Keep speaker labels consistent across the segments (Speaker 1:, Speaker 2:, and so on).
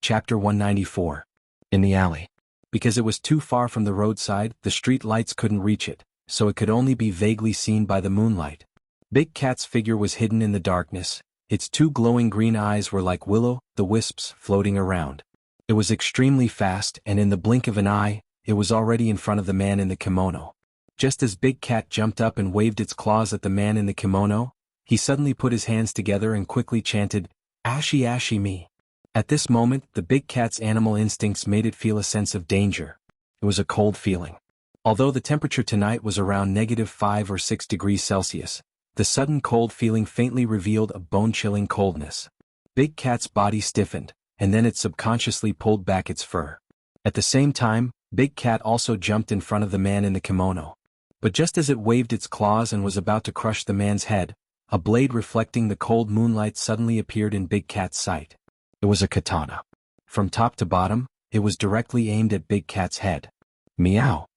Speaker 1: Chapter 194. In the alley. Because it was too far from the roadside, the street lights couldn't reach it, so it could only be vaguely seen by the moonlight. Big Cat's figure was hidden in the darkness. Its two glowing green eyes were like will-o'-the-wisps floating around. It was extremely fast, and in the blink of an eye, it was already in front of the man in the kimono. Just as Big Cat jumped up and waved its claws at the man in the kimono, he suddenly put his hands together and quickly chanted, "Ashi ashi me." At this moment, the big cat's animal instincts made it feel a sense of danger. It was a cold feeling. Although the temperature tonight was around -5 or 6 degrees Celsius, the sudden cold feeling faintly revealed a bone-chilling coldness. Big Cat's body stiffened, and then it subconsciously pulled back its fur. At the same time, Big Cat also jumped in front of the man in the kimono. But just as it waved its claws and was about to crush the man's head, a blade reflecting the cold moonlight suddenly appeared in Big Cat's sight. It was a katana. From top to bottom, it was directly aimed at Big Cat's head. Meow.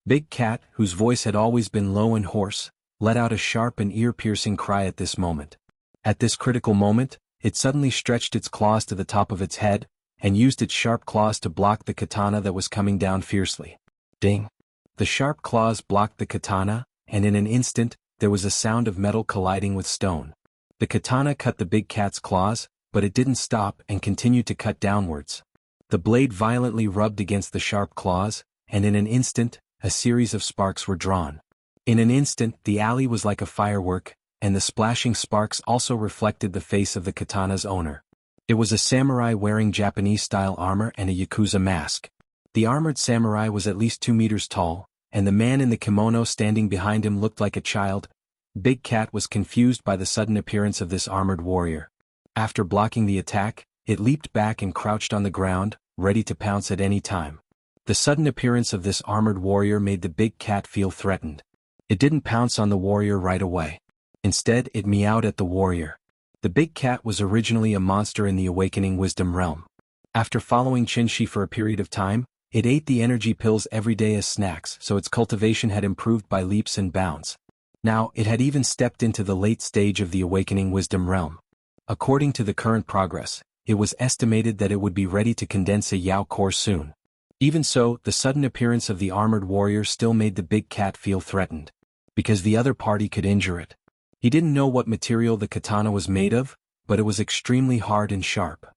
Speaker 1: Big Cat, whose voice had always been low and hoarse, let out a sharp and ear-piercing cry at this moment. At this critical moment, it suddenly stretched its claws to the top of its head, and used its sharp claws to block the katana that was coming down fiercely. Ding! The sharp claws blocked the katana, and in an instant, there was a sound of metal colliding with stone. The katana cut the Big Cat's claws, but it didn't stop and continued to cut downwards. The blade violently rubbed against the sharp claws, and in an instant, a series of sparks were drawn. In an instant, the alley was like a firework, and the splashing sparks also reflected the face of the katana's owner. It was a samurai wearing Japanese-style armor and a yakuza mask. The armored samurai was at least 2 meters tall, and the man in the kimono standing behind him looked like a child. Big Cat was confused by the sudden appearance of this armored warrior. After blocking the attack, it leaped back and crouched on the ground, ready to pounce at any time. The sudden appearance of this armored warrior made the Big Cat feel threatened. It didn't pounce on the warrior right away. Instead, it meowed at the warrior. The Big Cat was originally a monster in the Awakening Wisdom realm. After following Qinshi for a period of time, it ate the energy pills every day as snacks, so its cultivation had improved by leaps and bounds. Now, it had even stepped into the late stage of the Awakening Wisdom realm. According to the current progress, it was estimated that it would be ready to condense a Yao core soon. Even so, the sudden appearance of the armored warrior still made the Big Cat feel threatened. Because the other party could injure it. He didn't know what material the katana was made of, but it was extremely hard and sharp.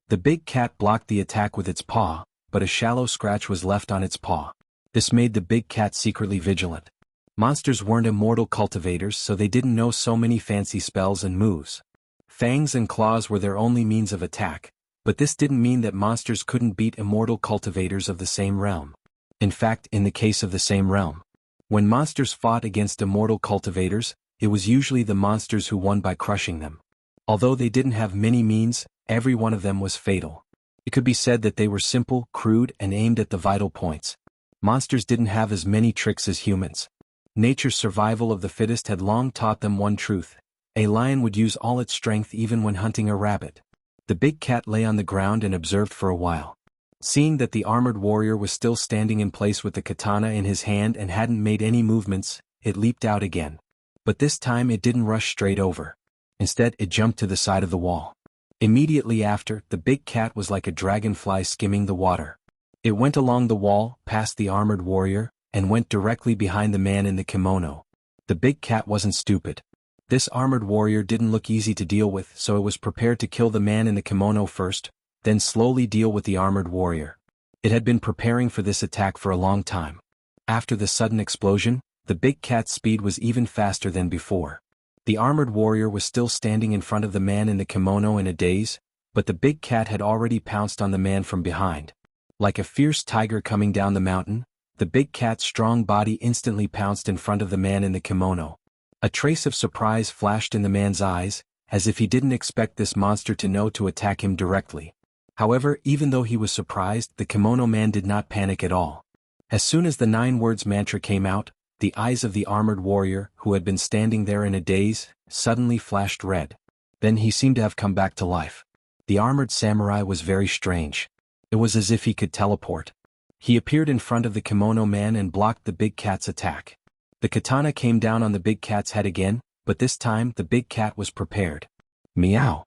Speaker 1: The Big Cat blocked the attack with its paw, but a shallow scratch was left on its paw. This made the Big Cat secretly vigilant. Monsters weren't immortal cultivators, so they didn't know so many fancy spells and moves. Fangs and claws were their only means of attack, but this didn't mean that monsters couldn't beat immortal cultivators of the same realm. In fact, in the case of the same realm, when monsters fought against immortal cultivators, it was usually the monsters who won by crushing them. Although they didn't have many means, every one of them was fatal. It could be said that they were simple, crude, and aimed at the vital points. Monsters didn't have as many tricks as humans. Nature's survival of the fittest had long taught them one truth. A lion would use all its strength even when hunting a rabbit. The Big Cat lay on the ground and observed for a while. Seeing that the armored warrior was still standing in place with the katana in his hand and hadn't made any movements, it leaped out again. But this time it didn't rush straight over. Instead, it jumped to the side of the wall. Immediately after, the Big Cat was like a dragonfly skimming the water. It went along the wall, past the armored warrior, and went directly behind the man in the kimono. The Big Cat wasn't stupid. This armored warrior didn't look easy to deal with, so it was prepared to kill the man in the kimono first, then slowly deal with the armored warrior. It had been preparing for this attack for a long time. After the sudden explosion, the Big Cat's speed was even faster than before. The armored warrior was still standing in front of the man in the kimono in a daze, but the Big Cat had already pounced on the man from behind. Like a fierce tiger coming down the mountain, the Big Cat's strong body instantly pounced in front of the man in the kimono. A trace of surprise flashed in the man's eyes, as if he didn't expect this monster to know to attack him directly. However, even though he was surprised, the kimono man did not panic at all. As soon as the 9 words mantra came out, the eyes of the armored warrior, who had been standing there in a daze, suddenly flashed red. Then he seemed to have come back to life. The armored samurai was very strange. It was as if he could teleport. He appeared in front of the kimono man and blocked the Big Cat's attack. The katana came down on the Big Cat's head again, but this time the Big Cat was prepared. Meow!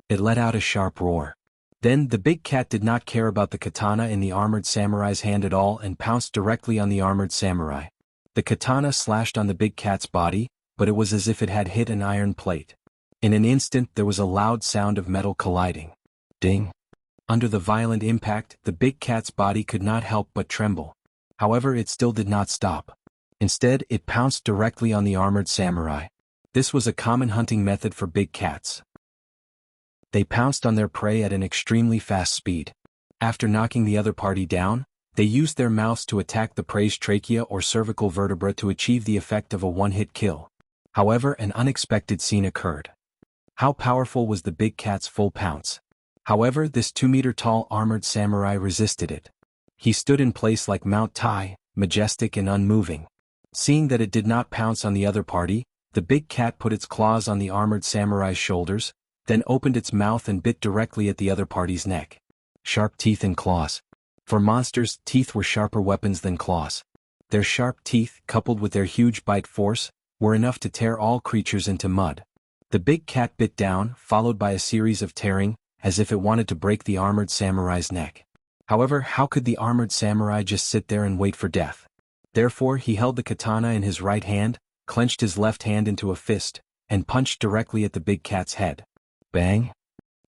Speaker 1: It let out a sharp roar. Then the big cat did not care about the katana in the armored samurai's hand at all and pounced directly on the armored samurai. The katana slashed on the big cat's body, but it was as if it had hit an iron plate. In an instant there was a loud sound of metal colliding. Ding! Under the violent impact, the big cat's body could not help but tremble. However, it still did not stop. Instead, it pounced directly on the armored samurai. This was a common hunting method for big cats. They pounced on their prey at an extremely fast speed. After knocking the other party down, they used their mouths to attack the prey's trachea or cervical vertebra to achieve the effect of a one-hit kill. However, an unexpected scene occurred. How powerful was the big cat's full pounce? However, this 2-meter-tall armored samurai resisted it. He stood in place like Mount Tai, majestic and unmoving. Seeing that it did not pounce on the other party, the big cat put its claws on the armored samurai's shoulders, then opened its mouth and bit directly at the other party's neck. Sharp teeth and claws. For monsters, teeth were sharper weapons than claws. Their sharp teeth, coupled with their huge bite force, were enough to tear all creatures into mud. The big cat bit down, followed by a series of tearing, as if it wanted to break the armored samurai's neck. However, how could the armored samurai just sit there and wait for death? Therefore, he held the katana in his right hand, clenched his left hand into a fist, and punched directly at the big cat's head. Bang!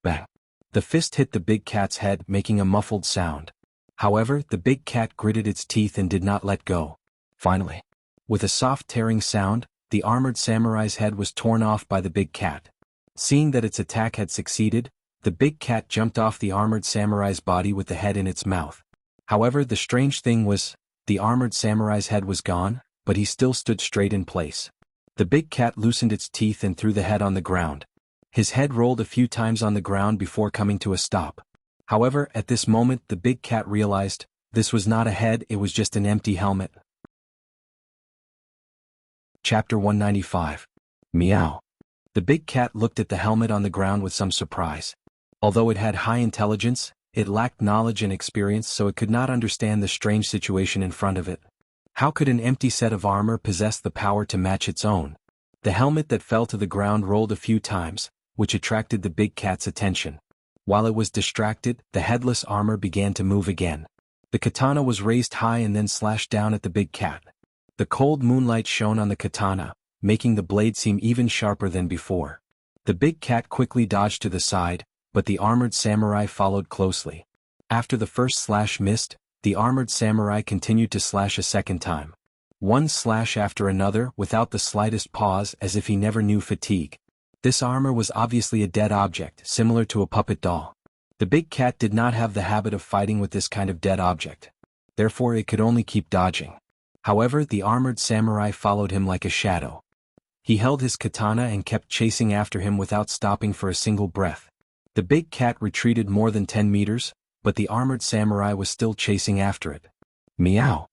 Speaker 1: Bang! The fist hit the big cat's head, making a muffled sound. However, the big cat gritted its teeth and did not let go. Finally, with a soft tearing sound, the armored samurai's head was torn off by the big cat. Seeing that its attack had succeeded, the big cat jumped off the armored samurai's body with the head in its mouth. However, the strange thing was, the armored samurai's head was gone, but he still stood straight in place. The big cat loosened its teeth and threw the head on the ground. His head rolled a few times on the ground before coming to a stop. However, at this moment the big cat realized, this was not a head, it was just an empty helmet. Chapter 195. Meow. The big cat looked at the helmet on the ground with some surprise. Although it had high intelligence, it lacked knowledge and experience, so it could not understand the strange situation in front of it. How could an empty set of armor possess the power to match its own? The helmet that fell to the ground rolled a few times, which attracted the big cat's attention. While it was distracted, the headless armor began to move again. The katana was raised high and then slashed down at the big cat. The cold moonlight shone on the katana, making the blade seem even sharper than before. The big cat quickly dodged to the side, but the armored samurai followed closely. After the first slash missed, the armored samurai continued to slash a second time. One slash after another without the slightest pause, as if he never knew fatigue. This armor was obviously a dead object, similar to a puppet doll. The big cat did not have the habit of fighting with this kind of dead object. Therefore it could only keep dodging. However, the armored samurai followed him like a shadow. He held his katana and kept chasing after him without stopping for a single breath. The big cat retreated more than 10 meters, but the armored samurai was still chasing after it. Meow!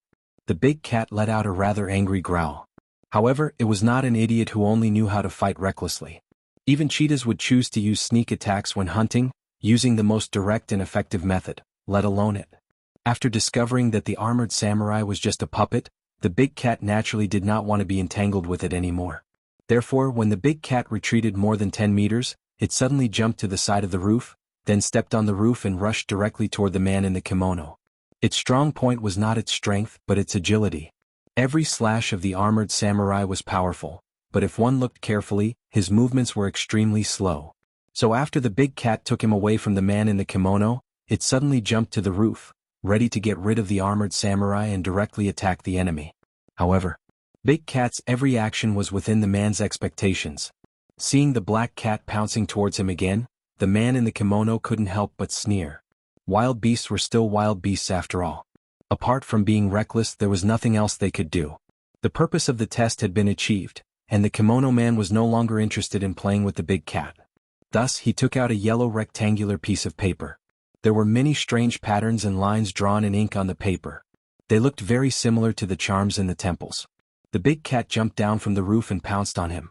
Speaker 1: The big cat let out a rather angry growl. However, it was not an idiot who only knew how to fight recklessly. Even cheetahs would choose to use sneak attacks when hunting, using the most direct and effective method, let alone it. After discovering that the armored samurai was just a puppet, the big cat naturally did not want to be entangled with it anymore. Therefore, when the big cat retreated more than 10 meters, it suddenly jumped to the side of the roof, then stepped on the roof and rushed directly toward the man in the kimono. Its strong point was not its strength, but its agility. Every slash of the armored samurai was powerful, but if one looked carefully, his movements were extremely slow. So after the big cat took him away from the man in the kimono, it suddenly jumped to the roof, ready to get rid of the armored samurai and directly attack the enemy. However, Big Cat's every action was within the man's expectations. Seeing the black cat pouncing towards him again, the man in the kimono couldn't help but sneer. Wild beasts were still wild beasts after all. Apart from being reckless, there was nothing else they could do. The purpose of the test had been achieved, and the kimono man was no longer interested in playing with the big cat. Thus, he took out a yellow rectangular piece of paper. There were many strange patterns and lines drawn in ink on the paper. They looked very similar to the charms in the temples. The big cat jumped down from the roof and pounced on him.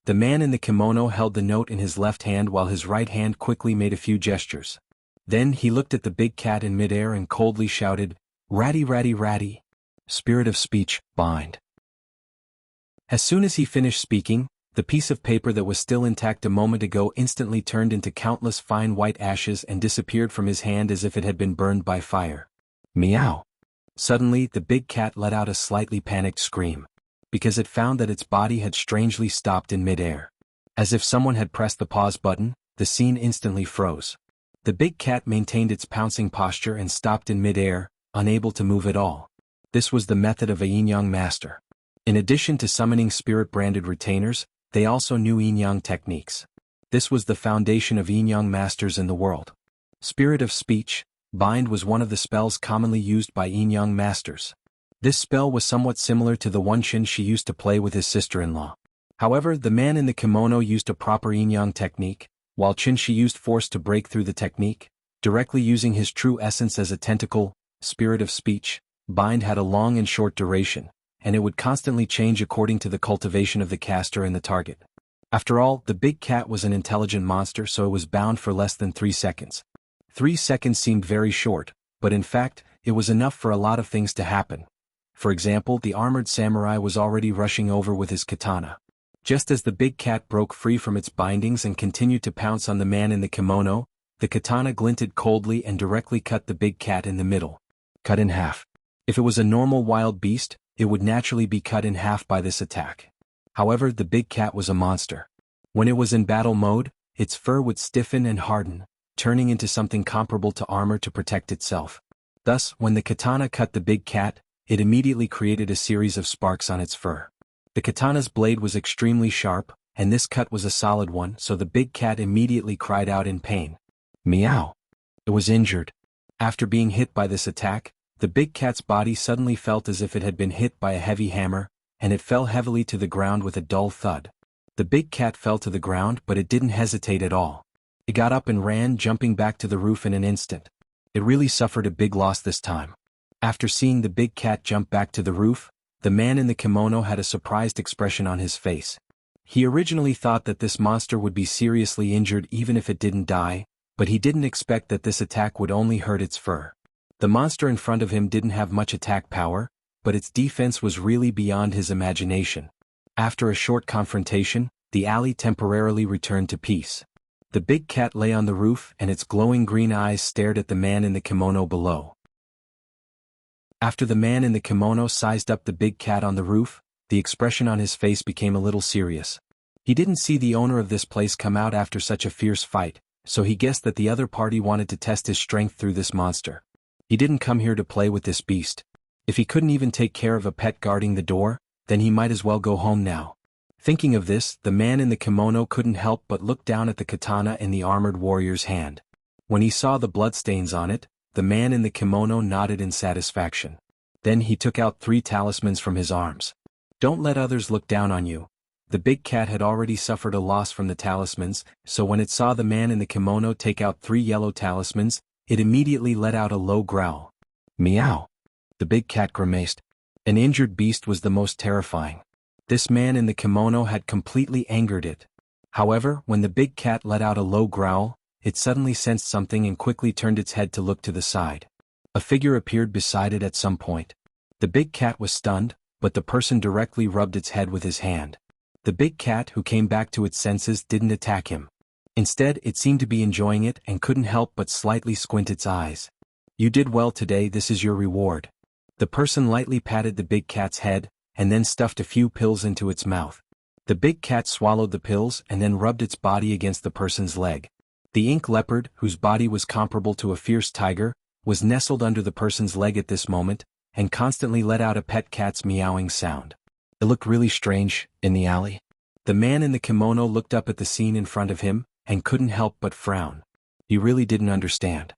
Speaker 1: The man in the kimono held the note in his left hand while his right hand quickly made a few gestures. Then he looked at the big cat in midair and coldly shouted, "Ratty, ratty, ratty. Spirit of speech, bind." As soon as he finished speaking, The piece of paper that was still intact a moment ago instantly turned into countless fine white ashes and disappeared from his hand as if it had been burned by fire. Meow. Suddenly, the big cat let out a slightly panicked scream, because it found that its body had strangely stopped in midair. As if someone had pressed the pause button, the scene instantly froze. The big cat maintained its pouncing posture and stopped in midair, unable to move at all. This was the method of a yin-yang master. In addition to summoning spirit-branded retainers, they also knew yin-yang techniques. This was the foundation of yin-yang masters in the world. Spirit of Speech, Bind was one of the spells commonly used by yin-yang masters. This spell was somewhat similar to the one Qin Shi used to play with his sister-in-law. However, the man in the kimono used a proper yin-yang technique, while Qin Shi used force to break through the technique, directly using his true essence as a tentacle. Spirit of Speech, Bind had a long and short duration, and it would constantly change according to the cultivation of the caster and the target. After all, the big cat was an intelligent monster, so it was bound for less than 3 seconds. 3 seconds seemed very short, but in fact, it was enough for a lot of things to happen. For example, the armored samurai was already rushing over with his katana. Just as the big cat broke free from its bindings and continued to pounce on the man in the kimono, the katana glinted coldly and directly cut the big cat in the middle. Cut in half. If it was a normal wild beast, it would naturally be cut in half by this attack. However, the big cat was a monster. When it was in battle mode, its fur would stiffen and harden, turning into something comparable to armor to protect itself. Thus, when the katana cut the big cat, it immediately created a series of sparks on its fur. The katana's blade was extremely sharp, and this cut was a solid one, so the big cat immediately cried out in pain. Meow. It was injured. After being hit by this attack, the big cat's body suddenly felt as if it had been hit by a heavy hammer, and it fell heavily to the ground with a dull thud. The big cat fell to the ground, but it didn't hesitate at all. It got up and ran, jumping back to the roof in an instant. It really suffered a big loss this time. After seeing the big cat jump back to the roof, the man in the kimono had a surprised expression on his face. He originally thought that this monster would be seriously injured even if it didn't die, but he didn't expect that this attack would only hurt its fur. The monster in front of him didn't have much attack power, but its defense was really beyond his imagination. After a short confrontation, the alley temporarily returned to peace. The big cat lay on the roof and its glowing green eyes stared at the man in the kimono below. After the man in the kimono sized up the big cat on the roof, the expression on his face became a little serious. He didn't see the owner of this place come out after such a fierce fight, so he guessed that the other party wanted to test his strength through this monster. He didn't come here to play with this beast. If he couldn't even take care of a pet guarding the door, then he might as well go home now. Thinking of this, the man in the kimono couldn't help but look down at the katana in the armored warrior's hand. When he saw the bloodstains on it, the man in the kimono nodded in satisfaction. Then he took out 3 talismans from his arms. Don't let others look down on you. The big cat had already suffered a loss from the talismans, so when it saw the man in the kimono take out 3 yellow talismans, it immediately let out a low growl. Meow. The big cat grimaced. An injured beast was the most terrifying. This man in the kimono had completely angered it. However, when the big cat let out a low growl, it suddenly sensed something and quickly turned its head to look to the side. A figure appeared beside it at some point. The big cat was stunned, but the person directly rubbed its head with his hand. The big cat, who came back to its senses, didn't attack him. Instead, it seemed to be enjoying it and couldn't help but slightly squint its eyes. You did well today, this is your reward. The person lightly patted the big cat's head, and then stuffed a few pills into its mouth. The big cat swallowed the pills and then rubbed its body against the person's leg. The ink leopard, whose body was comparable to a fierce tiger, was nestled under the person's leg at this moment, and constantly let out a pet cat's meowing sound. It looked really strange, in the alley. The man in the kimono looked up at the scene in front of him, and couldn't help but frown. He really didn't understand.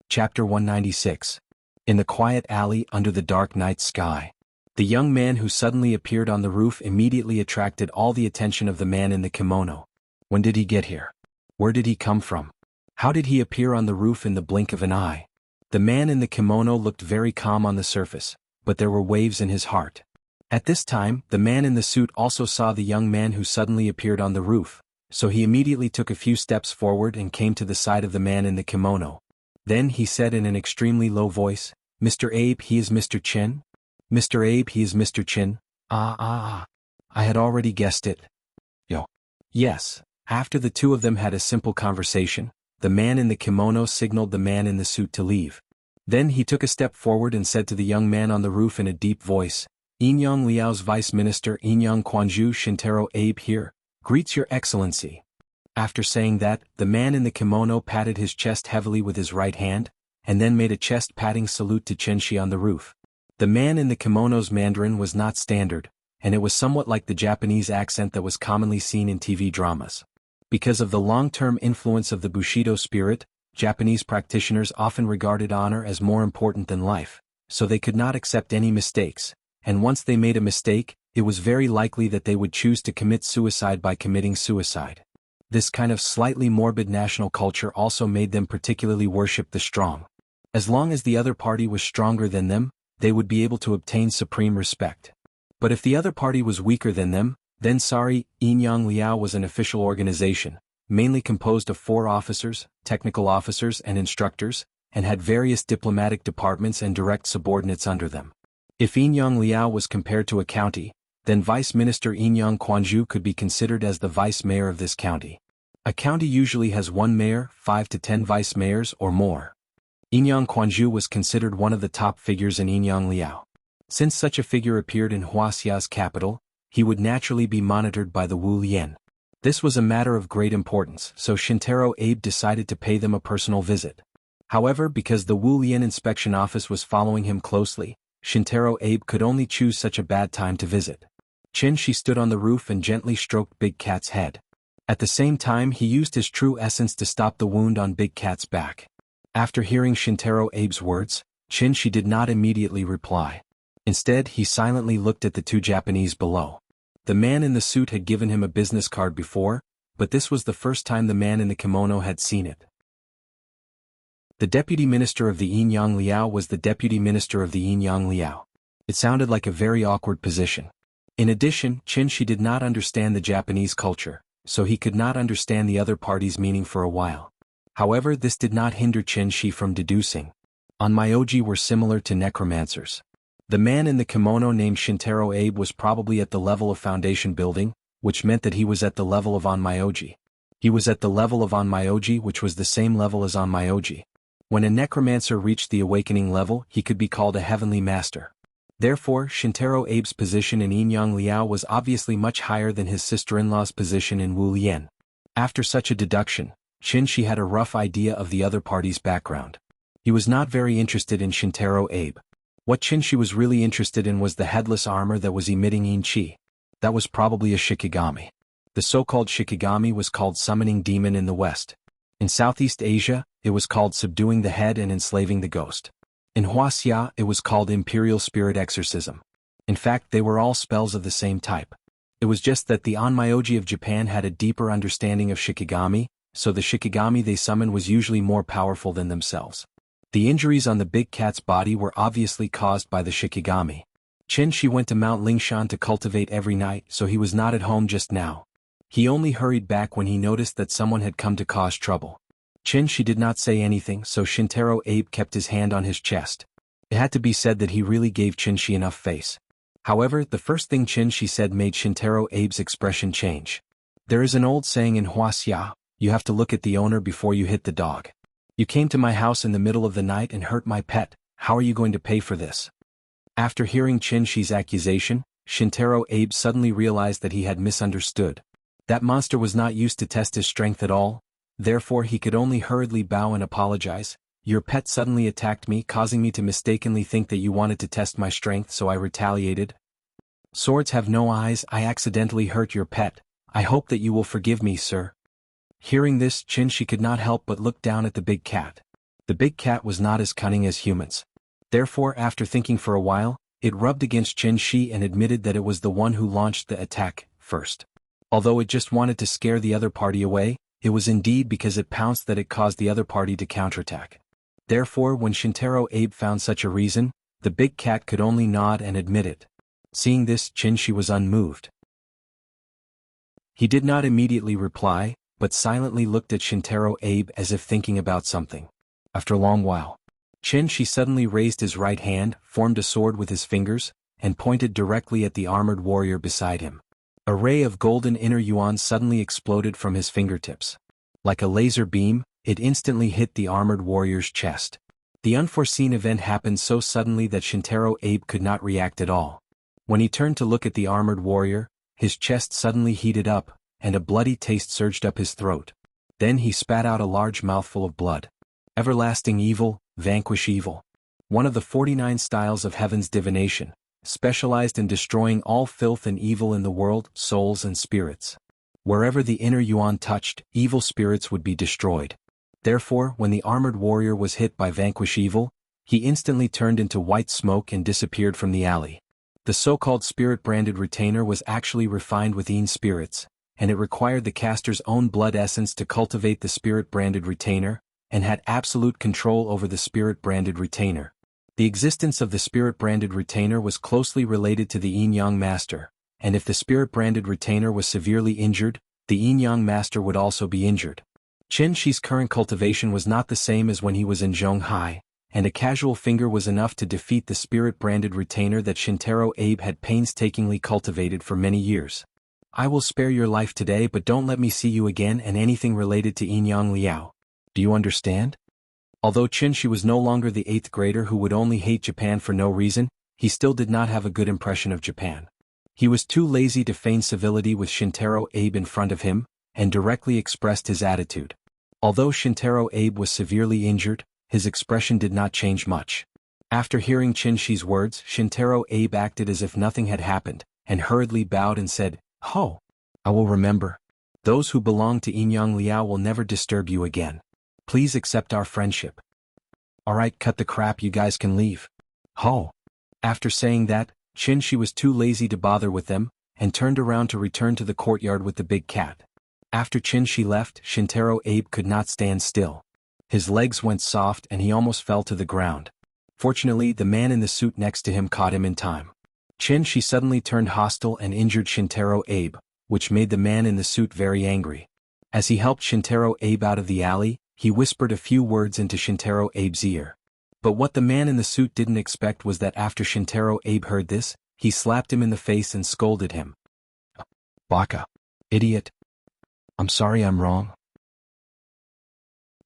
Speaker 1: Chapter 196. In the quiet alley under the dark night sky. The young man who suddenly appeared on the roof immediately attracted all the attention of the man in the kimono. When did he get here? Where did he come from? How did he appear on the roof in the blink of an eye? The man in the kimono looked very calm on the surface, but there were waves in his heart. At this time, the man in the suit also saw the young man who suddenly appeared on the roof, so he immediately took a few steps forward and came to the side of the man in the kimono. Then he said in an extremely low voice, "Mr. Abe, he is Mr. Chen? Mr. Abe, he is Mr. Chen, I had already guessed it. Yo. Yes. After the two of them had a simple conversation, the man in the kimono signaled the man in the suit to leave. Then he took a step forward and said to the young man on the roof in a deep voice, "Inyang Liao's Vice Minister Inyang Quanju Shintaro Abe here, greets your excellency." After saying that, the man in the kimono patted his chest heavily with his right hand, and then made a chest-patting salute to Chenshi on the roof. The man in the kimono's Mandarin was not standard, and it was somewhat like the Japanese accent that was commonly seen in TV dramas. Because of the long-term influence of the Bushido spirit, Japanese practitioners often regarded honor as more important than life, so they could not accept any mistakes, and once they made a mistake, it was very likely that they would choose to commit suicide by committing suicide. This kind of slightly morbid national culture also made them particularly worship the strong. As long as the other party was stronger than them, they would be able to obtain supreme respect. But if the other party was weaker than them, then Inyang Liao was an official organization, mainly composed of 4 officers, technical officers and instructors, and had various diplomatic departments and direct subordinates under them. If Inyang Liao was compared to a county, then Vice Minister Inyang Quanju could be considered as the vice mayor of this county. A county usually has 1 mayor, 5 to 10 vice mayors or more. Inyang Quanju was considered one of the top figures in Inyang Liao. Since such a figure appeared in Wuxia's capital, he would naturally be monitored by the Wu Lian. This was a matter of great importance, so Shintaro Abe decided to pay them a personal visit. However, because the Wu Lian inspection office was following him closely, Shintaro Abe could only choose such a bad time to visit. Chenshi stood on the roof and gently stroked Big Cat's head. At the same time he used his true essence to stop the wound on Big Cat's back. After hearing Shintaro Abe's words, Chenshi did not immediately reply. Instead he silently looked at the 2 Japanese below. The man in the suit had given him a business card before, but this was the first time the man in the kimono had seen it. The deputy minister of the Inyang Liao was the deputy minister of the Inyang Liao. It sounded like a very awkward position. In addition, Chenshi did not understand the Japanese culture, so he could not understand the other party's meaning for a while. However, this did not hinder Chenshi from deducing. Onmyoji were similar to necromancers. The man in the kimono named Shintaro Abe was probably at the level of foundation building, which meant that he was at the level of Onmyoji. He was at the level of Onmyoji, which was the same level as Onmyoji. When a necromancer reached the awakening level, he could be called a heavenly master. Therefore, Shintaro Abe's position in Inyang Liao was obviously much higher than his sister-in-law's position in Wu Lian. After such a deduction, Chenshi had a rough idea of the other party's background. He was not very interested in Shintaro Abe. What Chenshi was really interested in was the headless armor that was emitting yin-chi. That was probably a shikigami. The so-called shikigami was called summoning demon in the West. In Southeast Asia, it was called subduing the head and enslaving the ghost. In Wuxia, it was called imperial spirit exorcism. In fact, they were all spells of the same type. It was just that the Onmyoji of Japan had a deeper understanding of shikigami, so the shikigami they summoned was usually more powerful than themselves. The injuries on the Big Cat's body were obviously caused by the shikigami. Chenshi went to Mount Lingshan to cultivate every night, so he was not at home just now. He only hurried back when he noticed that someone had come to cause trouble. Chenshi did not say anything, so Shintaro Abe kept his hand on his chest. It had to be said that he really gave Chenshi enough face. However, the first thing Chenshi said made Shintaro Abe's expression change. There is an old saying in Wuxia, you have to look at the owner before you hit the dog. You came to my house in the middle of the night and hurt my pet, how are you going to pay for this? After hearing Chenshi's accusation, Shintaro Abe suddenly realized that he had misunderstood. That monster was not used to test his strength at all, therefore he could only hurriedly bow and apologize. Your pet suddenly attacked me, causing me to mistakenly think that you wanted to test my strength, so I retaliated. Swords have no eyes, I accidentally hurt your pet. I hope that you will forgive me, sir. Hearing this, Chenshi could not help but look down at the big cat. The big cat was not as cunning as humans. Therefore, after thinking for a while, it rubbed against Chenshi and admitted that it was the one who launched the attack first. Although it just wanted to scare the other party away, it was indeed because it pounced that it caused the other party to counterattack. Therefore, when Shintaro Abe found such a reason, the big cat could only nod and admit it. Seeing this, Chenshi was unmoved. He did not immediately reply, but silently looked at Shintaro Abe as if thinking about something. After a long while, Chenshi suddenly raised his right hand, formed a sword with his fingers, and pointed directly at the armored warrior beside him. A ray of golden inner yuan suddenly exploded from his fingertips. Like a laser beam, it instantly hit the armored warrior's chest. The unforeseen event happened so suddenly that Shintaro Abe could not react at all. When he turned to look at the armored warrior, his chest suddenly heated up, and a bloody taste surged up his throat. Then he spat out a large mouthful of blood. Everlasting evil, vanquish evil. One of the 49 styles of heaven's divination, specialized in destroying all filth and evil in the world, souls and spirits. Wherever the inner yuan touched, evil spirits would be destroyed. Therefore, when the armored warrior was hit by vanquish evil, he instantly turned into white smoke and disappeared from the alley. The so-called spirit-branded retainer was actually refined with Yin spirits, and it required the caster's own blood essence to cultivate the spirit-branded retainer, and had absolute control over the spirit-branded retainer. The existence of the spirit-branded retainer was closely related to the Yin-Yang master, and if the spirit-branded retainer was severely injured, the Yin-Yang master would also be injured. Chen Shi's current cultivation was not the same as when he was in Zhonghai, and a casual finger was enough to defeat the spirit-branded retainer that Shintaro Abe had painstakingly cultivated for many years. I will spare your life today, but don't let me see you again and anything related to Yin-Yang Liao. Do you understand? Although Chen Shi was no longer the 8th grader who would only hate Japan for no reason, he still did not have a good impression of Japan. He was too lazy to feign civility with Shintaro Abe in front of him, and directly expressed his attitude. Although Shintaro Abe was severely injured, his expression did not change much. After hearing Chen Shi's words, Shintaro Abe acted as if nothing had happened, and hurriedly bowed and said, "Ho! I will remember. Those who belong to Yin-Yang Liao will never disturb you again. Please accept our friendship." "Alright, cut the crap, you guys can leave." Ho! After saying that, Chen Shi was too lazy to bother with them, and turned around to return to the courtyard with the big cat. After Chen Shi left, Shintaro Abe could not stand still. His legs went soft and he almost fell to the ground. Fortunately, the man in the suit next to him caught him in time. Chen Shi suddenly turned hostile and injured Shintaro Abe, which made the man in the suit very angry. As he helped Shintaro Abe out of the alley, he whispered a few words into Shintaro Abe's ear. But what the man in the suit didn't expect was that after Shintaro Abe heard this, he slapped him in the face and scolded him. "Baka. Idiot. I'm sorry I'm wrong."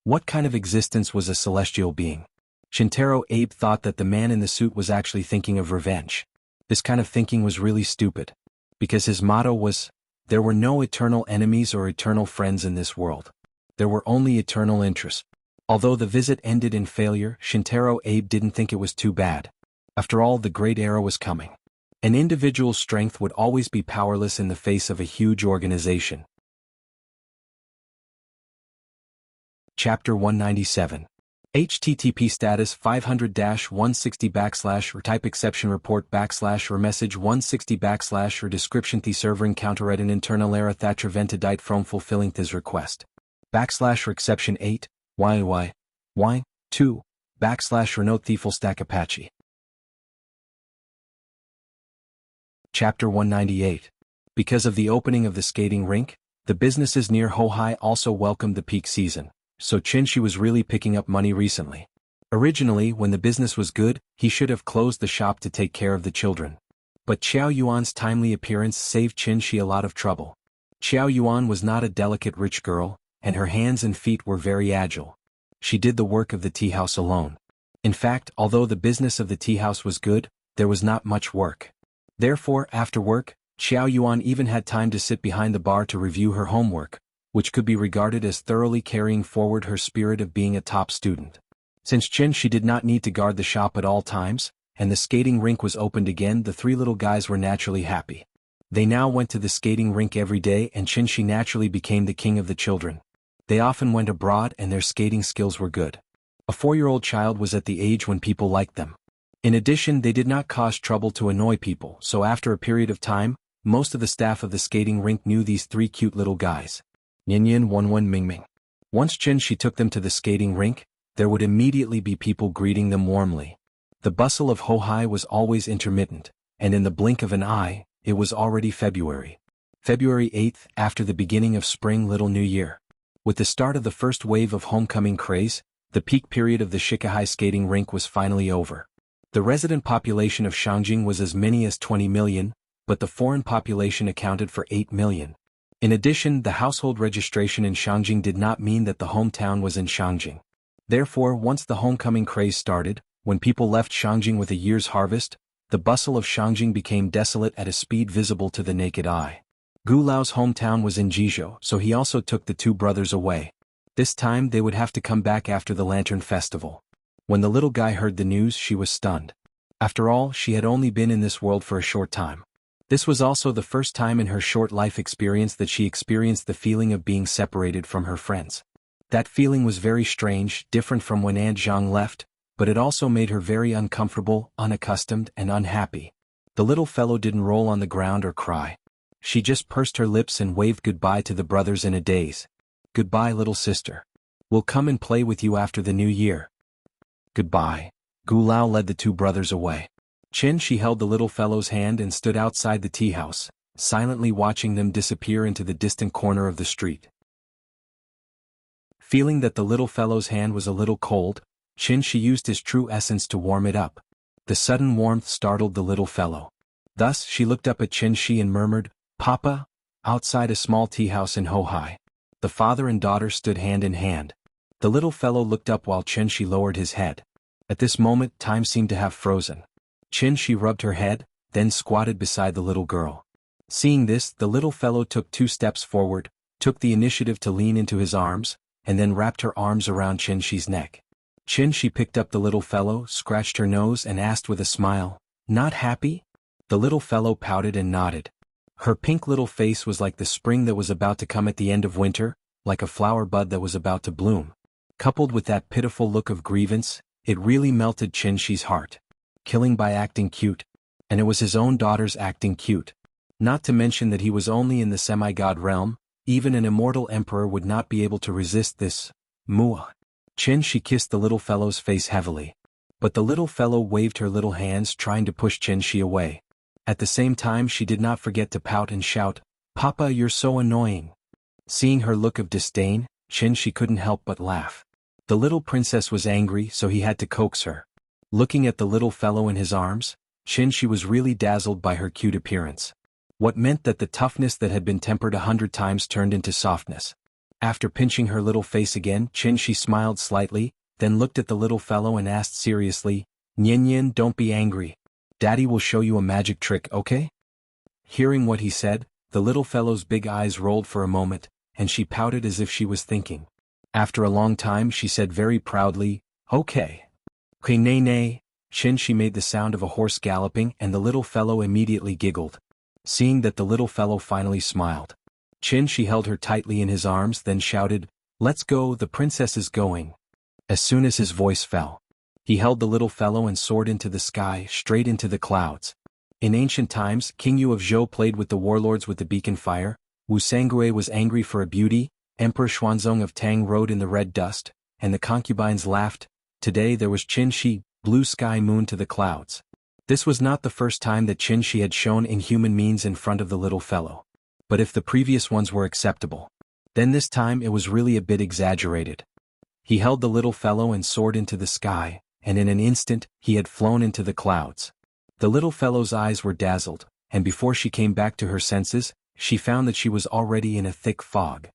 Speaker 1: What kind of existence was a celestial being? Shintaro Abe thought that the man in the suit was actually thinking of revenge. This kind of thinking was really stupid. Because his motto was, there were no eternal enemies or eternal friends in this world. There were only eternal interests. Although the visit ended in failure, Shintaro Abe didn't think it was too bad. After all, the great era was coming. An individual's strength would always be powerless in the face of a huge organization. Chapter 197. HTTP status 500-160 / type exception report / message 160 / description the server encounter an internal error that prevented from fulfilling this request / exception 8 y 2 / renote the full stack Apache. Chapter 198. Because of the opening of the skating rink, the businesses near Hohai also welcomed the peak season. So Chen Shi was really picking up money recently. Originally, when the business was good, he should have closed the shop to take care of the children. But Qiao Yuan's timely appearance saved Chen Shi a lot of trouble. Qiao Yuan was not a delicate rich girl, and her hands and feet were very agile. She did the work of the tea house alone. In fact, although the business of the tea house was good, there was not much work. Therefore, after work, Qiao Yuan even had time to sit behind the bar to review her homework, which could be regarded as thoroughly carrying forward her spirit of being a top student. Since Chen Shi did not need to guard the shop at all times, and the skating rink was opened again, the 3 little guys were naturally happy. They now went to the skating rink every day, and Chen Shi naturally became the king of the children. They often went abroad and their skating skills were good. A 4-year-old child was at the age when people liked them. In addition, they did not cause trouble to annoy people, so after a period of time, most of the staff of the skating rink knew these 3 cute little guys. Yin Yin, Wen Wen, Ming Ming. Once Chen Shi took them to the skating rink, there would immediately be people greeting them warmly. The bustle of Hohai was always intermittent, and in the blink of an eye, it was already February. February 8th, after the beginning of Spring Little New Year. With the start of the first wave of homecoming craze, the peak period of the Shikahai skating rink was finally over. The resident population of Shangjing was as many as 20 million, but the foreign population accounted for 8 million. In addition, the household registration in Shangjing did not mean that the hometown was in Shangjing. Therefore, once the homecoming craze started, when people left Shangjing with a year's harvest, the bustle of Shangjing became desolate at a speed visible to the naked eye. Gu Lao's hometown was in Jizhou, so he also took the two brothers away. This time they would have to come back after the Lantern Festival. When the little guy heard the news, she was stunned. After all, she had only been in this world for a short time. This was also the first time in her short life experience that she experienced the feeling of being separated from her friends. That feeling was very strange, different from when Aunt Zhang left, but it also made her very uncomfortable, unaccustomed, and unhappy. The little fellow didn't roll on the ground or cry. She just pursed her lips and waved goodbye to the brothers in a daze. "Goodbye, little sister. We'll come and play with you after the new year." "Goodbye." Gu Lao led the two brothers away. She held the little fellow's hand and stood outside the tea house, silently watching them disappear into the distant corner of the street. Feeling that the little fellow's hand was a little cold, she used his true essence to warm it up. The sudden warmth startled the little fellow. Thus she looked up at Qin and murmured, "Papa?" Outside a small tea house in Hohai, the father and daughter stood hand in hand. The little fellow looked up while Qin lowered his head. At this moment, time seemed to have frozen. Qin rubbed her head, then squatted beside the little girl. Seeing this, the little fellow took 2 steps forward, took the initiative to lean into his arms, and then wrapped her arms around Qin's neck. Qin picked up the little fellow, scratched her nose and asked with a smile, "Not happy?" The little fellow pouted and nodded. Her pink little face was like the spring that was about to come at the end of winter, like a flower bud that was about to bloom. Coupled with that pitiful look of grievance, it really melted Qin's heart. Killing by acting cute. And it was his own daughter's acting cute. Not to mention that he was only in the semi-god realm, even an immortal emperor would not be able to resist this. Mua. Qin kissed the little fellow's face heavily. But the little fellow waved her little hands trying to push Qin away. At the same time she did not forget to pout and shout, "Papa, you're so annoying." Seeing her look of disdain, Qin couldn't help but laugh. The little princess was angry, so he had to coax her. Looking at the little fellow in his arms, Qin was really dazzled by her cute appearance. What meant that the toughness that had been tempered 100 times turned into softness. After pinching her little face again, Qin smiled slightly, then looked at the little fellow and asked seriously, "Nian, don't be angry. Daddy will show you a magic trick, okay?" Hearing what he said, the little fellow's big eyes rolled for a moment, and she pouted as if she was thinking. After a long time she said very proudly, "Okay." "Okay, nay." Qin made the sound of a horse galloping and the little fellow immediately giggled. Seeing that the little fellow finally smiled, Qin held her tightly in his arms then shouted, "Let's go, the princess is going." As soon as his voice fell, he held the little fellow and soared into the sky, straight into the clouds. In ancient times, King Yu of Zhou played with the warlords with the beacon fire, Wu Sangue was angry for a beauty, Emperor Xuanzong of Tang rode in the red dust, and the concubines laughed. Today there was Qin, blue sky moon to the clouds. This was not the first time that Qin had shown inhuman means in front of the little fellow. But if the previous ones were acceptable, then this time it was really a bit exaggerated. He held the little fellow and soared into the sky, and in an instant, he had flown into the clouds. The little fellow's eyes were dazzled, and before she came back to her senses, she found that she was already in a thick fog.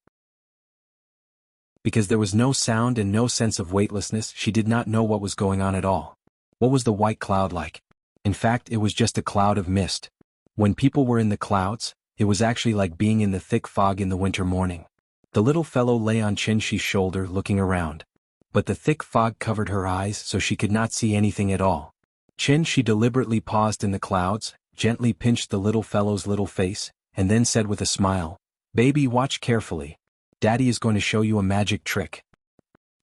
Speaker 1: Because there was no sound and no sense of weightlessness, she did not know what was going on at all. What was the white cloud like? In fact, it was just a cloud of mist. When people were in the clouds, it was actually like being in the thick fog in the winter morning. The little fellow lay on Qin's shoulder looking around. But the thick fog covered her eyes so she could not see anything at all. Qin deliberately paused in the clouds, gently pinched the little fellow's little face, and then said with a smile, "Baby, watch carefully. Daddy is going to show you a magic trick."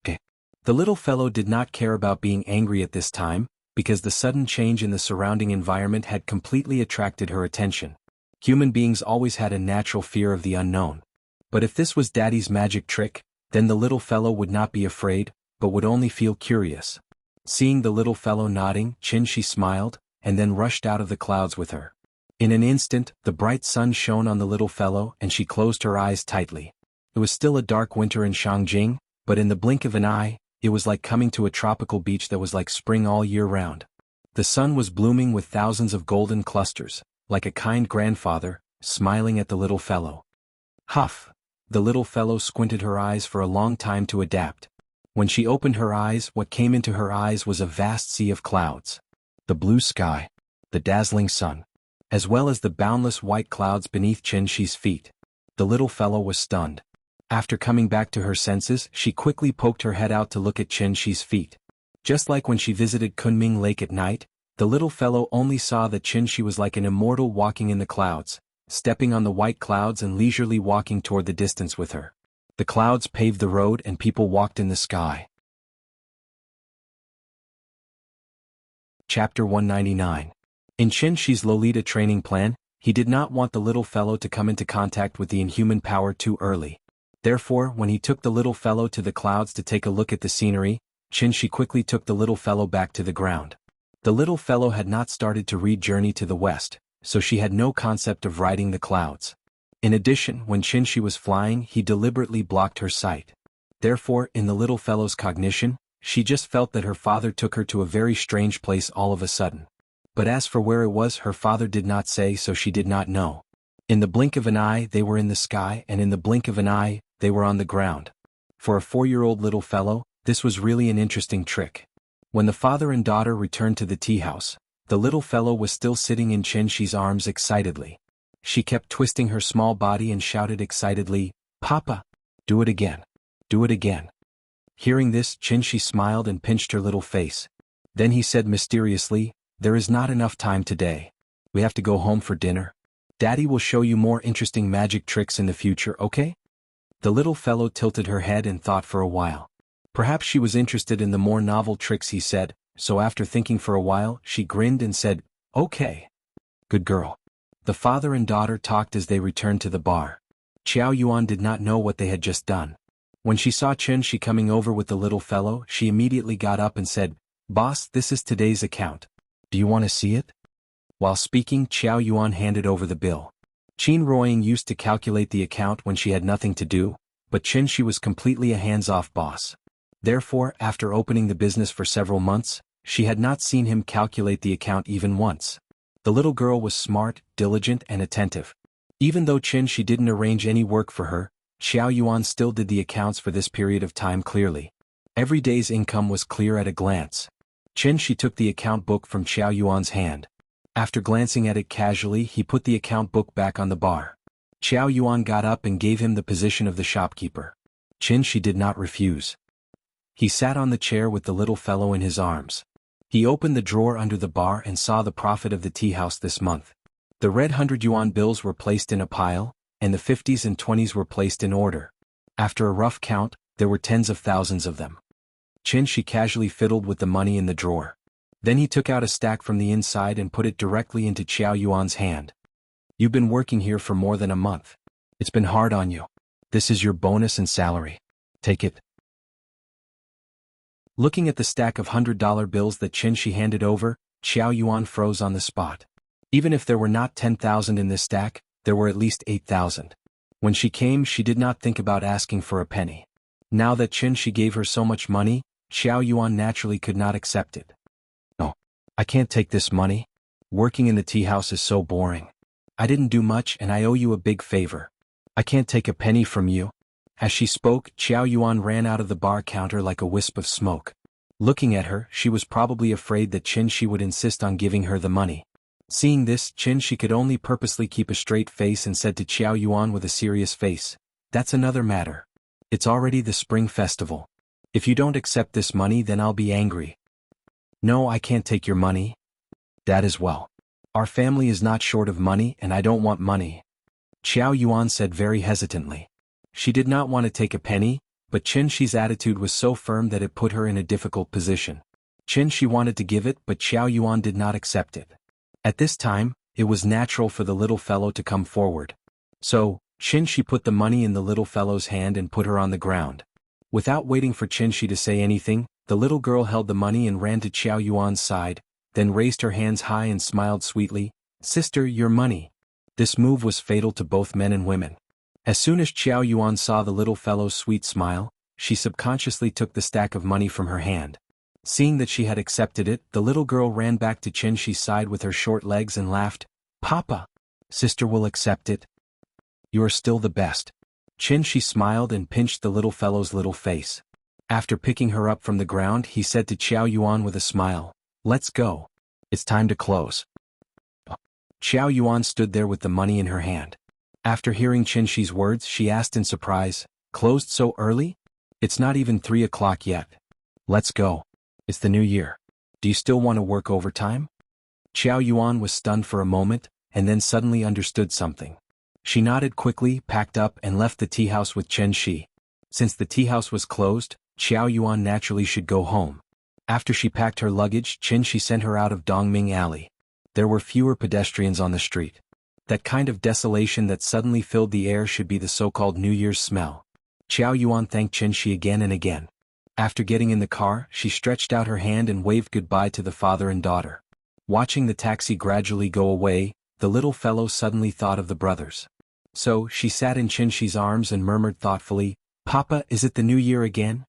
Speaker 1: The little fellow did not care about being angry at this time, because the sudden change in the surrounding environment had completely attracted her attention. Human beings always had a natural fear of the unknown. But if this was Daddy's magic trick, then the little fellow would not be afraid, but would only feel curious. Seeing the little fellow nodding, Qin smiled, and then rushed out of the clouds with her. In an instant, the bright sun shone on the little fellow and she closed her eyes tightly. It was still a dark winter in Shangjing, but in the blink of an eye, it was like coming to a tropical beach that was like spring all year round. The sun was blooming with thousands of golden clusters, like a kind grandfather, smiling at the little fellow. Huff! The little fellow squinted her eyes for a long time to adapt. When she opened her eyes, what came into her eyes was a vast sea of clouds. The blue sky, the dazzling sun, as well as the boundless white clouds beneath Qinshi's feet. The little fellow was stunned. After coming back to her senses, she quickly poked her head out to look at Qinshi's feet. Just like when she visited Kunming Lake at night, the little fellow only saw that Qinshi was like an immortal walking in the clouds, stepping on the white clouds and leisurely walking toward the distance with her. The clouds paved the road and people walked in the sky. Chapter 199. In Qinshi's Lolita training plan, he did not want the little fellow to come into contact with the inhuman power too early. Therefore, when he took the little fellow to the clouds to take a look at the scenery, Qinshi quickly took the little fellow back to the ground. The little fellow had not started to read Journey to the West, so she had no concept of riding the clouds. In addition, when Qinshi was flying, he deliberately blocked her sight. Therefore, in the little fellow's cognition, she just felt that her father took her to a very strange place all of a sudden. But as for where it was, her father did not say, so she did not know. In the blink of an eye they were in the sky, and in the blink of an eye, they were on the ground. For a 4-year-old little fellow, this was really an interesting trick. When the father and daughter returned to the tea house, the little fellow was still sitting in Qinshi's arms excitedly. She kept twisting her small body and shouted excitedly, "Papa! Do it again! Do it again!" Hearing this, Qinshi smiled and pinched her little face. Then he said mysteriously, "There is not enough time today. We have to go home for dinner. Daddy will show you more interesting magic tricks in the future, okay?" The little fellow tilted her head and thought for a while. Perhaps she was interested in the more novel tricks he said, so after thinking for a while, she grinned and said, "Okay. Good girl." The father and daughter talked as they returned to the bar. Qiao Yuan did not know what they had just done. When she saw Qinshi coming over with the little fellow, she immediately got up and said, "Boss, this is today's account. Do you want to see it?" While speaking, Qiao Yuan handed over the bill. Qin Ruoying used to calculate the account when she had nothing to do, but Qinshi was completely a hands-off boss. Therefore, after opening the business for several months, she had not seen him calculate the account even once. The little girl was smart, diligent, and attentive. Even though Qinshi didn't arrange any work for her, Qiao Yuan still did the accounts for this period of time clearly. Every day's income was clear at a glance. Qinshi took the account book from Qiao Yuan's hand. After glancing at it casually, he put the account book back on the bar. Qiao Yuan got up and gave him the position of the shopkeeper. Qinshi did not refuse. He sat on the chair with the little fellow in his arms. He opened the drawer under the bar and saw the profit of the tea house this month. The red 100 yuan bills were placed in a pile, and the 50s and 20s were placed in order. After a rough count, there were tens of thousands of them. Qinshi casually fiddled with the money in the drawer. Then he took out a stack from the inside and put it directly into Qiao Yuan's hand. "You've been working here for more than a month. It's been hard on you. This is your bonus and salary. Take it." Looking at the stack of $100 bills that Qinshi handed over, Qiao Yuan froze on the spot. Even if there were not 10,000 in this stack, there were at least 8,000. When she came, she did not think about asking for a penny. Now that Qinshi gave her so much money, Qiao Yuan naturally could not accept it. "No, I can't take this money. Working in the tea house is so boring. I didn't do much and I owe you a big favor. I can't take a penny from you." As she spoke, Qiao Yuan ran out of the bar counter like a wisp of smoke. Looking at her, she was probably afraid that Qinshi would insist on giving her the money. Seeing this, Qinshi could only purposely keep a straight face and said to Qiao Yuan with a serious face, "That's another matter. It's already the spring festival. If you don't accept this money, then I'll be angry." "No, I can't take your money." "That as well. Our family is not short of money and I don't want money," Qiao Yuan said very hesitantly. She did not want to take a penny, but Qinshi's attitude was so firm that it put her in a difficult position. Qinshi wanted to give it, but Qiao Yuan did not accept it. At this time, it was natural for the little fellow to come forward. So, Qinshi put the money in the little fellow's hand and put her on the ground. Without waiting for Qinshi to say anything, the little girl held the money and ran to Qiao Yuan's side, then raised her hands high and smiled sweetly, "Sister, your money." This move was fatal to both men and women. As soon as Qiao Yuan saw the little fellow's sweet smile, she subconsciously took the stack of money from her hand. Seeing that she had accepted it, the little girl ran back to Qinshi's side with her short legs and laughed. Papa! Sister will accept it. You are still the best. Qinshi smiled and pinched the little fellow's little face. After picking her up from the ground, he said to Qiao Yuan with a smile, let's go. It's time to close. Qiao Yuan stood there with the money in her hand. After hearing Qinshi's words, she asked in surprise, closed so early? It's not even 3 o'clock yet. Let's go. It's the new year. Do you still want to work overtime? Qiao Yuan was stunned for a moment, and then suddenly understood something. She nodded quickly, packed up, and left the tea house with Qinshi. Since the tea house was closed, Qiao Yuan naturally should go home. After she packed her luggage, Qinshi sent her out of Dongming Alley. There were fewer pedestrians on the street. That kind of desolation that suddenly filled the air should be the so-called New Year's smell. Qiao Yuan thanked Qinshi again and again. After getting in the car, she stretched out her hand and waved goodbye to the father and daughter. Watching the taxi gradually go away, the little fellow suddenly thought of the brothers. So, she sat in Qinshi's arms and murmured thoughtfully, Papa, is it the new year again?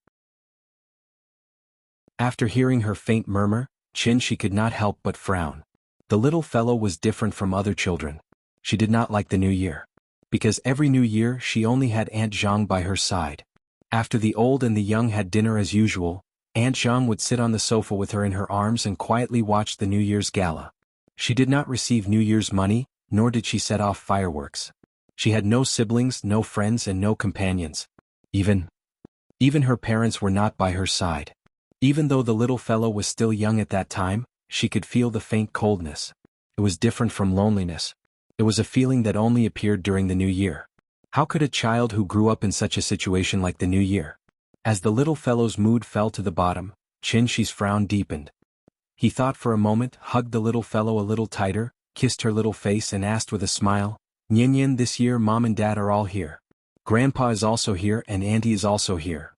Speaker 1: After hearing her faint murmur, Qinshi could not help but frown. The little fellow was different from other children. She did not like the new year. Because every new year she only had Aunt Zhang by her side. After the old and the young had dinner as usual, Aunt Zhang would sit on the sofa with her in her arms and quietly watch the New Year's gala. She did not receive New Year's money, nor did she set off fireworks. She had no siblings, no friends, and no companions. Even her parents were not by her side. Even though the little fellow was still young at that time, she could feel the faint coldness. It was different from loneliness. It was a feeling that only appeared during the new year. How could a child who grew up in such a situation like the new year? As the little fellow's mood fell to the bottom, Qinshi's frown deepened. He thought for a moment, hugged the little fellow a little tighter, kissed her little face and asked with a smile, Nian, this year Mom and Dad are all here. Grandpa is also here and Auntie is also here.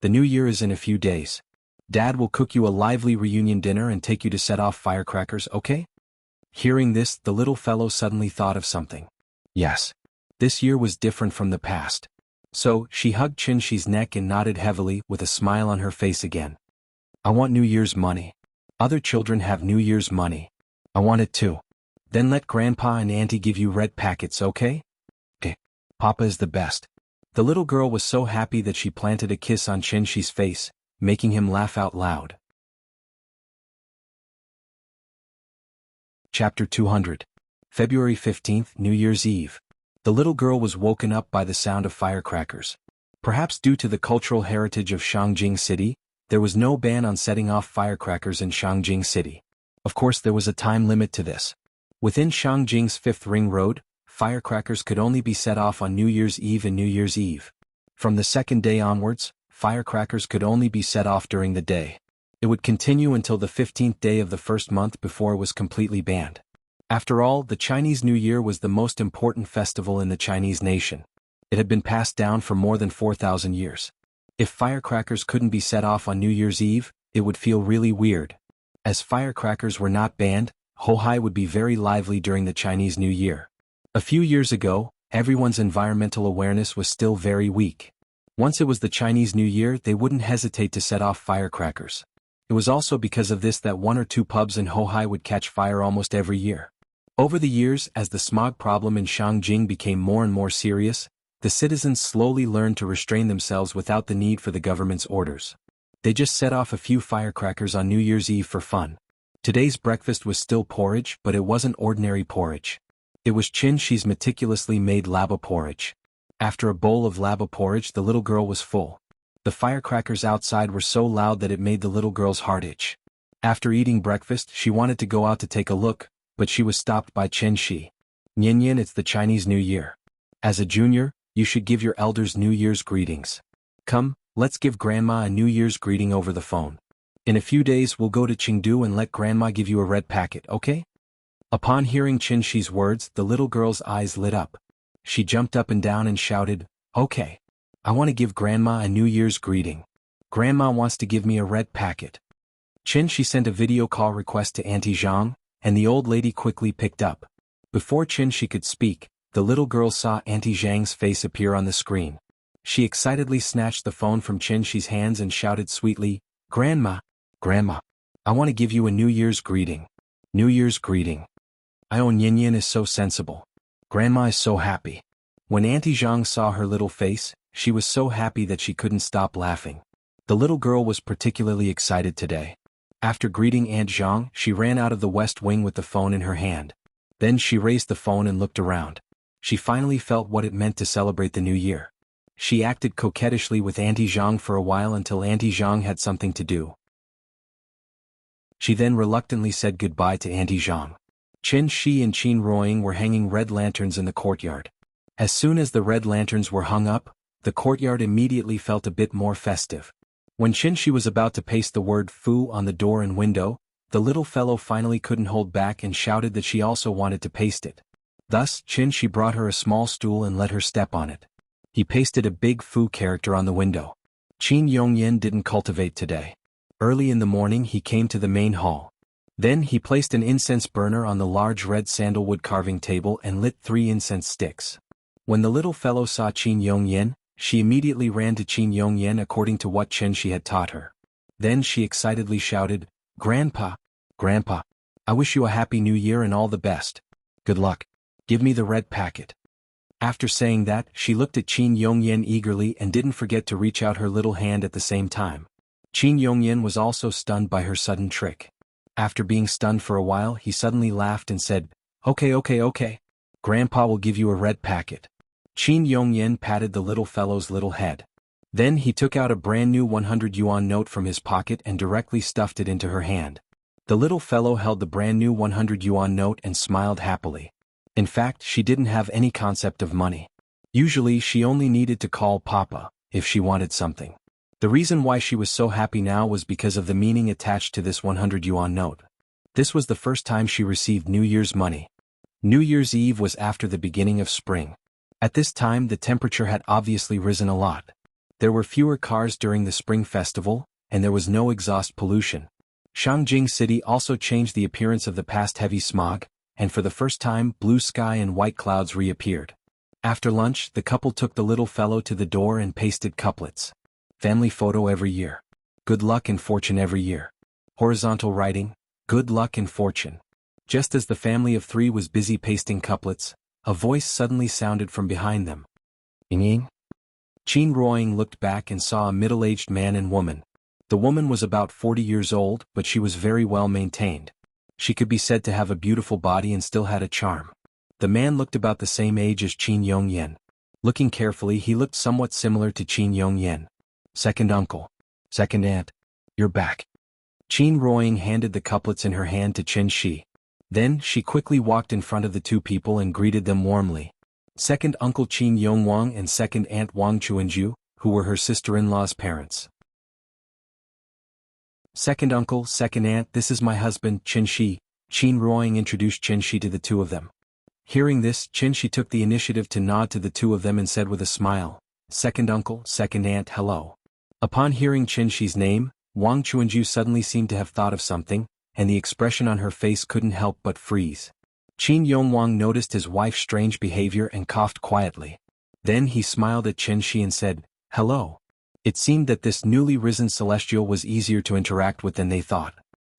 Speaker 1: The new year is in a few days. Dad will cook you a lively reunion dinner and take you to set off firecrackers, okay? Hearing this, the little fellow suddenly thought of something. Yes. This year was different from the past. So, she hugged Qinshi's neck and nodded heavily with a smile on her face again. I want New Year's money. Other children have New Year's money. I want it too. Then let Grandpa and Auntie give you red packets, okay? Okay. Papa is the best. The little girl was so happy that she planted a kiss on Qinshi's face, making him laugh out loud. Chapter 200. February 15th, New Year's Eve. The little girl was woken up by the sound of firecrackers. Perhaps due to the cultural heritage of Shangjing City, there was no ban on setting off firecrackers in Shangjing City. Of course, there was a time limit to this. Within Shangjing's 5th Ring Road, firecrackers could only be set off on New Year's Eve and New Year's Eve. From the second day onwards, firecrackers could only be set off during the day. It would continue until the 15th day of the first month before it was completely banned. After all, the Chinese New Year was the most important festival in the Chinese nation. It had been passed down for more than 4,000 years. If firecrackers couldn't be set off on New Year's Eve, it would feel really weird. As firecrackers were not banned, Hohai would be very lively during the Chinese New Year. A few years ago, everyone's environmental awareness was still very weak. Once it was the Chinese New Year, they wouldn't hesitate to set off firecrackers. It was also because of this that 1 or 2 pubs in Hohai would catch fire almost every year. Over the years, as the smog problem in Shangjing became more and more serious, the citizens slowly learned to restrain themselves without the need for the government's orders. They just set off a few firecrackers on New Year's Eve for fun. Today's breakfast was still porridge, but it wasn't ordinary porridge. It was Qinshi's meticulously made laba porridge. After a bowl of laba porridge, the little girl was full. The firecrackers outside were so loud that it made the little girl's heart itch. After eating breakfast, she wanted to go out to take a look, but she was stopped by Qinshi. Nian, it's the Chinese New Year. As a junior, you should give your elders New Year's greetings. Come, let's give Grandma a New Year's greeting over the phone. In a few days we'll go to Chengdu and let Grandma give you a red packet, okay? Upon hearing Qinshi's words, the little girl's eyes lit up. She jumped up and down and shouted, okay. I want to give Grandma a New Year's greeting. Grandma wants to give me a red packet. Qinshi sent a video call request to Auntie Zhang, and the old lady quickly picked up. Before Qinshi could speak, the little girl saw Auntie Zhang's face appear on the screen. She excitedly snatched the phone from Qinshi's hands and shouted sweetly, Grandma, Grandma. I want to give you a New Year's greeting. New Year's greeting. Yin Yin is so sensible. Grandma is so happy. When Auntie Jiang saw her little face, she was so happy that she couldn't stop laughing. The little girl was particularly excited today. After greeting Aunt Jiang, she ran out of the west wing with the phone in her hand. Then she raised the phone and looked around. She finally felt what it meant to celebrate the new year. She acted coquettishly with Auntie Jiang for a while until Auntie Jiang had something to do. She then reluctantly said goodbye to Auntie Jiang. Qin Shi and Qin Ruoying were hanging red lanterns in the courtyard. As soon as the red lanterns were hung up, the courtyard immediately felt a bit more festive. When Qin Shi was about to paste the word "fu" on the door and window, the little fellow finally couldn't hold back and shouted that she also wanted to paste it. Thus, Qin Shi brought her a small stool and let her step on it. He pasted a big "fu" character on the window. Qin Yongyan didn't cultivate today. Early in the morning he came to the main hall. Then he placed an incense burner on the large red sandalwood carving table and lit 3 incense sticks. When the little fellow saw Qin Yongyan, she immediately ran to Qin Yongyan according to what Qin Shi had taught her. Then she excitedly shouted, "Grandpa! Grandpa! I wish you a happy new year and all the best. Good luck. Give me the red packet." After saying that, she looked at Qin Yongyan eagerly and didn't forget to reach out her little hand at the same time. Qin Yongyan was also stunned by her sudden trick. After being stunned for a while, he suddenly laughed and said, Okay. Grandpa will give you a red packet." Qin Yongyan patted the little fellow's little head. Then he took out a brand new 100 yuan note from his pocket and directly stuffed it into her hand. The little fellow held the brand new 100 yuan note and smiled happily. In fact, she didn't have any concept of money. Usually she only needed to call Papa if she wanted something. The reason why she was so happy now was because of the meaning attached to this 100 yuan note. This was the first time she received New Year's money. New Year's Eve was after the beginning of spring. At this time the temperature had obviously risen a lot. There were fewer cars during the spring festival, and there was no exhaust pollution. Shangjing City also changed the appearance of the past heavy smog, and for the first time blue sky and white clouds reappeared. After lunch, the couple took the little fellow to the door and pasted couplets. Family photo every year. Good luck and fortune every year. Horizontal writing, good luck and fortune. Just as the family of 3 was busy pasting couplets, a voice suddenly sounded from behind them. Ying? Qin Ruoying looked back and saw a middle-aged man and woman. The woman was about 40 years old, but she was very well maintained. She could be said to have a beautiful body and still had a charm. The man looked about the same age as Qin Yongyan. Looking carefully, he looked somewhat similar to Qin Yongyan. Second uncle. Second aunt. You're back. Qin Ruoying handed the couplets in her hand to Qin Shi. Then she quickly walked in front of the 2 people and greeted them warmly. Second uncle Qin Yongwang and second aunt Wang Chuanju, who were her sister-in-law's parents. Second uncle, second aunt, this is my husband, Qin Shi. Qin Ruoying introduced Qin Shi to the 2 of them. Hearing this, Qin Shi took the initiative to nod to the 2 of them and said with a smile, "Second uncle, second aunt, hello." Upon hearing Qin Shi's name, Wang Chuanju suddenly seemed to have thought of something, and the expression on her face couldn't help but freeze. Qin Yongwang noticed his wife's strange behavior and coughed quietly. Then he smiled at Qin Shi and said, "Hello." It seemed that this newly risen celestial was easier to interact with than they thought.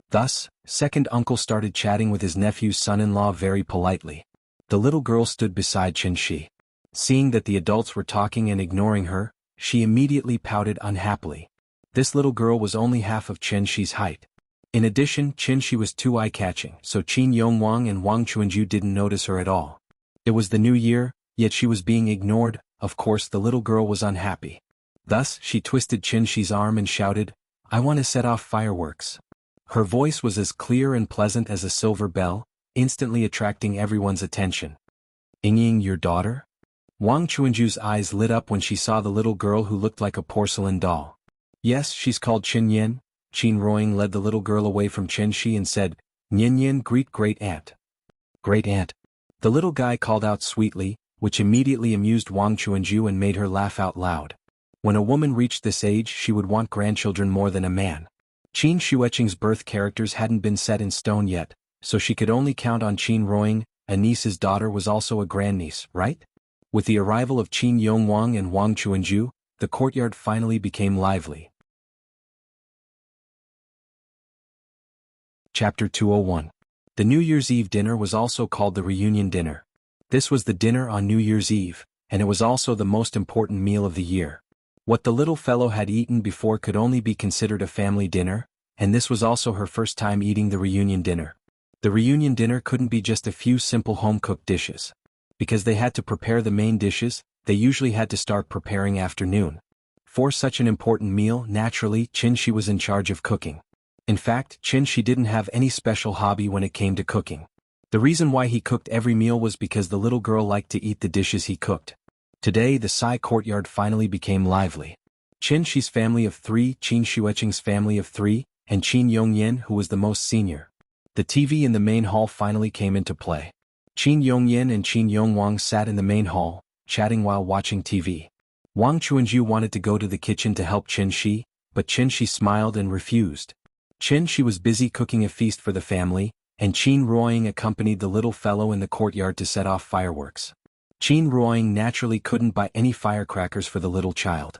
Speaker 1: Thus, second uncle started chatting with his nephew's son-in-law very politely. The little girl stood beside Qin Shi. Seeing that the adults were talking and ignoring her, she immediately pouted unhappily. This little girl was only half of Qin Shi's height. In addition, Qin Shi was too eye-catching, so Qin Yongwang and Wang Chuanju didn't notice her at all. It was the new year, yet she was being ignored. Of course the little girl was unhappy. Thus, she twisted Qin Shi's arm and shouted, "I want to set off fireworks." Her voice was as clear and pleasant as a silver bell, instantly attracting everyone's attention. "Ying, your daughter?" Wang Chuanju's eyes lit up when she saw the little girl who looked like a porcelain doll. "Yes, she's called Qin Yin." Qin Ruoying led the little girl away from Qin Shi and said, "Yin Yin, greet great aunt." "Great aunt." The little guy called out sweetly, which immediately amused Wang Chuanju and made her laugh out loud. When a woman reached this age, she would want grandchildren more than a man. Qin Shueqing's birth characters hadn't been set in stone yet, so she could only count on Qin Ruoying. A niece's daughter was also a grandniece, right? With the arrival of Qin Yongwang and Wang Chuanju, the courtyard finally became lively. Chapter 201. The New Year's Eve dinner was also called the reunion dinner. This was the dinner on New Year's Eve, and it was also the most important meal of the year. What the little fellow had eaten before could only be considered a family dinner, and this was also her first time eating the reunion dinner. The reunion dinner couldn't be just a few simple home-cooked dishes. Because they had to prepare the main dishes, they usually had to start preparing afternoon. For such an important meal, naturally, Qin was in charge of cooking. In fact, Qin didn't have any special hobby when it came to cooking. The reason why he cooked every meal was because the little girl liked to eat the dishes he cooked. Today the Sai courtyard finally became lively. Qin's family of 3, Qin Xueqing's family of 3, and Qin Yongyan, who was the most senior. The TV in the main hall finally came into play. Qin Yongyan and Qin Yongwang sat in the main hall, chatting while watching TV. Wang Chuanju wanted to go to the kitchen to help Qin, but Qin smiled and refused. Qin was busy cooking a feast for the family, and Qin Ruoying accompanied the little fellow in the courtyard to set off fireworks. Qin Ruoying naturally couldn't buy any firecrackers for the little child.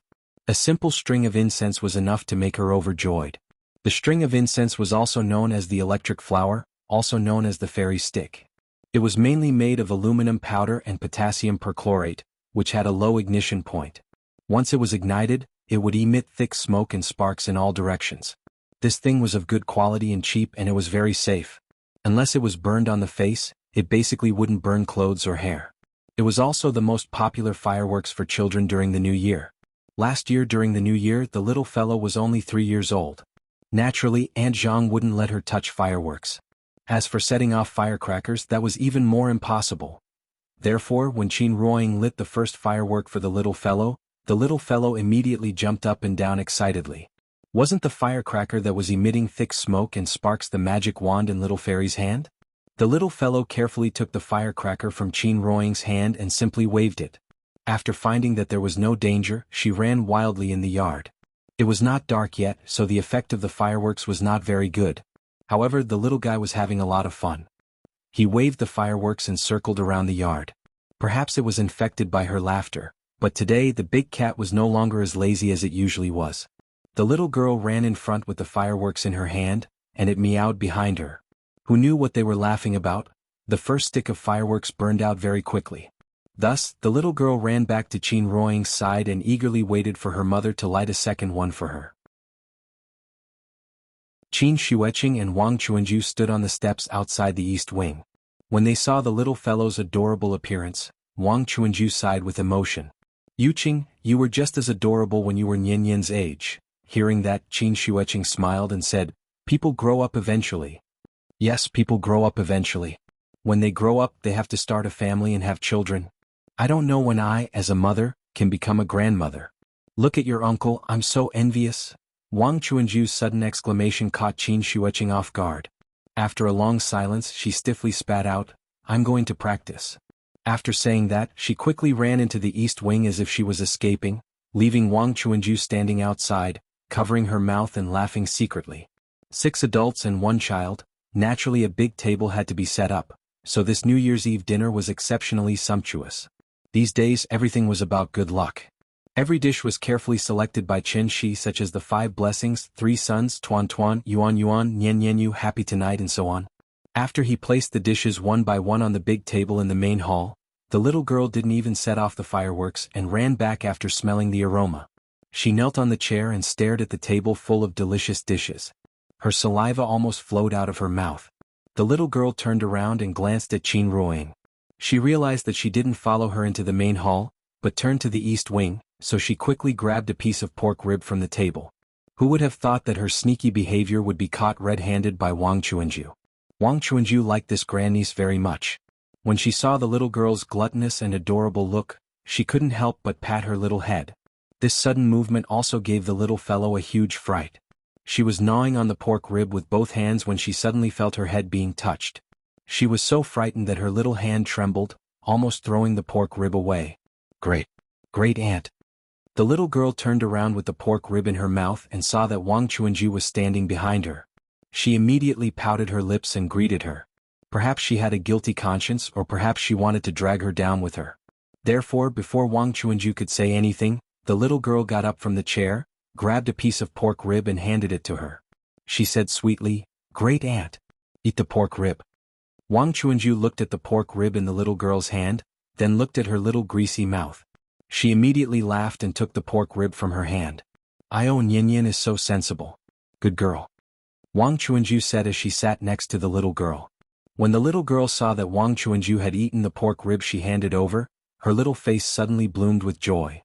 Speaker 1: A simple string of incense was enough to make her overjoyed. The string of incense was also known as the electric flower, also known as the fairy stick. It was mainly made of aluminum powder and potassium perchlorate, which had a low ignition point. Once it was ignited, it would emit thick smoke and sparks in all directions. This thing was of good quality and cheap, and it was very safe. Unless it was burned on the face, it basically wouldn't burn clothes or hair. It was also the most popular fireworks for children during the New Year. Last year during the New Year, the little fellow was only 3 years old. Naturally, Aunt Zhang wouldn't let her touch fireworks. As for setting off firecrackers, that was even more impossible. Therefore, when Qin Ruoying lit the first firework for the little fellow immediately jumped up and down excitedly. Wasn't the firecracker that was emitting thick smoke and sparks the magic wand in little fairy's hand? The little fellow carefully took the firecracker from Qin Ruoying's hand and simply waved it. After finding that there was no danger, she ran wildly in the yard. It was not dark yet, so the effect of the fireworks was not very good. However, the little guy was having a lot of fun. He waved the fireworks and circled around the yard. Perhaps it was infected by her laughter, but today the big cat was no longer as lazy as it usually was. The little girl ran in front with the fireworks in her hand, and it meowed behind her. Who knew what they were laughing about? The first stick of fireworks burned out very quickly. Thus, the little girl ran back to Qin Ruoying's side and eagerly waited for her mother to light a second one for her. Qin Xueqing and Wang Chuanju stood on the steps outside the east wing. When they saw the little fellow's adorable appearance, Wang Chuanju sighed with emotion. Yuqing, you were just as adorable when you were Nian Yan's age. Hearing that, Qin Xueqing smiled and said, people grow up eventually. Yes, people grow up eventually. When they grow up, they have to start a family and have children. I don't know when I, as a mother, can become a grandmother. Look at your uncle, I'm so envious. Wang Chuanju's sudden exclamation caught Qin Xueqing off guard. After a long silence, she stiffly spat out, I'm going to practice. After saying that, she quickly ran into the east wing as if she was escaping, leaving Wang Chuanju standing outside, covering her mouth and laughing secretly. 6 adults and 1 child, naturally a big table had to be set up, so this New Year's Eve dinner was exceptionally sumptuous. These days everything was about good luck. Every dish was carefully selected by Qin, such as the 5 blessings, 3 sons, Tuan Tuan, Yuan Yuan, Nian Nian Yu, happy tonight, and so on. After he placed the dishes one by one on the big table in the main hall, the little girl didn't even set off the fireworks and ran back after smelling the aroma. She knelt on the chair and stared at the table full of delicious dishes. Her saliva almost flowed out of her mouth. The little girl turned around and glanced at Qin Ruoying. She realized that she didn't follow her into the main hall, but turned to the east wing, so she quickly grabbed a piece of pork rib from the table. Who would have thought that her sneaky behavior would be caught red-handed by Wang Chuanju? Wang Chuanju liked this grandniece very much. When she saw the little girl's gluttonous and adorable look, she couldn't help but pat her little head. This sudden movement also gave the little fellow a huge fright. She was gnawing on the pork rib with both hands when she suddenly felt her head being touched. She was so frightened that her little hand trembled, almost throwing the pork rib away. Great aunt. The little girl turned around with the pork rib in her mouth and saw that Wang Chuanju was standing behind her. She immediately pouted her lips and greeted her. Perhaps she had a guilty conscience, or perhaps she wanted to drag her down with her. Therefore, before Wang Chuanju could say anything, the little girl got up from the chair, grabbed a piece of pork rib and handed it to her. She said sweetly, Great aunt. Eat the pork rib. Wang Chuanju looked at the pork rib in the little girl's hand, then looked at her little greasy mouth. She immediately laughed and took the pork rib from her hand. Io Nyin is so sensible. Good girl. Wang Chuanju said as she sat next to the little girl. When the little girl saw that Wang Chuanju had eaten the pork rib she handed over, her little face suddenly bloomed with joy.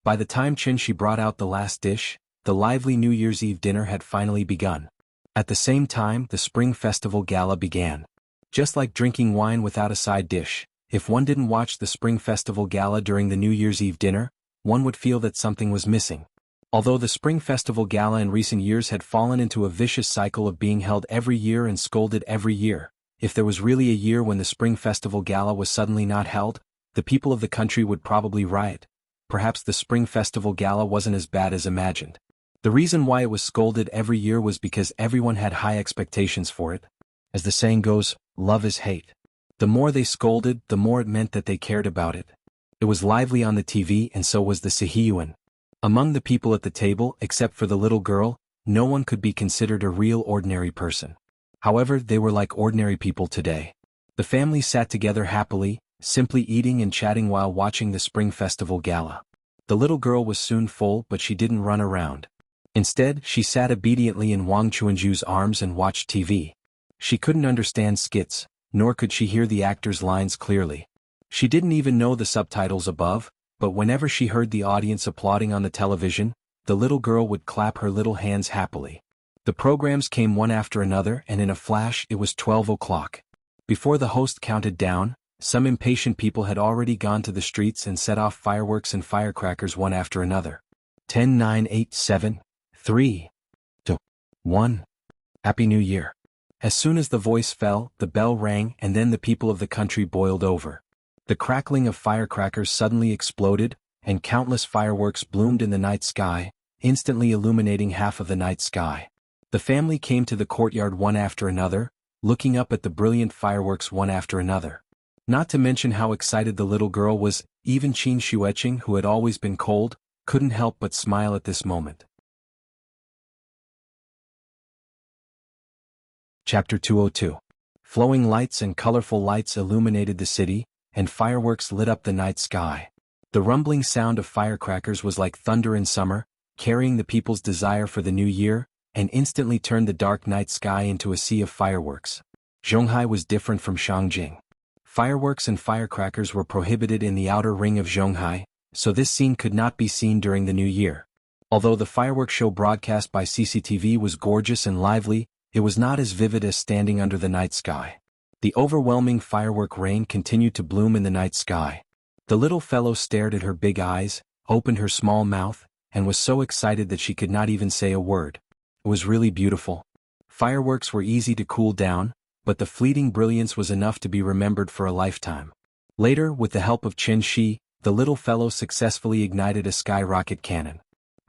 Speaker 1: By the time Qin brought out the last dish, the lively New Year's Eve dinner had finally begun. At the same time, the Spring Festival Gala began. Just like drinking wine without a side dish, if one didn't watch the Spring Festival Gala during the New Year's Eve dinner, one would feel that something was missing. Although the Spring Festival Gala in recent years had fallen into a vicious cycle of being held every year and scolded every year, if there was really a year when the Spring Festival Gala was suddenly not held, the people of the country would probably riot. Perhaps the Spring Festival Gala wasn't as bad as imagined. The reason why it was scolded every year was because everyone had high expectations for it. As the saying goes, love is hate. The more they scolded, the more it meant that they cared about it. It was lively on the TV and so was the Sihiyuan. Among the people at the table, except for the little girl, no one could be considered a real ordinary person. However, they were like ordinary people today. The family sat together happily, simply eating and chatting while watching the Spring Festival Gala. The little girl was soon full, but she didn't run around. Instead, she sat obediently in Wang Chuanju's arms and watched TV. She couldn't understand skits, nor could she hear the actors' lines clearly. She didn't even know the subtitles above, but whenever she heard the audience applauding on the television, the little girl would clap her little hands happily. The programs came one after another and in a flash it was 12 o'clock. Before the host counted down, some impatient people had already gone to the streets and set off fireworks and firecrackers one after another. 10, 9, 8, 7, 3, 2, 1. Happy New Year. As soon as the voice fell, the bell rang and then the people of the country boiled over. The crackling of firecrackers suddenly exploded, and countless fireworks bloomed in the night sky, instantly illuminating half of the night sky. The family came to the courtyard one after another, looking up at the brilliant fireworks one after another. Not to mention how excited the little girl was, even Qin Shueqing, who had always been cold, couldn't help but smile at this moment. Chapter 202. Flowing lights and colorful lights illuminated the city, and fireworks lit up the night sky. The rumbling sound of firecrackers was like thunder in summer, carrying the people's desire for the new year, and instantly turned the dark night sky into a sea of fireworks. Zhonghai was different from Shangjing. Fireworks and firecrackers were prohibited in the outer ring of Zhonghai, so this scene could not be seen during the new year. Although the fireworks show broadcast by CCTV was gorgeous and lively, it was not as vivid as standing under the night sky. The overwhelming firework rain continued to bloom in the night sky. The little fellow stared at her big eyes, opened her small mouth, and was so excited that she could not even say a word. It was really beautiful. Fireworks were easy to cool down, but the fleeting brilliance was enough to be remembered for a lifetime. Later, with the help of Qin Shi, the little fellow successfully ignited a skyrocket cannon.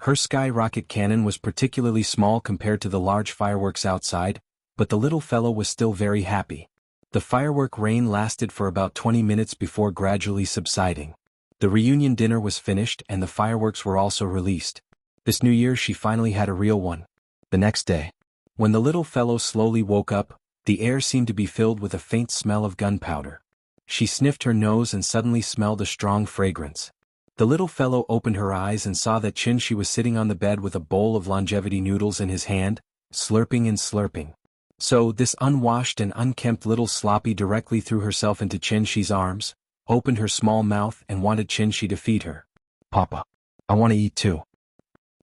Speaker 1: Her skyrocket cannon was particularly small compared to the large fireworks outside, but the little fellow was still very happy. The firework rain lasted for about 20 minutes before gradually subsiding. The reunion dinner was finished and the fireworks were also released. This new year she finally had a real one. The next day, when the little fellow slowly woke up, the air seemed to be filled with a faint smell of gunpowder. She sniffed her nose and suddenly smelled a strong fragrance. The little fellow opened her eyes and saw that Qin Shi was sitting on the bed with a bowl of longevity noodles in his hand, slurping and slurping. So this unwashed and unkempt little sloppy directly threw herself into Qin Shi's arms, opened her small mouth and wanted Qin Shi to feed her. Papa, I want to eat too.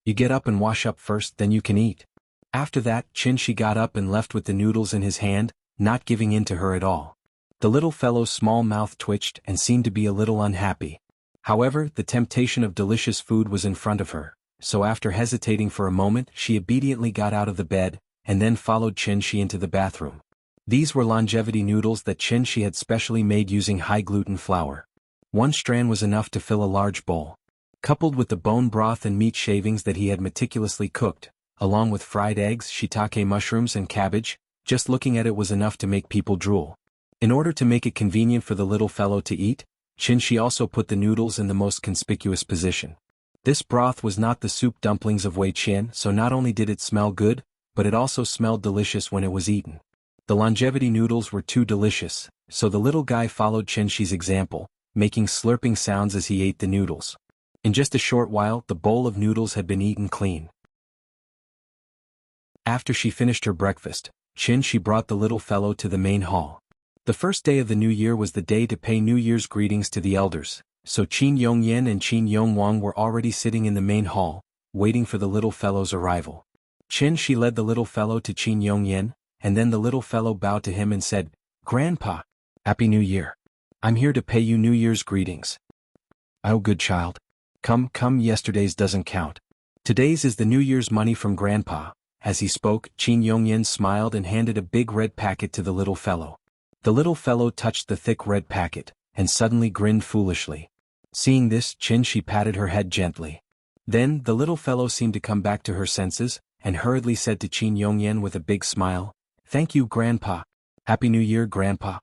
Speaker 1: You get up and wash up first, then you can eat. After that, Qin Shi got up and left with the noodles in his hand, not giving in to her at all. The little fellow's small mouth twitched and seemed to be a little unhappy. However, the temptation of delicious food was in front of her, so after hesitating for a moment she obediently got out of the bed, and then followed Qin Shi into the bathroom. These were longevity noodles that Qin Shi had specially made using high-gluten flour. One strand was enough to fill a large bowl. Coupled with the bone broth and meat shavings that he had meticulously cooked, along with fried eggs, shiitake mushrooms and cabbage, just looking at it was enough to make people drool. In order to make it convenient for the little fellow to eat, Qin Shi also put the noodles in the most conspicuous position. This broth was not the soup dumplings of Wei Qian, so not only did it smell good, but it also smelled delicious when it was eaten. The longevity noodles were too delicious, so the little guy followed Qinshi's example, making slurping sounds as he ate the noodles. In just a short while, the bowl of noodles had been eaten clean. After she finished her breakfast, Qinshe brought the little fellow to the main hall. The first day of the new year was the day to pay New Year's greetings to the elders, so Qin Yongyan and Qin Yongwang were already sitting in the main hall, waiting for the little fellow's arrival. Qinshe led the little fellow to Qin Yongyan, and then the little fellow bowed to him and said, "Grandpa, Happy New Year. I'm here to pay you New Year's greetings." "Oh, good child. Come, yesterday's doesn't count. Today's is the New Year's money from Grandpa." As he spoke, Qin Yongyan smiled and handed a big red packet to the little fellow. The little fellow touched the thick red packet, and suddenly grinned foolishly. Seeing this, Qinshe patted her head gently. Then, the little fellow seemed to come back to her senses, and hurriedly said to Qin Yongyan with a big smile, "Thank you, Grandpa. Happy New Year, Grandpa."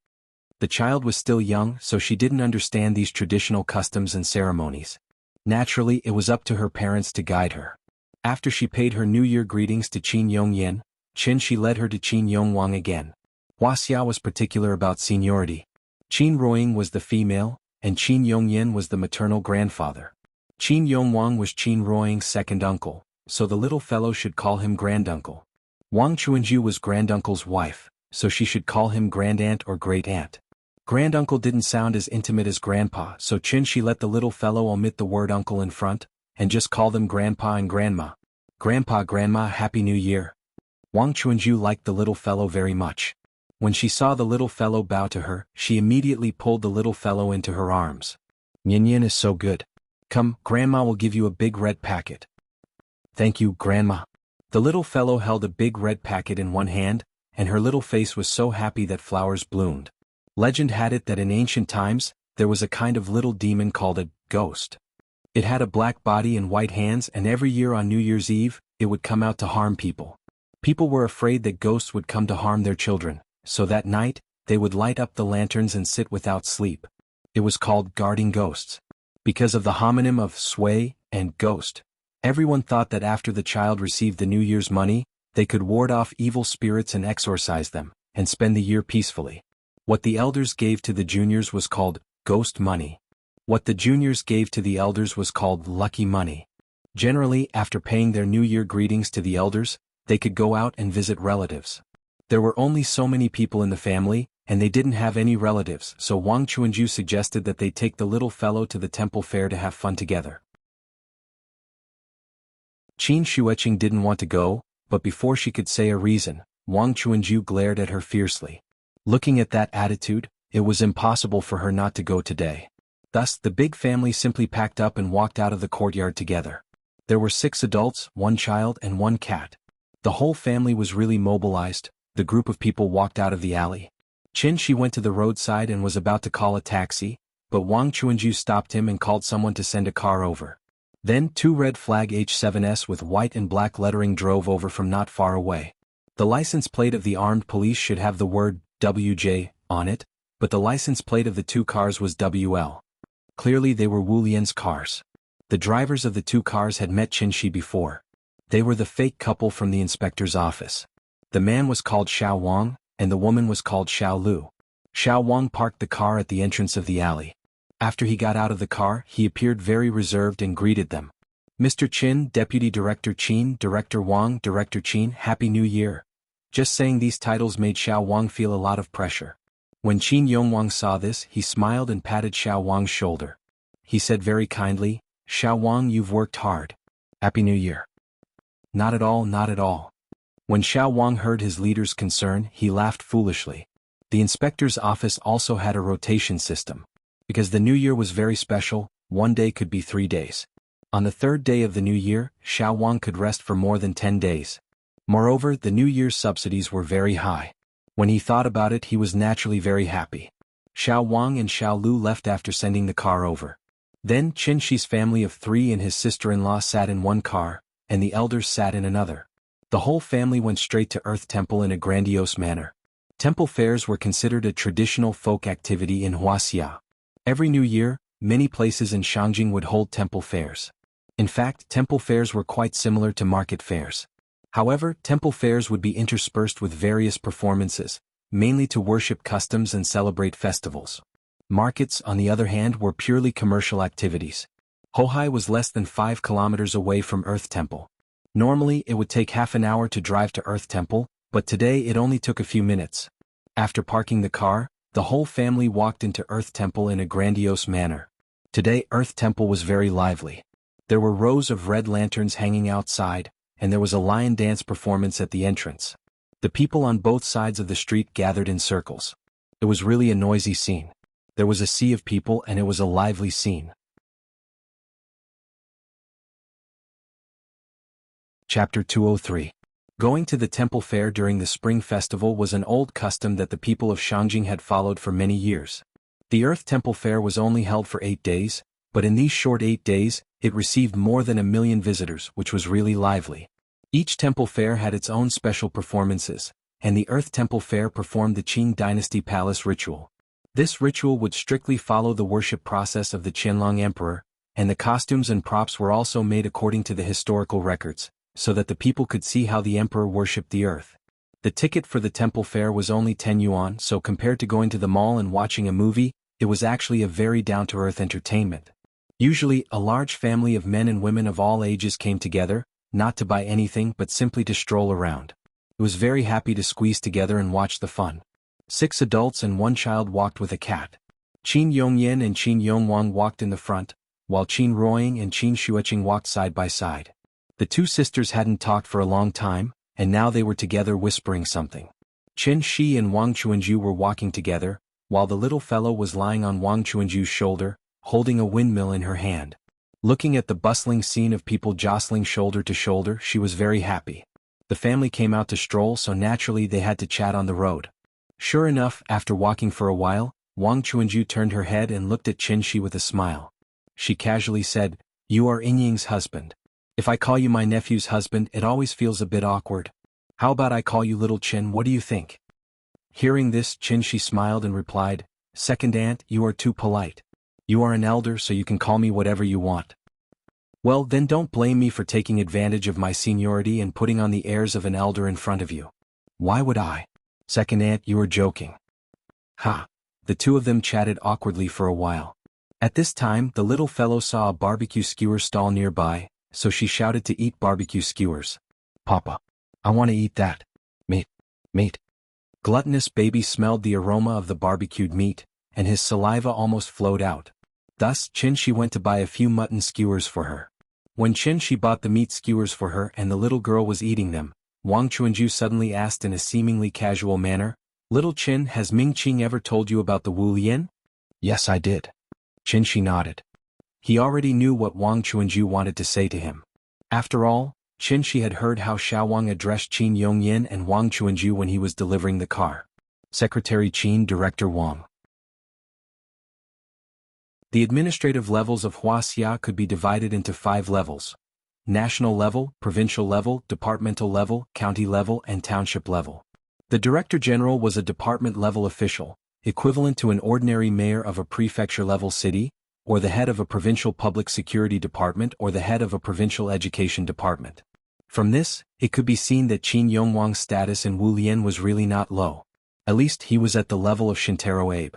Speaker 1: The child was still young, so she didn't understand these traditional customs and ceremonies. Naturally, it was up to her parents to guide her. After she paid her New Year greetings to Qin Yongyan, Qinshe led her to Qin Yongwang again. Wuxia was particular about seniority. Qin Ruoying was the female, and Qin Yongyan was the maternal grandfather. Qin Yongwang was Qin Ruoying's second uncle, so the little fellow should call him granduncle. Wang Chuanju was granduncle's wife, so she should call him grandaunt or great-aunt. Granduncle didn't sound as intimate as grandpa, so Qinshe let the little fellow omit the word uncle in front, and just call them grandpa and grandma. "Grandpa, Grandma, Happy New Year." Wang Chuanju liked the little fellow very much. When she saw the little fellow bow to her, she immediately pulled the little fellow into her arms. "Yin is so good. Come, Grandma will give you a big red packet." "Thank you, Grandma." The little fellow held a big red packet in one hand, and her little face was so happy that flowers bloomed. Legend had it that in ancient times, there was a kind of little demon called a ghost. It had a black body and white hands, and every year on New Year's Eve, it would come out to harm people. People were afraid that ghosts would come to harm their children, so that night, they would light up the lanterns and sit without sleep. It was called guarding ghosts. Because of the homonym of sway and ghost, everyone thought that after the child received the New Year's money, they could ward off evil spirits and exorcise them, and spend the year peacefully. What the elders gave to the juniors was called ghost money. What the juniors gave to the elders was called lucky money. Generally, after paying their New Year greetings to the elders, they could go out and visit relatives. There were only so many people in the family, and they didn't have any relatives, so Wang Chuanju suggested that they take the little fellow to the temple fair to have fun together. Qin Shueqing didn't want to go, but before she could say a reason, Wang Chuanju glared at her fiercely. Looking at that attitude, it was impossible for her not to go today. Thus, the big family simply packed up and walked out of the courtyard together. There were 6 adults, 1 child and 1 cat. The whole family was really mobilized. The group of people walked out of the alley. Qinshe went to the roadside and was about to call a taxi, but Wang Chuanju stopped him and called someone to send a car over. Then 2 red flag H7s with white and black lettering drove over from not far away. The license plate of the armed police should have the word WJ on it, but the license plate of the 2 cars was WL. Clearly they were Wu Lian's cars. The drivers of the 2 cars had met Qinshe before. They were the fake couple from the inspector's office. The man was called Xiao Wang, and the woman was called Xiao Lu. Xiao Wang parked the car at the entrance of the alley. After he got out of the car, he appeared very reserved and greeted them. "Mr. Qin, Deputy Director Qin, Director Wang, Director Qin, Happy New Year." Just saying these titles made Xiao Wang feel a lot of pressure. When Qin Yongwang saw this, he smiled and patted Xiao Wang's shoulder. He said very kindly, "Xiao Wang, you've worked hard. Happy New Year." "Not at all, not at all." When Xiao Wang heard his leader's concern, he laughed foolishly. The inspector's office also had a rotation system. Because the New Year was very special, one day could be 3 days. On the 3rd day of the New Year, Xiao Wang could rest for more than 10 days. Moreover, the New Year's subsidies were very high. When he thought about it, he was naturally very happy. Xiao Wang and Xiao Lu left after sending the car over. Then Qinshe's family of 3 and his sister-in-law sat in one car, and the elders sat in another. The whole family went straight to Earth Temple in a grandiose manner. Temple fairs were considered a traditional folk activity in Wuxia. Every New Year, many places in Shangjing would hold temple fairs. In fact, temple fairs were quite similar to market fairs. However, temple fairs would be interspersed with various performances, mainly to worship customs and celebrate festivals. Markets, on the other hand, were purely commercial activities. Hohai was less than 5 kilometers away from Earth Temple. Normally, it would take half an hour to drive to Earth Temple, but today it only took a few minutes. After parking the car, the whole family walked into Earth Temple in a grandiose manner. Today Earth Temple was very lively. There were rows of red lanterns hanging outside, and there was a lion dance performance at the entrance. The people on both sides of the street gathered in circles. It was really a noisy scene. There was a sea of people and it was a lively scene. Chapter 203. Going to the temple fair during the spring festival was an old custom that the people of Shangjing had followed for many years. The Earth Temple Fair was only held for 8 days, but in these short 8 days, it received more than 1 million visitors, which was really lively. Each temple fair had its own special performances, and the Earth Temple Fair performed the Qing Dynasty Palace ritual. This ritual would strictly follow the worship process of the Qianlong Emperor, and the costumes and props were also made according to the historical records, so that the people could see how the emperor worshipped the earth. The ticket for the temple fair was only 10 yuan, so compared to going to the mall and watching a movie, it was actually a very down-to-earth entertainment. Usually, a large family of men and women of all ages came together, not to buy anything but simply to stroll around. It was very happy to squeeze together and watch the fun. 6 adults and 1 child walked with a cat. Qin Yongyan and Qin Yongwang walked in the front, while Qin Ruoying and Qin Xueqing walked side by side. The 2 sisters hadn't talked for a long time, and now they were together whispering something. Qin Shi and Wang Chuanju were walking together, while the little fellow was lying on Wang Chuanju's shoulder, holding a windmill in her hand. Looking at the bustling scene of people jostling shoulder to shoulder, she was very happy. The family came out to stroll, so naturally they had to chat on the road. Sure enough, after walking for a while, Wang Chuanju turned her head and looked at Qin Shi with a smile. She casually said, "You are Yingying's husband. If I call you my nephew's husband, it always feels a bit awkward. How about I call you little Qin, what do you think?" Hearing this, Qin Shi smiled and replied, "Second aunt, you are too polite. You are an elder, so you can call me whatever you want." "Well, then don't blame me for taking advantage of my seniority and putting on the airs of an elder in front of you." "Why would I?" "Second aunt, you are joking." "Ha." The 2 of them chatted awkwardly for a while. At this time, the little fellow saw a barbecue skewer stall nearby, so she shouted to eat barbecue skewers. "Papa, I want to eat that. Meat, meat." Gluttonous baby smelled the aroma of the barbecued meat, and his saliva almost flowed out. Thus, Qin Shi went to buy a few mutton skewers for her. When Qin Shi bought the meat skewers for her and the little girl was eating them, Wang Chuanju suddenly asked in a seemingly casual manner, "Little Qin, has Ming Qing ever told you about the Wu Lian?" "Yes, I did." Qin Shi nodded. He already knew what Wang Chuanju wanted to say to him. After all, Qin Shi had heard how Xiao Wang addressed Qin Yongyan and Wang Chuanju when he was delivering the car. Secretary Qin, Director Wang. The administrative levels of Wuxia could be divided into 5 levels: national level, provincial level, departmental level, county level, and township level. The Director General was a department-level official, equivalent to an ordinary mayor of a prefecture-level city, or the head of a provincial public security department or the head of a provincial education department. From this, it could be seen that Qin Yongwang's status in Wu Lian was really not low. At least he was at the level of Shintaro Abe.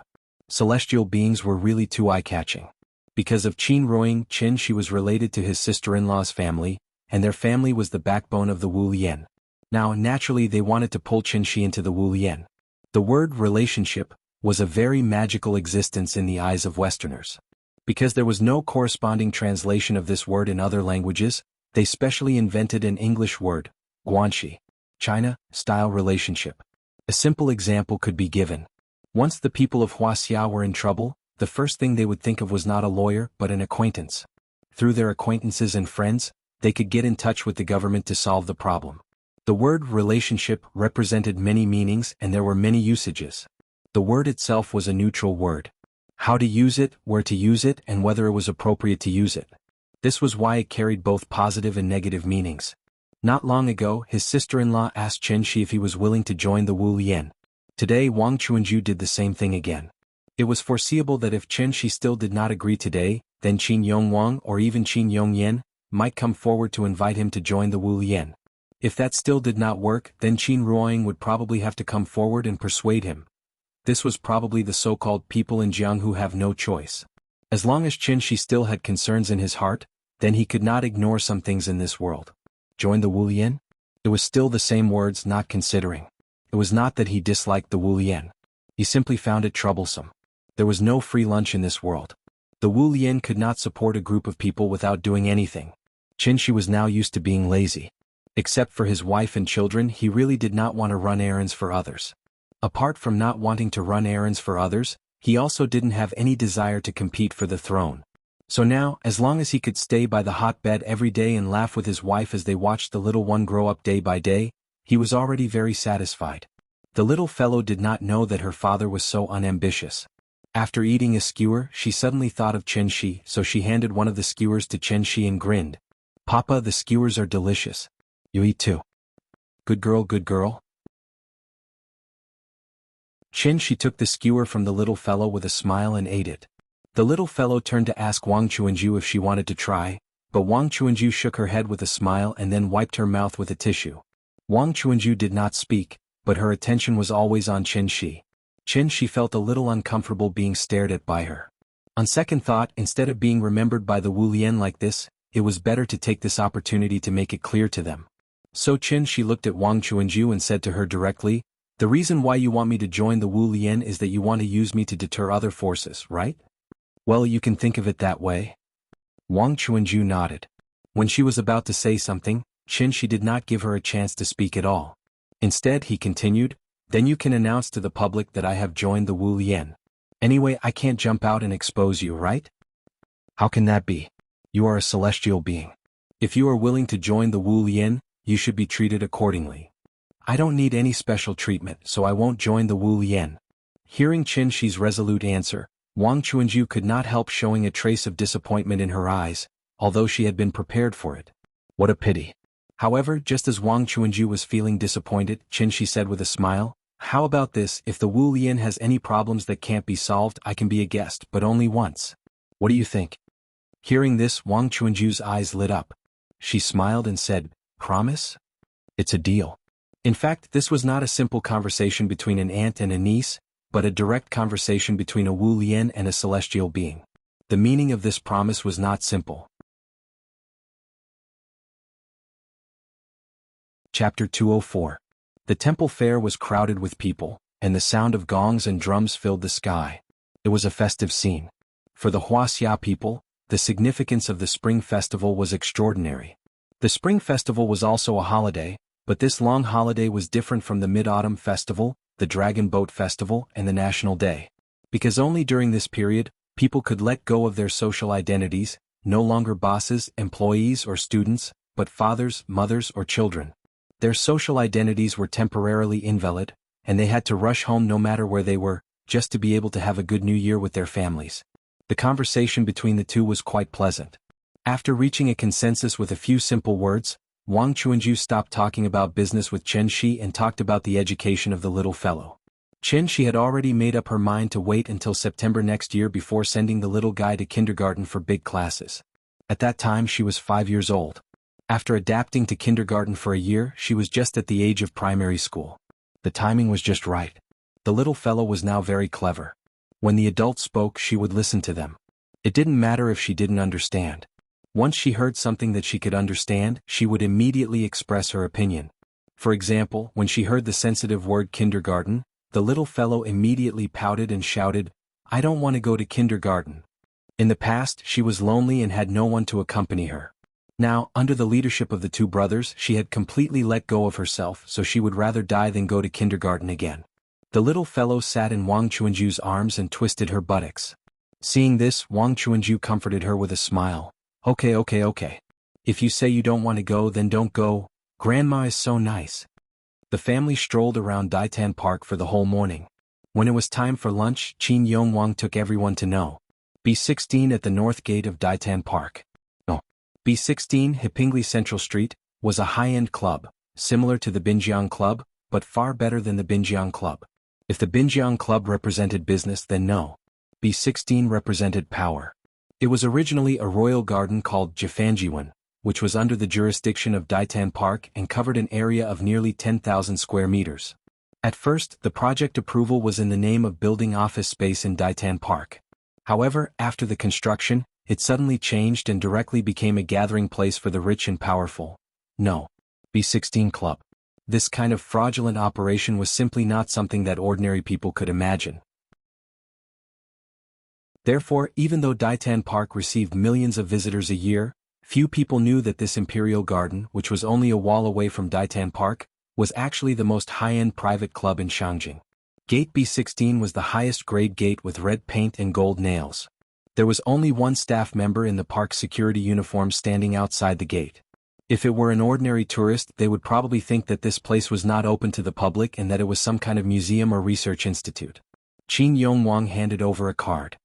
Speaker 1: Celestial beings were really too eye-catching. Because of Qin Ruoying, Qin Shi was related to his sister-in-law's family, and their family was the backbone of the Wu Lian. Now, naturally they wanted to pull Qin Shi into the Wu Lian. The word relationship was a very magical existence in the eyes of Westerners. Because there was no corresponding translation of this word in other languages, they specially invented an English word, guanxi, China-style relationship. A simple example could be given. Once the people of Wuxia were in trouble, the first thing they would think of was not a lawyer but an acquaintance. Through their acquaintances and friends, they could get in touch with the government to solve the problem. The word relationship represented many meanings and there were many usages. The word itself was a neutral word. How to use it, where to use it, and whether it was appropriate to use it. This was why it carried both positive and negative meanings. Not long ago, his sister-in-law asked Qin Shi if he was willing to join the Wu Lian. Today, Wang Chuanju did the same thing again. It was foreseeable that if Qin Shi still did not agree today, then Qin Yongwang or even Qin Yongyan might come forward to invite him to join the Wu Lian. If that still did not work, then Qin Ruoying would probably have to come forward and persuade him. This was probably the so-called people in Jianghu have no choice. As long as Qin Shi still had concerns in his heart, then he could not ignore some things in this world. Join the Wu Lian? It was still the same words, not considering. It was not that he disliked the Wu Lian. He simply found it troublesome. There was no free lunch in this world. The Wu Lian could not support a group of people without doing anything. Qin Shi was now used to being lazy. Except for his wife and children, he really did not want to run errands for others. Apart from not wanting to run errands for others, he also didn't have any desire to compete for the throne. So now, as long as he could stay by the hot bed every day and laugh with his wife as they watched the little one grow up day by day, he was already very satisfied. The little fellow did not know that her father was so unambitious. After eating a skewer, she suddenly thought of Chen Shi, so she handed one of the skewers to Chen Shi and grinned. "Papa, the skewers are delicious. You eat too." "Good girl, good girl." Chen Shi took the skewer from the little fellow with a smile and ate it. The little fellow turned to ask Wang Chuanju if she wanted to try, but Wang Chuanju shook her head with a smile and then wiped her mouth with a tissue. Wang Chuanju did not speak, but her attention was always on Chen Shi. Chen Shi felt a little uncomfortable being stared at by her. On second thought, instead of being remembered by the Wu Lian like this, it was better to take this opportunity to make it clear to them. So Chen Shi looked at Wang Chuanju and said to her directly, "The reason why you want me to join the Wu Lian is that you want to use me to deter other forces, right?" "Well, you can think of it that way." Wang Chuanju nodded. When she was about to say something, Chen Shi did not give her a chance to speak at all. Instead, he continued, "Then you can announce to the public that I have joined the Wu Lian. Anyway, I can't jump out and expose you, right?" "How can that be? You are a celestial being. If you are willing to join the Wu Lian, you should be treated accordingly." "I don't need any special treatment, so I won't join the Wu Lian." Hearing Chen Shi's resolute answer, Wang Chuanju could not help showing a trace of disappointment in her eyes, although she had been prepared for it. What a pity. However, just as Wang Chuanju was feeling disappointed, Chen Shi said with a smile, "How about this, if the Wu Lian has any problems that can't be solved, I can be a guest, but only once. What do you think?" Hearing this, Wang Chuanju's eyes lit up. She smiled and said, "Promise?" "It's a deal." In fact, this was not a simple conversation between an aunt and a niece, but a direct conversation between a Wu Lian and a celestial being. The meaning of this promise was not simple. Chapter 204. The temple fair was crowded with people, and the sound of gongs and drums filled the sky. It was a festive scene. For the Wuxia people, the significance of the Spring Festival was extraordinary. The Spring Festival was also a holiday, but this long holiday was different from the Mid-Autumn Festival, the Dragon Boat Festival, and the National Day. Because only during this period, people could let go of their social identities, no longer bosses, employees, or students, but fathers, mothers, or children. Their social identities were temporarily invalid, and they had to rush home no matter where they were, just to be able to have a good new year with their families. The conversation between the two was quite pleasant. After reaching a consensus with a few simple words, Wang Chuanju stopped talking about business with Chen Shi and talked about the education of the little fellow. Chen Shi had already made up her mind to wait until September next year before sending the little guy to kindergarten for big classes. At that time she was 5 years old. After adapting to kindergarten for a year, she was just at the age of primary school. The timing was just right. The little fellow was now very clever. When the adults spoke, she would listen to them. It didn't matter if she didn't understand. Once she heard something that she could understand, she would immediately express her opinion. For example, when she heard the sensitive word kindergarten, the little fellow immediately pouted and shouted, "I don't want to go to kindergarten." In the past, she was lonely and had no one to accompany her. Now, under the leadership of the two brothers, she had completely let go of herself, so she would rather die than go to kindergarten again. The little fellow sat in Wang Chuanju's arms and twisted her buttocks. Seeing this, Wang Chuanju comforted her with a smile. Okay. If you say you don't want to go, then don't go. Grandma is so nice." The family strolled around Daitan Park for the whole morning. When it was time for lunch, Qin Yongwang took everyone to know. B16 at the north gate of Daitan Park. B16, Hipingli Central Street, was a high-end club, similar to the Binjiang Club, but far better than the Binjiang Club. If the Binjiang Club represented business, then no. B16 represented power. It was originally a royal garden called Jifanjiwen, which was under the jurisdiction of Daitan Park and covered an area of nearly 10,000 square meters. At first, the project approval was in the name of building office space in Daitan Park. However, after the construction, it suddenly changed and directly became a gathering place for the rich and powerful. No. B16 Club. This kind of fraudulent operation was simply not something that ordinary people could imagine. Therefore, even though Daitan Park received millions of visitors a year, few people knew that this Imperial Garden, which was only a wall away from Daitan Park, was actually the most high-end private club in Shangjing. Gate B16 was the highest-grade gate with red paint and gold nails. There was only one staff member in the park's security uniform standing outside the gate. If it were an ordinary tourist, they would probably think that this place was not open to the public and that it was some kind of museum or research institute. Qin Yongwang handed over a card.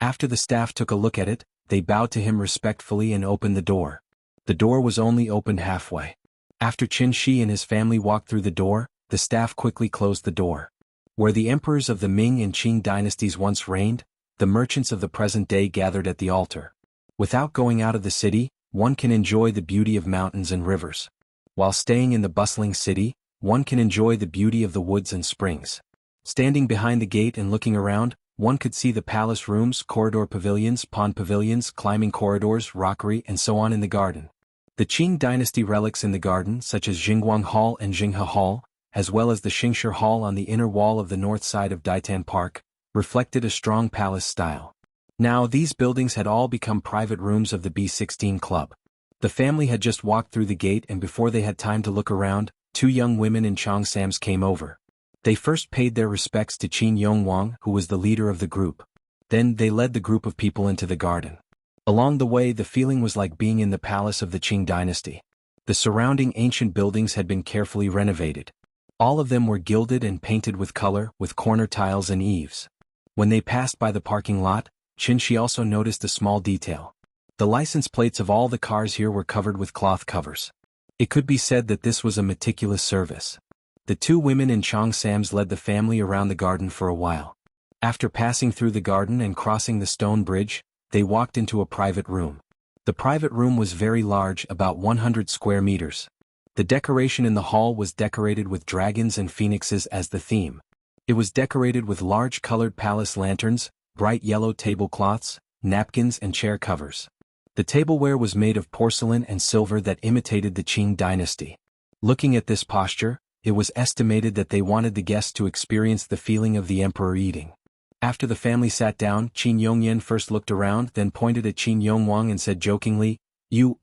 Speaker 1: After the staff took a look at it, they bowed to him respectfully and opened the door. The door was only opened halfway. After Qin Shi and his family walked through the door, the staff quickly closed the door. Where the emperors of the Ming and Qing dynasties once reigned, the merchants of the present day gathered at the altar. Without going out of the city, one can enjoy the beauty of mountains and rivers. While staying in the bustling city, one can enjoy the beauty of the woods and springs. Standing behind the gate and looking around, one could see the palace rooms, corridor pavilions, pond pavilions, climbing corridors, rockery, and so on in the garden. The Qing dynasty relics in the garden, such as Jingguang Hall and Jinghe Hall, as well as the Xingshi Hall on the inner wall of the north side of Daitan Park, reflected a strong palace style. Now these buildings had all become private rooms of the B16 Club. The family had just walked through the gate, and before they had time to look around, two young women in cheongsams came over. They first paid their respects to Qin Yongwang, who was the leader of the group. Then they led the group of people into the garden. Along the way, the feeling was like being in the palace of the Qing dynasty. The surrounding ancient buildings had been carefully renovated. All of them were gilded and painted with color, with corner tiles and eaves. When they passed by the parking lot, Qin Shi also noticed a small detail. The license plates of all the cars here were covered with cloth covers. It could be said that this was a meticulous service. The two women in cheongsams led the family around the garden for a while. After passing through the garden and crossing the stone bridge, they walked into a private room. The private room was very large, about 100 square meters. The decoration in the hall was decorated with dragons and phoenixes as the theme. It was decorated with large colored palace lanterns, bright yellow tablecloths, napkins and chair covers. The tableware was made of porcelain and silver that imitated the Qing dynasty. Looking at this posture, it was estimated that they wanted the guests to experience the feeling of the emperor eating. After the family sat down, Qin Yongyan first looked around, then pointed at Qin Yongwang and said jokingly, "You,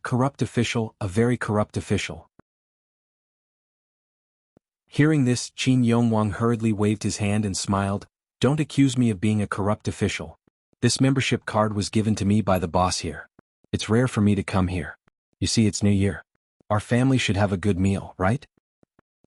Speaker 1: corrupt official, a very corrupt official." Hearing this, Qin Yongwang hurriedly waved his hand and smiled, "Don't accuse me of being a corrupt official. This membership card was given to me by the boss here. It's rare for me to come here. You see, it's New Year. Our family should have a good meal, right?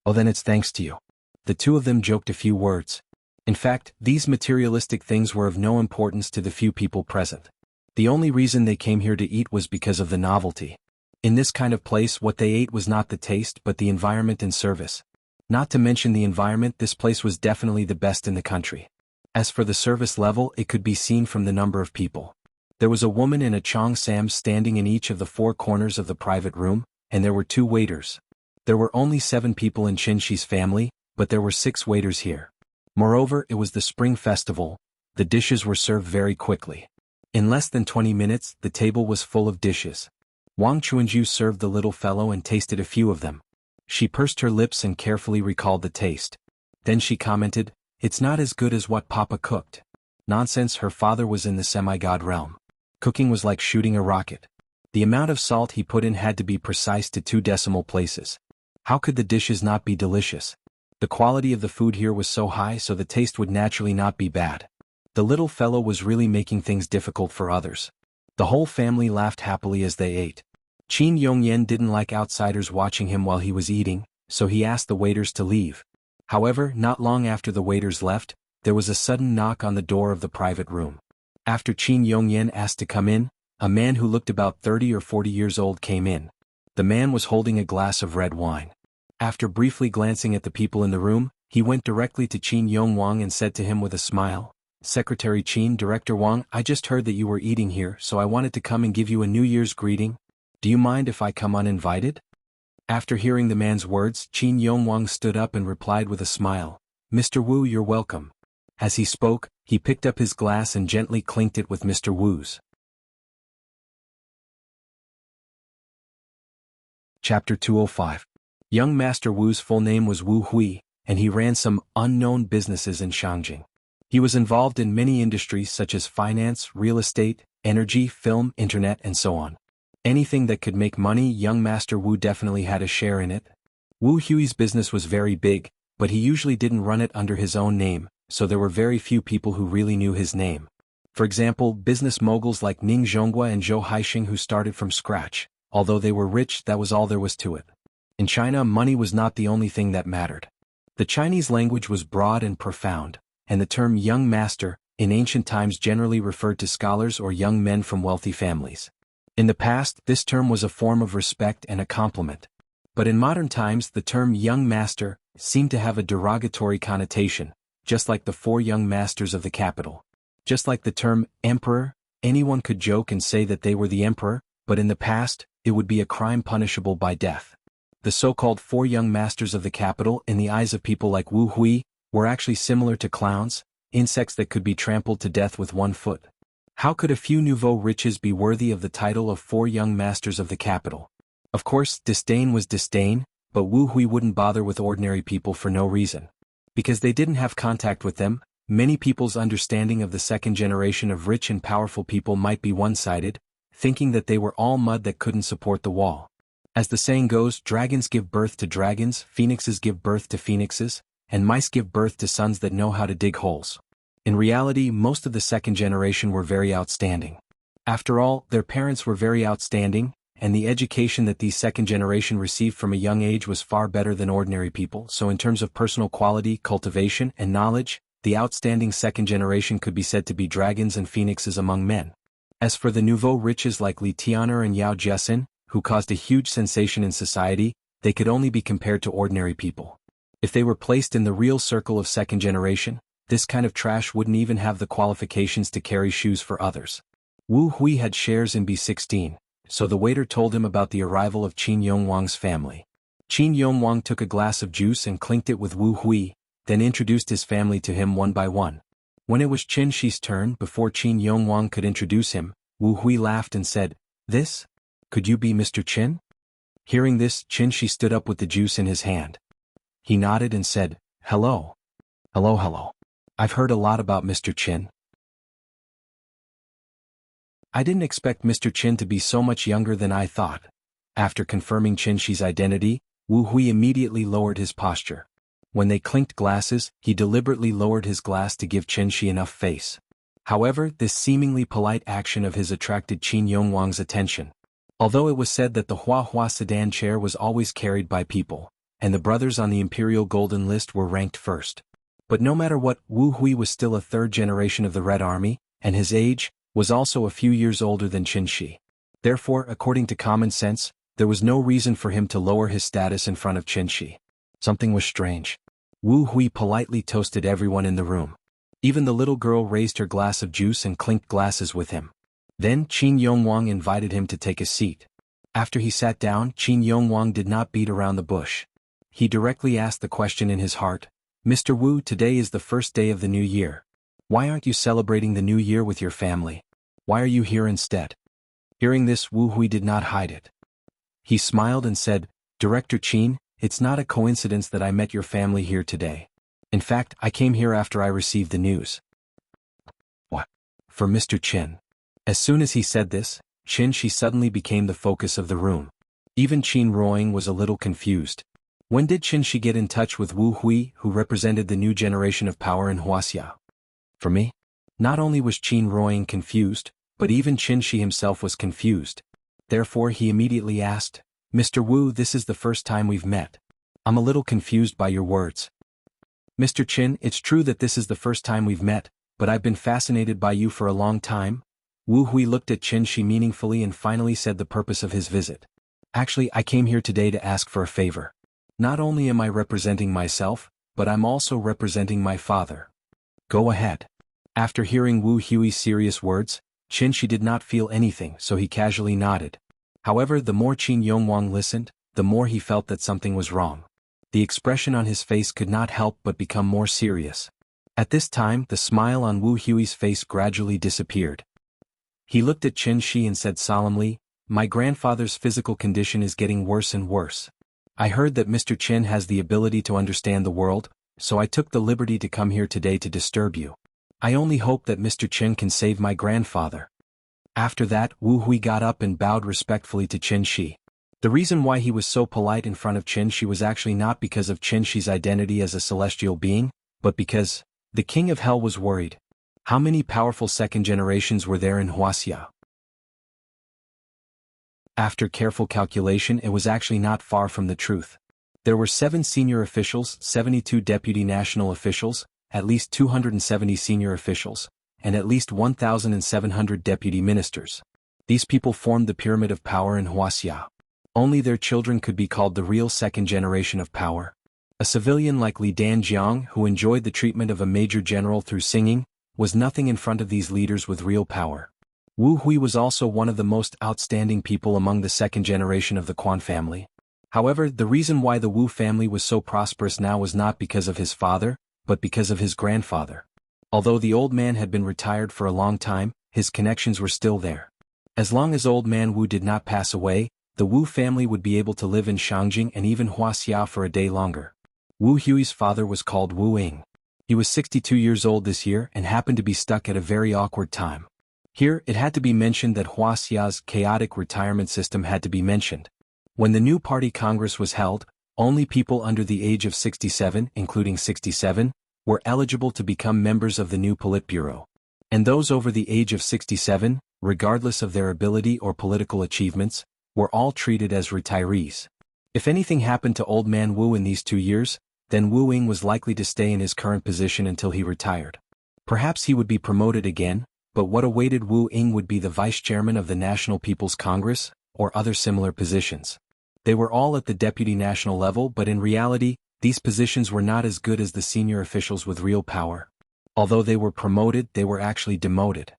Speaker 1: Oh, then it's thanks to you." The two of them joked a few words. In fact, these materialistic things were of no importance to the few people present. The only reason they came here to eat was because of the novelty. In this kind of place, what they ate was not the taste but the environment and service. Not to mention the environment, this place was definitely the best in the country. As for the service level, it could be seen from the number of people. There was a woman in a cheongsam standing in each of the four corners of the private room, and there were two waiters. There were only 7 people in Qin Shi's family, but there were 6 waiters here. Moreover, it was the spring festival. The dishes were served very quickly. In less than 20 minutes, the table was full of dishes. Wang Chuanju served the little fellow and tasted a few of them. She pursed her lips and carefully recalled the taste. Then she commented, "It's not as good as what Papa cooked." Nonsense, her father was in the semi-god realm. Cooking was like shooting a rocket. The amount of salt he put in had to be precise to 2 decimal places. How could the dishes not be delicious? The quality of the food here was so high, so the taste would naturally not be bad. The little fellow was really making things difficult for others. The whole family laughed happily as they ate. Qin Yongyan didn't like outsiders watching him while he was eating, so he asked the waiters to leave. However, not long after the waiters left, there was a sudden knock on the door of the private room. After Qin Yongyan asked to come in, a man who looked about 30 or 40 years old came in. The man was holding a glass of red wine. After briefly glancing at the people in the room, he went directly to Qin Yongwang and said to him with a smile, "Secretary Qin, Director Wang, I just heard that you were eating here, so I wanted to come and give you a New Year's greeting." Do you mind if I come uninvited? After hearing the man's words, Qin Yongwang stood up and replied with a smile, Mr. Wu, you're welcome. As he spoke, he picked up his glass and gently clinked it with Mr. Wu's. Chapter 205. Young Master Wu's full name was Wu Hui, and he ran some unknown businesses in Shangjing. He was involved in many industries such as finance, real estate, energy, film, internet, and so on. Anything that could make money, young Master Wu definitely had a share in it. Wu Hui's business was very big, but he usually didn't run it under his own name, so there were very few people who really knew his name. For example, business moguls like Ning Zhonghua and Zhou Haixing who started from scratch. Although they were rich, that was all there was to it. In China, money was not the only thing that mattered. The Chinese language was broad and profound, and the term young master, in ancient times generally referred to scholars or young men from wealthy families. In the past, this term was a form of respect and a compliment. But in modern times, the term young master seemed to have a derogatory connotation, just like the 4 young masters of the capital. Just like the term emperor, anyone could joke and say that they were the emperor, but in the past, it would be a crime punishable by death. The so-called 4 young masters of the capital, in the eyes of people like Wu Hui, were actually similar to clowns, insects that could be trampled to death with 1 foot. How could a few nouveau riches be worthy of the title of 4 young masters of the capital? Of course, disdain was disdain, but Wu Hui wouldn't bother with ordinary people for no reason. Because they didn't have contact with them, many people's understanding of the second generation of rich and powerful people might be one-sided, thinking that they were all mud that couldn't support the wall. As the saying goes, dragons give birth to dragons, phoenixes give birth to phoenixes, and mice give birth to sons that know how to dig holes. In reality, most of the second generation were very outstanding. After all, their parents were very outstanding, and the education that these second generation received from a young age was far better than ordinary people, so in terms of personal quality, cultivation, and knowledge, the outstanding second generation could be said to be dragons and phoenixes among men. As for the nouveau riches like Li Tian'er and Yao Jiesin, who caused a huge sensation in society, they could only be compared to ordinary people. If they were placed in the real circle of second generation, this kind of trash wouldn't even have the qualifications to carry shoes for others. Wu Hui had shares in B16, so the waiter told him about the arrival of Qin Yongwang's family. Qin Yongwang took a glass of juice and clinked it with Wu Hui, then introduced his family to him one by one. When it was Qin Shi's turn, before Qin Yongwang could introduce him, Wu Hui laughed and said, "This? Could you be Mr. Qin?" Hearing this, Qin Shi stood up with the juice in his hand. He nodded and said, "Hello. Hello. I've heard a lot about Mr. Qin. I didn't expect Mr. Qin to be so much younger than I thought." After confirming Qin Shi's identity, Wu Hui immediately lowered his posture. When they clinked glasses, he deliberately lowered his glass to give Qin Shi enough face. However, this seemingly polite action of his attracted Qin Yongwang's attention. Although it was said that the Hua Hua sedan chair was always carried by people, and the brothers on the Imperial Golden List were ranked first. But no matter what, Wu Hui was still a 3rd generation of the Red Army, and his age was also a few years older than Qin Shi. Therefore, according to common sense, there was no reason for him to lower his status in front of Qin Shi. Something was strange. Wu Hui politely toasted everyone in the room. Even the little girl raised her glass of juice and clinked glasses with him. Then Qin Yongwang invited him to take a seat. After he sat down, Qin Yongwang did not beat around the bush. He directly asked the question in his heart, "Mr. Wu, today is the first day of the new year. Why aren't you celebrating the new year with your family? Why are you here instead?" Hearing this, Wu Hui did not hide it. He smiled and said, "Director Qin, it's not a coincidence that I met your family here today. In fact, I came here after I received the news." "What? For Mr. Qin?" As soon as he said this, Qin Shi suddenly became the focus of the room. Even Qin Ruoying was a little confused. When did Qin Shi get in touch with Wu Hui, who represented the new generation of power in Wuxia? For me? Not only was Qin Ruoying confused, but even Qin Shi himself was confused. Therefore he immediately asked, "Mr. Wu, this is the first time we've met. I'm a little confused by your words." "Mr. Qin, it's true that this is the first time we've met, but I've been fascinated by you for a long time." Wu Hui looked at Qin Shi meaningfully and finally said the purpose of his visit. "Actually, I came here today to ask for a favor. Not only am I representing myself, but I'm also representing my father." "Go ahead." After hearing Wu Hui's serious words, Qin Shi did not feel anything, so he casually nodded. However, the more Qin Yongwang listened, the more he felt that something was wrong. The expression on his face could not help but become more serious. At this time, the smile on Wu Hui's face gradually disappeared. He looked at Qin Shi and said solemnly, "My grandfather's physical condition is getting worse and worse. I heard that Mr. Qin has the ability to understand the world, so I took the liberty to come here today to disturb you. I only hope that Mr. Qin can save my grandfather." After that, Wu Hui got up and bowed respectfully to Qin Shi. The reason why he was so polite in front of Qin Shi was actually not because of Qin Shi's identity as a celestial being, but because the king of hell was worried. How many powerful second generations were there in Wuxia? After careful calculation, it was actually not far from the truth. There were 7 senior officials, 72 deputy national officials, at least 270 senior officials, and at least 1,700 deputy ministers. These people formed the pyramid of power in Wuxia. Only their children could be called the real second generation of power. A civilian like Li Danjiang, who enjoyed the treatment of a major general through singing, was nothing in front of these leaders with real power. Wu Hui was also one of the most outstanding people among the second generation of the Quan family. However, the reason why the Wu family was so prosperous now was not because of his father, but because of his grandfather. Although the old man had been retired for a long time, his connections were still there. As long as old man Wu did not pass away, the Wu family would be able to live in Shangjing and even Huaxia for a day longer. Wu Hui's father was called Wu Ying. He was 62 years old this year and happened to be stuck at a very awkward time. Here, it had to be mentioned that Huaxia's chaotic retirement system had to be mentioned. When the new party congress was held, only people under the age of 67, including 67, were eligible to become members of the new Politburo. And those over the age of 67, regardless of their ability or political achievements, were all treated as retirees. If anything happened to old man Wu in these 2 years, then Wu Ying was likely to stay in his current position until he retired. Perhaps he would be promoted again, but what awaited Wu Ying would be the vice chairman of the National People's Congress, or other similar positions. They were all at the deputy national level, but in reality, these positions were not as good as the senior officials with real power. Although they were promoted, they were actually demoted.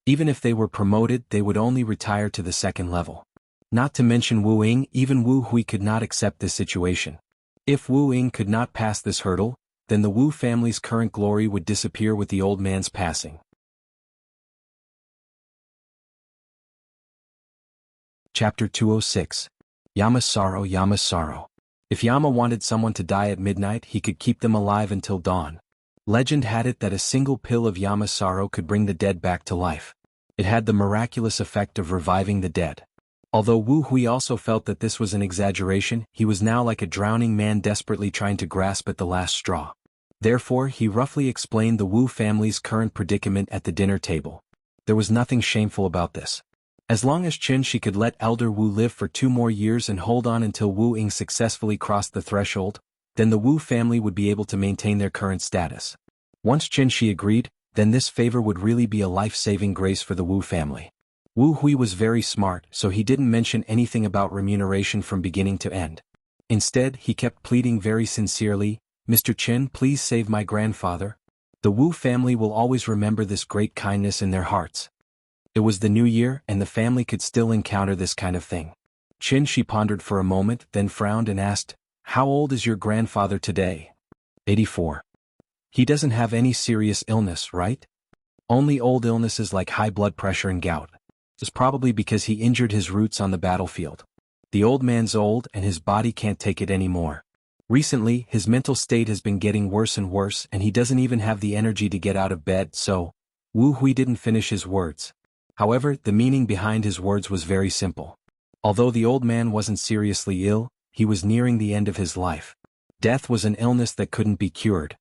Speaker 1: Even if they were promoted, they would only retire to the second level. Not to mention Wu Ying, even Wu Hui could not accept this situation. If Wu Ying could not pass this hurdle, then the Wu family's current glory would disappear with the old man's passing. Chapter 206. Yama's Sorrow, Yama's Sorrow. If Yama wanted someone to die at midnight, he could keep them alive until dawn. Legend had it that a single pill of Yama's Sorrow could bring the dead back to life. It had the miraculous effect of reviving the dead. Although Wu Hui also felt that this was an exaggeration, he was now like a drowning man desperately trying to grasp at the last straw. Therefore, he roughly explained the Wu family's current predicament at the dinner table. There was nothing shameful about this. As long as Qin Shi could let elder Wu live for 2 more years and hold on until Wu Ying successfully crossed the threshold, then the Wu family would be able to maintain their current status. Once Qin Shi agreed, then this favor would really be a life-saving grace for the Wu family. Wu Hui was very smart, so he didn't mention anything about remuneration from beginning to end. Instead, he kept pleading very sincerely, "Mr. Qin, please save my grandfather." The Wu family will always remember this great kindness in their hearts. It was the new year, and the family could still encounter this kind of thing. Qin Shi pondered for a moment, then frowned and asked, "How old is your grandfather today?" 84. He doesn't have any serious illness, right? Only old illnesses like high blood pressure and gout. It's probably because he injured his roots on the battlefield. The old man's old and his body can't take it anymore. Recently, his mental state has been getting worse and worse, and he doesn't even have the energy to get out of bed, so Wu Hui didn't finish his words. However, the meaning behind his words was very simple. Although the old man wasn't seriously ill, he was nearing the end of his life. Death was an illness that couldn't be cured.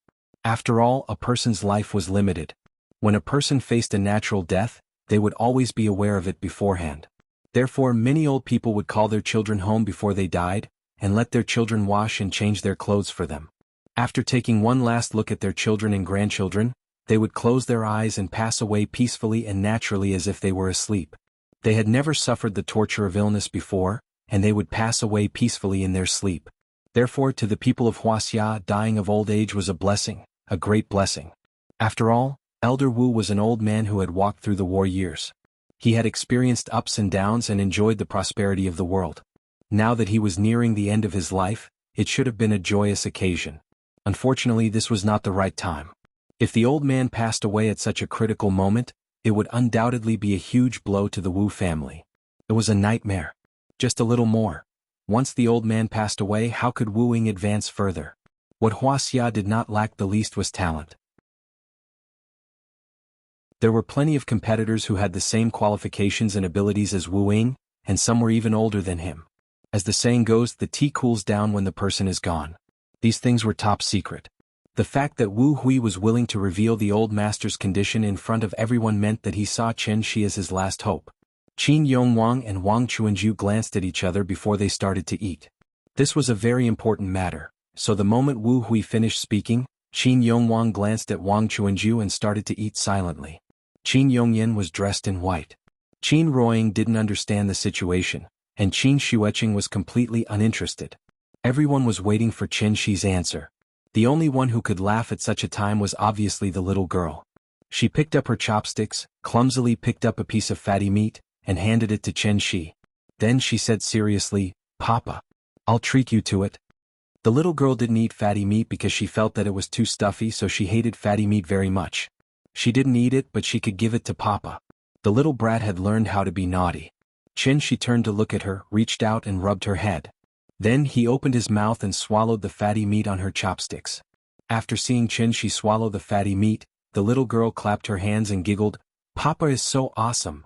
Speaker 1: After all, a person's life was limited. When a person faced a natural death, they would always be aware of it beforehand. Therefore, many old people would call their children home before they died, and let their children wash and change their clothes for them. After taking one last look at their children and grandchildren, they would close their eyes and pass away peacefully and naturally as if they were asleep. They had never suffered the torture of illness before, and they would pass away peacefully in their sleep. Therefore, to the people of Huaxia, dying of old age was a blessing, a great blessing. After all, Elder Wu was an old man who had walked through the war years. He had experienced ups and downs and enjoyed the prosperity of the world. Now that he was nearing the end of his life, it should have been a joyous occasion. Unfortunately, this was not the right time. If the old man passed away at such a critical moment, it would undoubtedly be a huge blow to the Wu family. It was a nightmare. Just a little more. Once the old man passed away, how could Wu Ying advance further? What Wuxia did not lack the least was talent. There were plenty of competitors who had the same qualifications and abilities as Wu Ying, and some were even older than him. As the saying goes, the tea cools down when the person is gone. These things were top secret. The fact that Wu Hui was willing to reveal the old master's condition in front of everyone meant that he saw Chen Shi as his last hope. Qin Yongwang and Wang Chuanju glanced at each other before they started to eat. This was a very important matter, so the moment Wu Hui finished speaking, Qin Yongwang glanced at Wang Chuanju and started to eat silently. Qin Yongyan was dressed in white. Qin Ruoying didn't understand the situation, and Qin Xueqing was completely uninterested. Everyone was waiting for Chen Shi's answer. The only one who could laugh at such a time was obviously the little girl. She picked up her chopsticks, clumsily picked up a piece of fatty meat, and handed it to Chen Shi. Then she said seriously, "Papa, I'll treat you to it." The little girl didn't eat fatty meat because she felt that it was too stuffy, so she hated fatty meat very much. She didn't eat it, but she could give it to Papa. The little brat had learned how to be naughty. Chen Shi turned to look at her, reached out and rubbed her head. Then he opened his mouth and swallowed the fatty meat on her chopsticks. After seeing Chen Shi swallow the fatty meat, the little girl clapped her hands and giggled, "Papa is so awesome."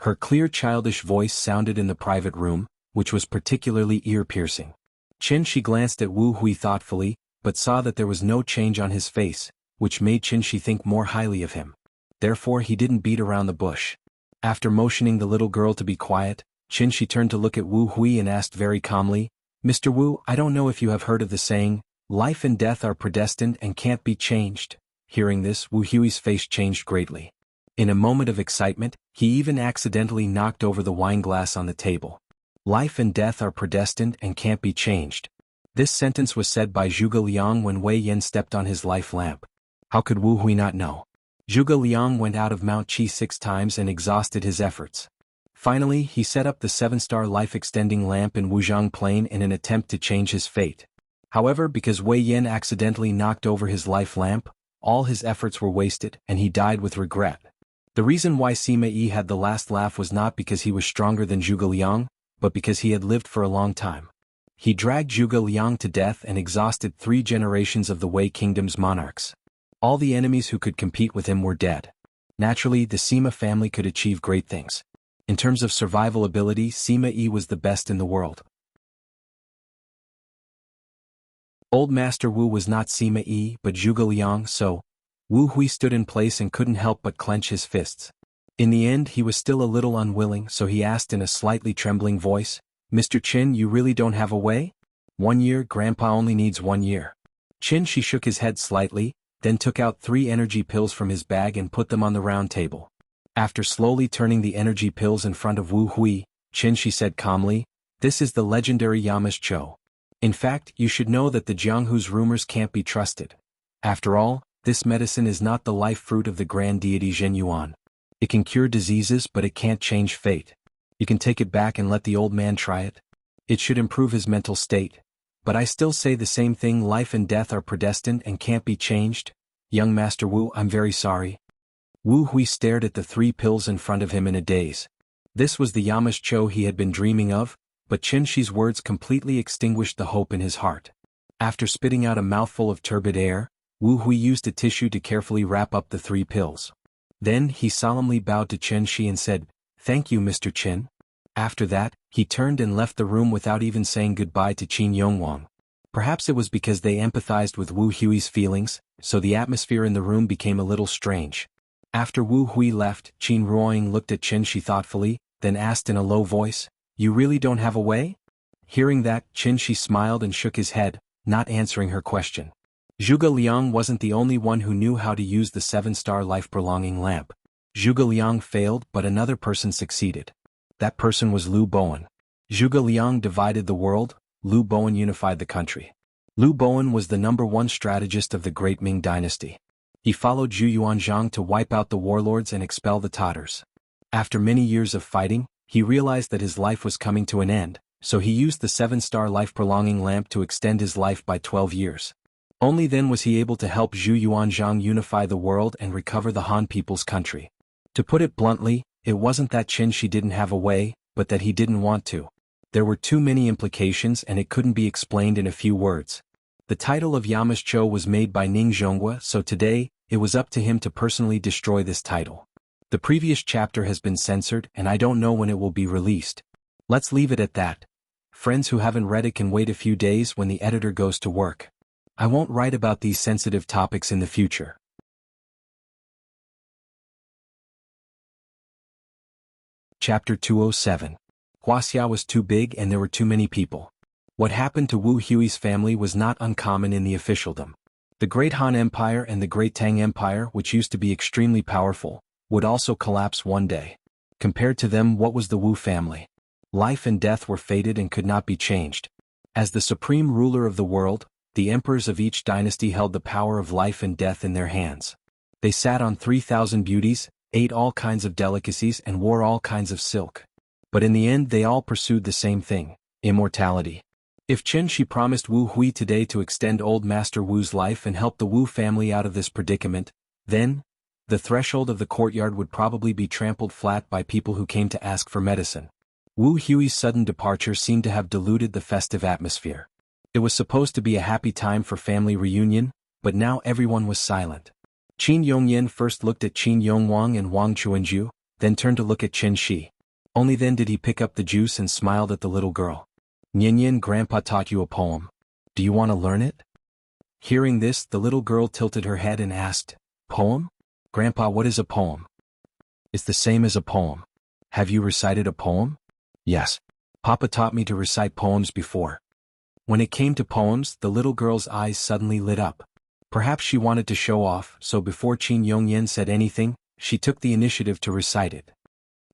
Speaker 1: Her clear childish voice sounded in the private room, which was particularly ear-piercing. Chen Shi glanced at Wu Hui thoughtfully, but saw that there was no change on his face, which made Chen Shi think more highly of him. Therefore he didn't beat around the bush. After motioning the little girl to be quiet, Chen Shi turned to look at Wu Hui and asked very calmly, "Mr. Wu, I don't know if you have heard of the saying, life and death are predestined and can't be changed." Hearing this, Wu Hui's face changed greatly. In a moment of excitement, he even accidentally knocked over the wine glass on the table. Life and death are predestined and can't be changed. This sentence was said by Zhuge Liang when Wei Yan stepped on his life lamp. How could Wu Hui not know? Zhuge Liang went out of Mount Qi 6 times and exhausted his efforts. Finally, he set up the 7-star life-extending lamp in Wuzhang Plain in an attempt to change his fate. However, because Wei Yan accidentally knocked over his life lamp, all his efforts were wasted and he died with regret. The reason why Sima Yi had the last laugh was not because he was stronger than Zhuge Liang, but because he had lived for a long time. He dragged Zhuge Liang to death and exhausted 3 generations of the Wei Kingdom's monarchs. All the enemies who could compete with him were dead. Naturally, the Sima family could achieve great things. In terms of survival ability, Sima Yi was the best in the world. Old Master Wu was not Sima Yi but Zhuge Liang, so Wu Hui stood in place and couldn't help but clench his fists. In the end, he was still a little unwilling, so he asked in a slightly trembling voice, "Mr. Qin, you really don't have a way?" 1 year, Grandpa only needs 1 year. Qin Shi shook his head slightly, then took out 3 energy pills from his bag and put them on the round table. After slowly turning the energy pills in front of Wu Hui, Qin Shi said calmly, "This is the legendary Yamashcho. In fact, you should know that the Jianghu's rumors can't be trusted. After all, this medicine is not the life fruit of the grand deity Zhen Yuan. It can cure diseases, but it can't change fate. You can take it back and let the old man try it. It should improve his mental state. But I still say the same thing, life and death are predestined and can't be changed. Young Master Wu, I'm very sorry." Wu Hui stared at the 3 pills in front of him in a daze. This was the Yamashcho he had been dreaming of, but Qin Shi's words completely extinguished the hope in his heart. After spitting out a mouthful of turbid air, Wu Hui used a tissue to carefully wrap up the 3 pills. Then he solemnly bowed to Chen Shi and said, "Thank you, Mr. Qin." After that, he turned and left the room without even saying goodbye to Qin Yongwang. Perhaps it was because they empathized with Wu Hui's feelings, so the atmosphere in the room became a little strange. After Wu Hui left, Qin Ruoying looked at Chen Shi thoughtfully, then asked in a low voice, "You really don't have a way?" Hearing that, Chen Shi smiled and shook his head, not answering her question. Zhuge Liang wasn't the only one who knew how to use the 7-star life-prolonging lamp. Zhuge Liang failed, but another person succeeded. That person was Liu Bowen. Zhuge Liang divided the world, Liu Bowen unified the country. Liu Bowen was the #1 strategist of the Great Ming Dynasty. He followed Zhu Yuanzhang to wipe out the warlords and expel the Tatars. After many years of fighting, he realized that his life was coming to an end, so he used the 7-star life-prolonging lamp to extend his life by 12 years. Only then was he able to help Zhu Yuanzhang unify the world and recover the Han people's country. To put it bluntly, it wasn't that Qin Shi didn't have a way, but that he didn't want to. There were too many implications and it couldn't be explained in a few words. The title of Yamashcho was made by Ning Zhonghua, so today, it was up to him to personally destroy this title. The previous chapter has been censored and I don't know when it will be released. Let's leave it at that. Friends who haven't read it can wait a few days when the editor goes to work. I won't write about these sensitive topics in the future. Chapter 207. Wuxia was too big and there were too many people. What happened to Wu Hui's family was not uncommon in the officialdom. The Great Han Empire and the Great Tang Empire, which used to be extremely powerful, would also collapse one day. Compared to them, what was the Wu family? Life and death were fated and could not be changed. As the supreme ruler of the world, the emperors of each dynasty held the power of life and death in their hands. They sat on 3,000 beauties, ate all kinds of delicacies and wore all kinds of silk. But in the end they all pursued the same thing, immortality. If Qin Shi promised Wu Hui today to extend old Master Wu's life and help the Wu family out of this predicament, then, the threshold of the courtyard would probably be trampled flat by people who came to ask for medicine. Wu Hui's sudden departure seemed to have diluted the festive atmosphere. It was supposed to be a happy time for family reunion, but now everyone was silent. Qin Yongyan first looked at Qin Yongwang and Wang Chuanju, then turned to look at Qin Shi. Only then did he pick up the juice and smiled at the little girl. Nyenyen, Grandpa taught you a poem. Do you want to learn it? Hearing this, the little girl tilted her head and asked, Poem? Grandpa, what is a poem? It's the same as a poem. Have you recited a poem? Yes. Papa taught me to recite poems before. When it came to poems, the little girl's eyes suddenly lit up. Perhaps she wanted to show off, so before Qin Yongyan said anything, she took the initiative to recite it.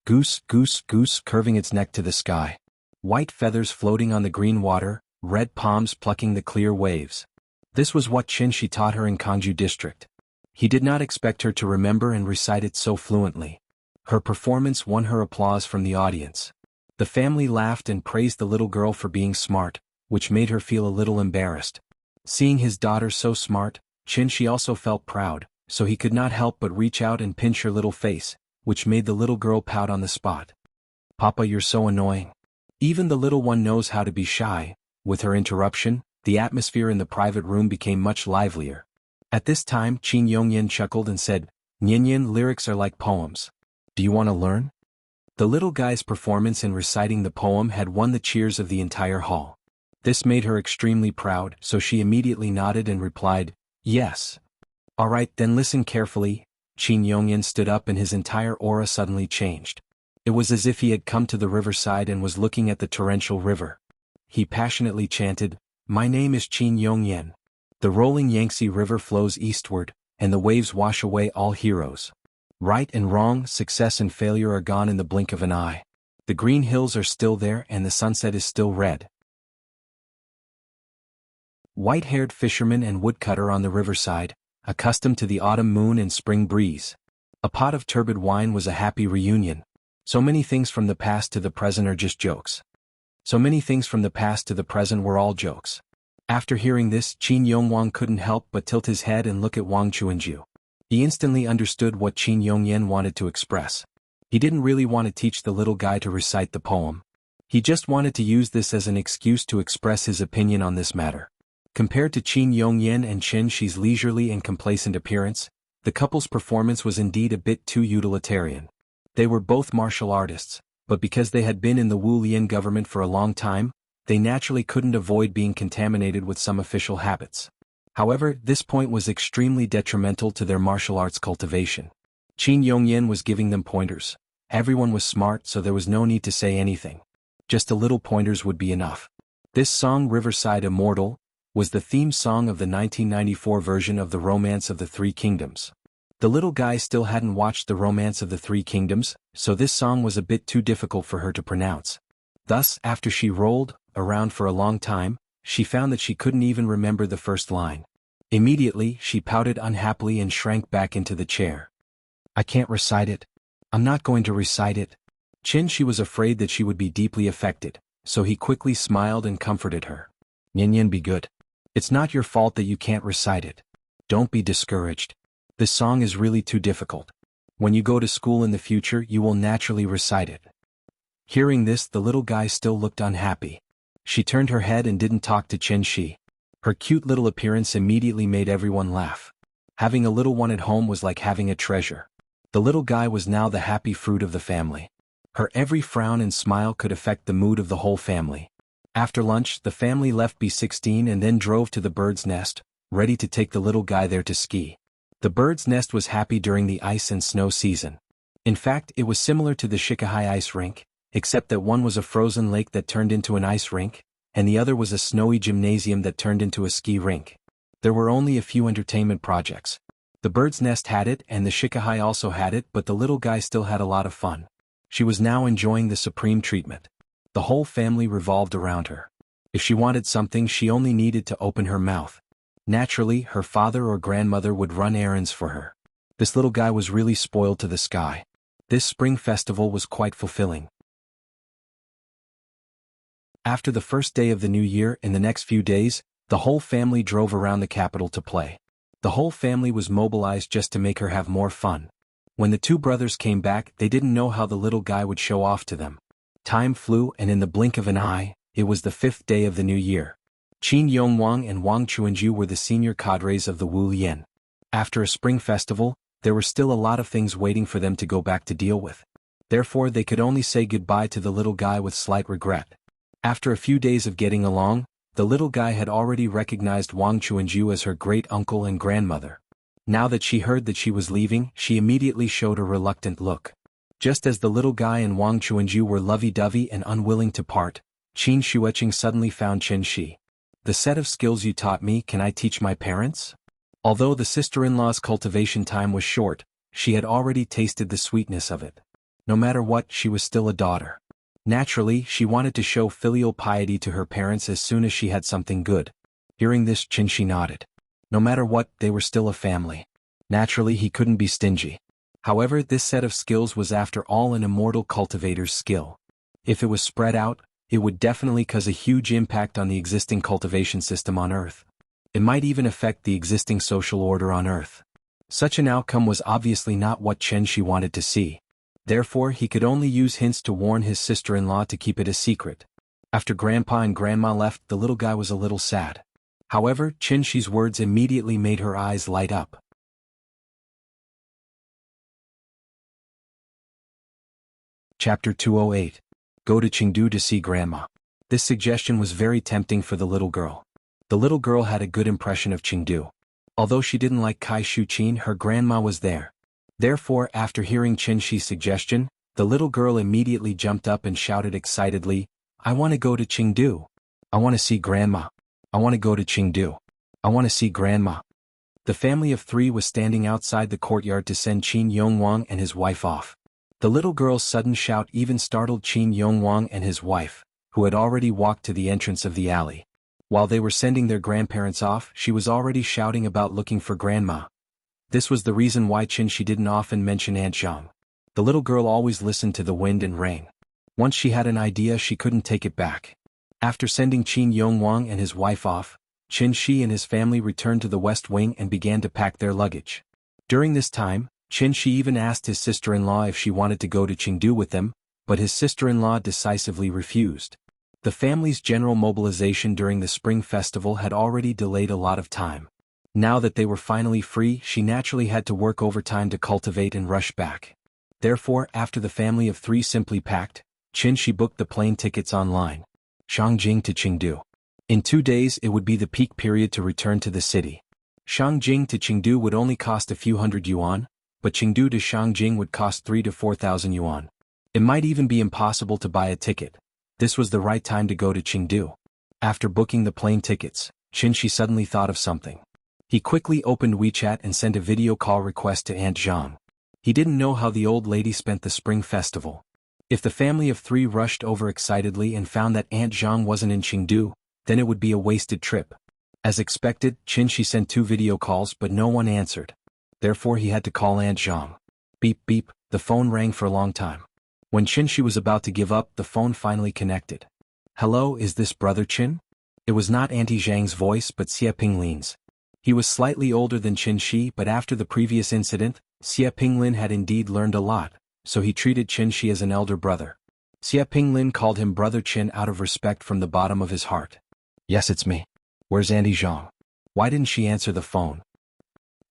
Speaker 1: Goose, goose, goose curving its neck to the sky. White feathers floating on the green water, red palms plucking the clear waves. This was what Qin Shi taught her in Kangju district. He did not expect her to remember and recite it so fluently. Her performance won her applause from the audience. The family laughed and praised the little girl for being smart, which made her feel a little embarrassed. Seeing his daughter so smart, Qin Shi also felt proud, so he could not help but reach out and pinch her little face, which made the little girl pout on the spot. Papa, you're so annoying. Even the little one knows how to be shy. With her interruption, the atmosphere in the private room became much livelier. At this time, Qin Yongyan chuckled and said, Nyenyen, lyrics are like poems. Do you want to learn? The little guy's performance in reciting the poem had won the cheers of the entire hall. This made her extremely proud, so she immediately nodded and replied, Yes. All right, then listen carefully. Qin Yongyan stood up and his entire aura suddenly changed. It was as if he had come to the riverside and was looking at the torrential river. He passionately chanted, My name is Qin Yongyan. The rolling Yangtze River flows eastward, and the waves wash away all heroes. Right and wrong, success and failure are gone in the blink of an eye. The green hills are still there and the sunset is still red. White-haired fisherman and woodcutter on the riverside, accustomed to the autumn moon and spring breeze. A pot of turbid wine was a happy reunion. So many things from the past to the present are just jokes. So many things from the past to the present were all jokes. After hearing this, Qin Yongwang couldn't help but tilt his head and look at Wang Chuanju. He instantly understood what Qin Yongyan wanted to express. He didn't really want to teach the little guy to recite the poem. He just wanted to use this as an excuse to express his opinion on this matter. Compared to Qin Yongyan and Qin Shi's leisurely and complacent appearance, the couple's performance was indeed a bit too utilitarian. They were both martial artists, but because they had been in the Wu Lian government for a long time, they naturally couldn't avoid being contaminated with some official habits. However, this point was extremely detrimental to their martial arts cultivation. Qin Yongyan was giving them pointers. Everyone was smart, so there was no need to say anything. Just a little pointers would be enough. This song, Riverside Immortal, was the theme song of the 1994 version of The Romance of the Three Kingdoms. The little guy still hadn't watched The Romance of the Three Kingdoms, so this song was a bit too difficult for her to pronounce. Thus, after she rolled around for a long time, she found that she couldn't even remember the first line. Immediately, she pouted unhappily and shrank back into the chair. I can't recite it. I'm not going to recite it. Qin was afraid that she would be deeply affected, so he quickly smiled and comforted her. Yin be good. It's not your fault that you can't recite it. Don't be discouraged. This song is really too difficult. When you go to school in the future you will naturally recite it. Hearing this, the little guy still looked unhappy. She turned her head and didn't talk to Qin. Her cute little appearance immediately made everyone laugh. Having a little one at home was like having a treasure. The little guy was now the happy fruit of the family. Her every frown and smile could affect the mood of the whole family. After lunch, the family left B16 and then drove to the bird's nest, ready to take the little guy there to ski. The bird's nest was happy during the ice and snow season. In fact, it was similar to the Shikahai ice rink, except that one was a frozen lake that turned into an ice rink, and the other was a snowy gymnasium that turned into a ski rink. There were only a few entertainment projects. The bird's nest had it and the Shikahai also had it, but the little guy still had a lot of fun. She was now enjoying the supreme treatment. The whole family revolved around her. If she wanted something, she only needed to open her mouth. Naturally, her father or grandmother would run errands for her. This little guy was really spoiled to the sky. This spring festival was quite fulfilling. After the first day of the new year, in the next few days, the whole family drove around the capital to play. The whole family was mobilized just to make her have more fun. When the two brothers came back, they didn't know how the little guy would show off to them. Time flew, and in the blink of an eye, it was the 5th day of the new year. Qin Yongwang and Wang Chuanju were the senior cadres of the Wu Lian. After a spring festival, there were still a lot of things waiting for them to go back to deal with. Therefore they could only say goodbye to the little guy with slight regret. After a few days of getting along, the little guy had already recognized Wang Chuanju as her great-uncle and grandmother. Now that she heard that she was leaving, she immediately showed a reluctant look. Just as the little guy and Wang Chuanju were lovey-dovey and unwilling to part, Qin Shueching suddenly found Qin. The set of skills you taught me, can I teach my parents? Although the sister-in-law's cultivation time was short, she had already tasted the sweetness of it. No matter what, she was still a daughter. Naturally, she wanted to show filial piety to her parents as soon as she had something good. Hearing this, Qin nodded. No matter what, they were still a family. Naturally, he couldn't be stingy. However, this set of skills was after all an immortal cultivator's skill. If it was spread out, it would definitely cause a huge impact on the existing cultivation system on Earth. It might even affect the existing social order on Earth. Such an outcome was obviously not what Qin wanted to see. Therefore, he could only use hints to warn his sister-in-law to keep it a secret. After Grandpa and Grandma left, the little guy was a little sad. However, Qin's words immediately made her eyes light up. Chapter 208. Go to Jianghu to see Grandma. This suggestion was very tempting for the little girl. The little girl had a good impression of Jianghu. Although she didn't like Kai Shuqin, her grandma was there. Therefore, after hearing Qin's suggestion, the little girl immediately jumped up and shouted excitedly, I want to go to Jianghu. I want to see Grandma. I want to go to Jianghu. I want to see Grandma. The family of 3 was standing outside the courtyard to send Qin Yongwang and his wife off. The little girl's sudden shout even startled Qin Yongwang and his wife, who had already walked to the entrance of the alley. While they were sending their grandparents off, she was already shouting about looking for Grandma. This was the reason why Qin didn't often mention Aunt Zhang. The little girl always listened to the wind and rain. Once she had an idea, she couldn't take it back. After sending Qin Yongwang and his wife off, Qin and his family returned to the West Wing and began to pack their luggage. During this time, Qin even asked his sister-in-law if she wanted to go to Jianghu with them, but his sister-in-law decisively refused. The family's general mobilization during the spring festival had already delayed a lot of time. Now that they were finally free, she naturally had to work overtime to cultivate and rush back. Therefore, after the family of 3 simply packed, Qin booked the plane tickets online. Shangjing to Jianghu. In 2 days it would be the peak period to return to the city. Shangjing to Jianghu would only cost a few hundred yuan, but Jianghu to Shangjing would cost 3,000 to 4,000 yuan. It might even be impossible to buy a ticket. This was the right time to go to Jianghu. After booking the plane tickets, Qin suddenly thought of something. He quickly opened WeChat and sent a video call request to Aunt Zhang. He didn't know how the old lady spent the spring festival. If the family of 3 rushed over excitedly and found that Aunt Zhang wasn't in Jianghu, then it would be a wasted trip. As expected, Qin sent 2 video calls but no one answered. Therefore he had to call Aunt Zhang. Beep beep, The phone rang for a long time. When Qin was about to give up, the phone finally connected. "Hello, is this Brother Qin?" It was not Auntie Zhang's voice but Xie Pinglin's. He was slightly older than Qin, but after the previous incident, Xie Pinglin had indeed learned a lot, so he treated Qin as an elder brother. Xie Pinglin called him Brother Qin out of respect from the bottom of his heart. "Yes, it's me. Where's Auntie Zhang? Why didn't she answer the phone?"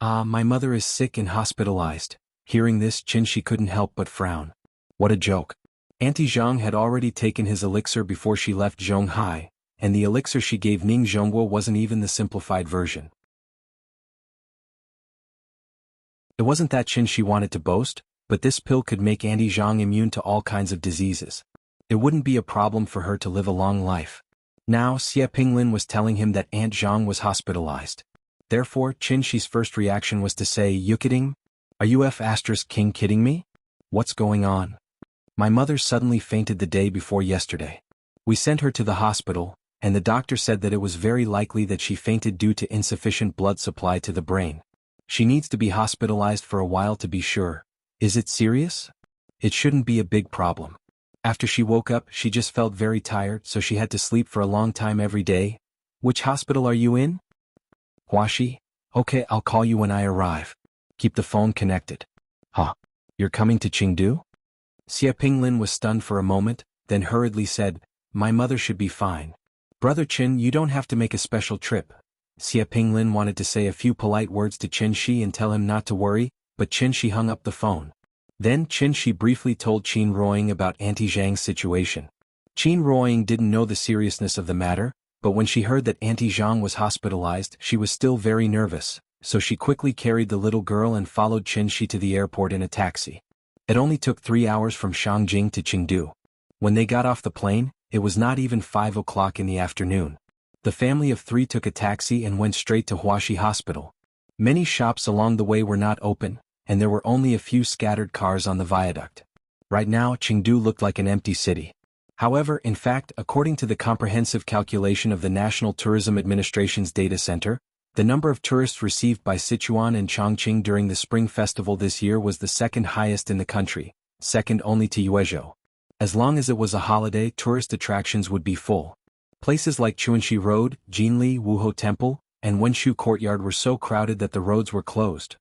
Speaker 1: My mother is sick and hospitalized." Hearing this, Qin couldn't help but frown. What a joke. Auntie Zhang had already taken his elixir before she left Zhonghai, and the elixir she gave Ning Zhongguo wasn't even the simplified version. It wasn't that Qin wanted to boast, but this pill could make Auntie Zhang immune to all kinds of diseases. It wouldn't be a problem for her to live a long life. Now Xie Pinglin was telling him that Aunt Zhang was hospitalized. Therefore, Qin's first reaction was to say, "You kidding? Are you King kidding me? What's going on? My mother suddenly fainted the day before yesterday. We sent her to the hospital, and the doctor said that it was very likely that she fainted due to insufficient blood supply to the brain. She needs to be hospitalized for a while to be sure. Is it serious? It shouldn't be a big problem. After she woke up, she just felt very tired, so she had to sleep for a long time every day. Which hospital are you in?" "Huaxi? Okay, I'll call you when I arrive. Keep the phone connected." "Huh? You're coming to Chengdu?" Xie Pinglin was stunned for a moment, then hurriedly said, "My mother should be fine. Brother Qin, you don't have to make a special trip." Xie Pinglin wanted to say a few polite words to Qin and tell him not to worry, but Qin hung up the phone. Then Qin briefly told Qin Ruoying about Auntie Zhang's situation. Qin Ruoying didn't know the seriousness of the matter, but when she heard that Auntie Zhang was hospitalized, she was still very nervous, so she quickly carried the little girl and followed Qin to the airport in a taxi. It only took 3 hours from Shangjing to Chengdu. When they got off the plane, it was not even 5 o'clock in the afternoon. The family of 3 took a taxi and went straight to Huaxi Hospital. Many shops along the way were not open, and there were only a few scattered cars on the viaduct. Right now, Chengdu looked like an empty city. However, in fact, according to the comprehensive calculation of the National Tourism Administration's data center, the number of tourists received by Sichuan and Chongqing during the Spring Festival this year was the second highest in the country, second only to Yuezhou. As long as it was a holiday, tourist attractions would be full. Places like Chuanxi Road, Jinli Wuhou Temple, and Wenshu Courtyard were so crowded that the roads were closed.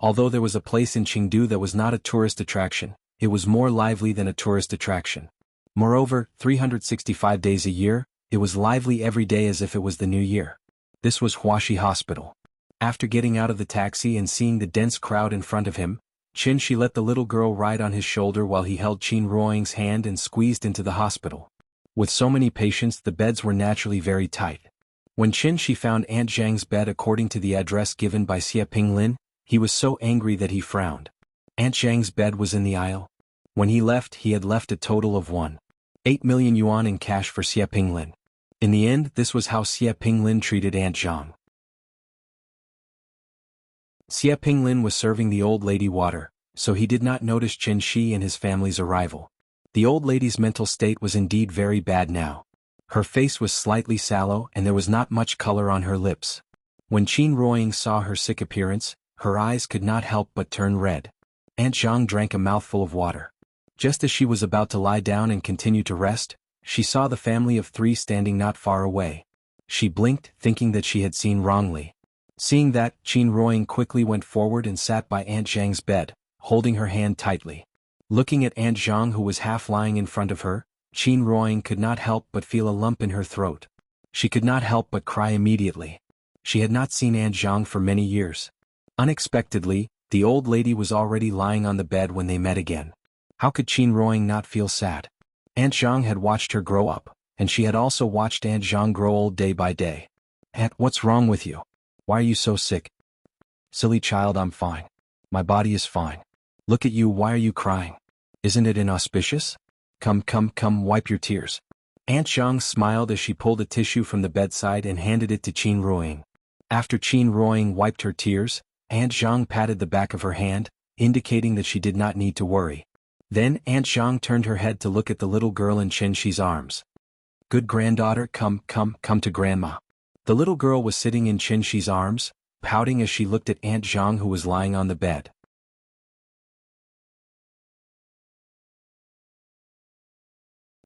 Speaker 1: Although there was a place in Chengdu that was not a tourist attraction, it was more lively than a tourist attraction. Moreover, 365 days a year, it was lively every day as if it was the new year. This was Huaxi Hospital. After getting out of the taxi and seeing the dense crowd in front of him, Qin let the little girl ride on his shoulder while he held Qin Ruoying's hand and squeezed into the hospital. With so many patients, the beds were naturally very tight. When Qin found Aunt Zhang's bed according to the address given by Xie Pinglin, he was so angry that he frowned. Aunt Zhang's bed was in the aisle. When he had left a total of 1.8 million yuan in cash for Xie Pinglin. In the end, this was how Xie Pinglin treated Aunt Zhang. Xie Pinglin was serving the old lady water, so he did not notice Qin and his family's arrival. The old lady's mental state was indeed very bad now. Her face was slightly sallow and there was not much color on her lips. When Qin Ruoying saw her sick appearance, her eyes could not help but turn red. Aunt Zhang drank a mouthful of water. Just as she was about to lie down and continue to rest, she saw the family of 3 standing not far away. She blinked, thinking that she had seen wrongly. Seeing that, Qin Ruoying quickly went forward and sat by Aunt Zhang's bed, holding her hand tightly. Looking at Aunt Zhang who was half lying in front of her, Qin Ruoying could not help but feel a lump in her throat. She could not help but cry immediately. She had not seen Aunt Zhang for many years. Unexpectedly, the old lady was already lying on the bed when they met again. How could Qin Ruoying not feel sad? Aunt Zhang had watched her grow up, and she had also watched Aunt Zhang grow old day by day. "Aunt, what's wrong with you? Why are you so sick?" "Silly child, I'm fine. My body is fine. Look at you, why are you crying? Isn't it inauspicious? Come, wipe your tears." Aunt Zhang smiled as she pulled a tissue from the bedside and handed it to Qin Ruoying. After Qin Ruoying wiped her tears, Aunt Zhang patted the back of her hand, indicating that she did not need to worry. Then Aunt Zhang turned her head to look at the little girl in Qin's arms. "Good granddaughter, come to grandma." The little girl was sitting in Qin's arms, pouting as she looked at Aunt Zhang who was lying on the bed.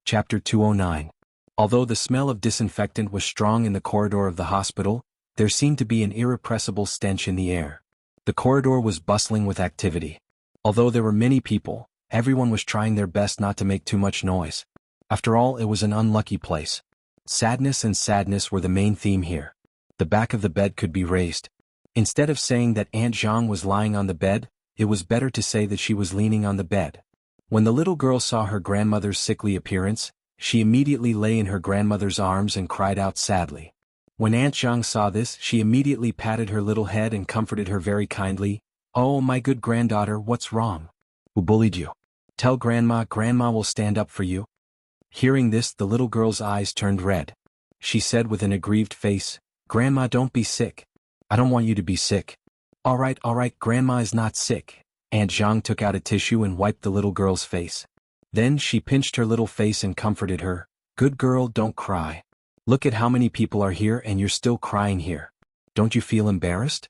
Speaker 1: Chapter 209. Although the smell of disinfectant was strong in the corridor of the hospital, there seemed to be an irrepressible stench in the air. The corridor was bustling with activity. Although there were many people, everyone was trying their best not to make too much noise. After all, it was an unlucky place. Sadness and sadness were the main theme here. The back of the bed could be raised. Instead of saying that Aunt Jianghu was lying on the bed, it was better to say that she was leaning on the bed. When the little girl saw her grandmother's sickly appearance, she immediately lay in her grandmother's arms and cried out sadly. When Aunt Jianghu saw this, she immediately patted her little head and comforted her very kindly. "Oh, my good granddaughter, what's wrong? Who bullied you? Tell Grandma, Grandma will stand up for you." Hearing this, the little girl's eyes turned red. She said with an aggrieved face, "Grandma, don't be sick. I don't want you to be sick." All right, Grandma is not sick." Aunt Jianghu took out a tissue and wiped the little girl's face. Then she pinched her little face and comforted her. "Good girl, don't cry. Look at how many people are here and you're still crying here. Don't you feel embarrassed?"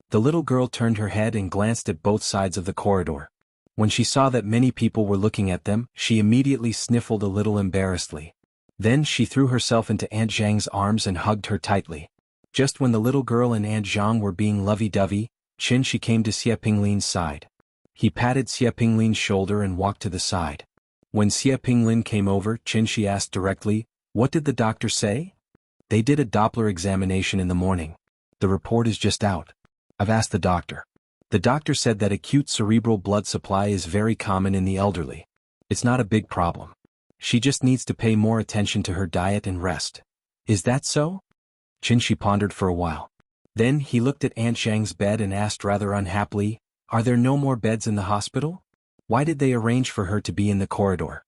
Speaker 1: The little girl turned her head and glanced at both sides of the corridor. When she saw that many people were looking at them, she immediately sniffled a little embarrassedly. Then she threw herself into Aunt Jianghu's arms and hugged her tightly. Just when the little girl and Aunt Jianghu were being lovey-dovey, Qin Shi came to Xie Pinglin's side. He patted Xie Pinglin's shoulder and walked to the side. When Xie Pinglin came over, Qin Shi asked directly, "What did the doctor say?" "They did a Doppler examination in the morning. The report is just out. I've asked the doctor. The doctor said that acute cerebral blood supply is very common in the elderly. It's not a big problem. She just needs to pay more attention to her diet and rest." "Is that so?" Qin Shi pondered for a while. Then he looked at Aunt Jianghu's bed and asked rather unhappily, "Are there no more beds in the hospital? Why did they arrange for her to be in the corridor?"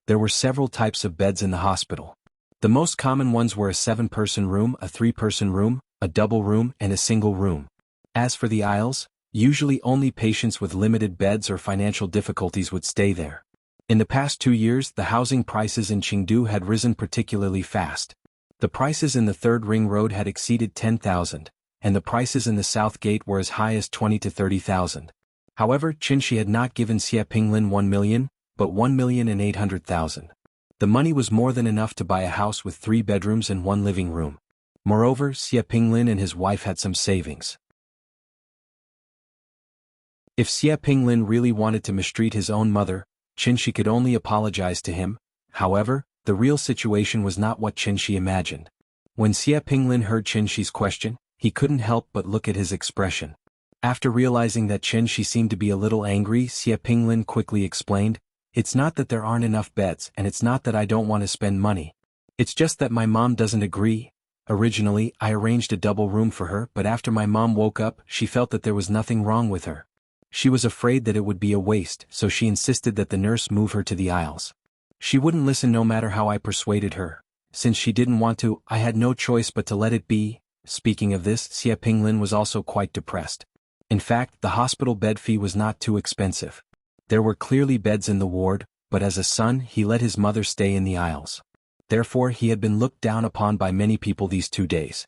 Speaker 1: There were several types of beds in the hospital. The most common ones were a 7-person room, a 3-person room, a double room, and a single room. As for the aisles, usually only patients with limited beds or financial difficulties would stay there. In the past 2 years, the housing prices in Jianghu had risen particularly fast. The prices in the Third Ring Road had exceeded 10,000, and the prices in the South Gate were as high as 20 to 30,000. However, Qin Shi had not given Xie Pinglin 1 million, but 1,800,000. The money was more than enough to buy a house with 3 bedrooms and 1 living room. Moreover, Xie Pinglin and his wife had some savings. If Xie Pinglin really wanted to mistreat his own mother, Qin Shi could only apologize to him. However, the real situation was not what Qin Shi imagined. When Xie Pinglin heard Qin Shi's question, he couldn't help but look at his expression. After realizing that Qin Shi seemed to be a little angry, Xie Pinglin quickly explained, "It's not that there aren't enough beds, and it's not that I don't want to spend money. It's just that my mom doesn't agree. Originally, I arranged a double room for her, but after my mom woke up, she felt that there was nothing wrong with her. She was afraid that it would be a waste, so she insisted that the nurse move her to the aisles. She wouldn't listen no matter how I persuaded her. Since she didn't want to, I had no choice but to let it be." Speaking of this, Xie Pinglin was also quite depressed. In fact, the hospital bed fee was not too expensive. There were clearly beds in the ward, but as a son he let his mother stay in the aisles. Therefore he had been looked down upon by many people these 2 days.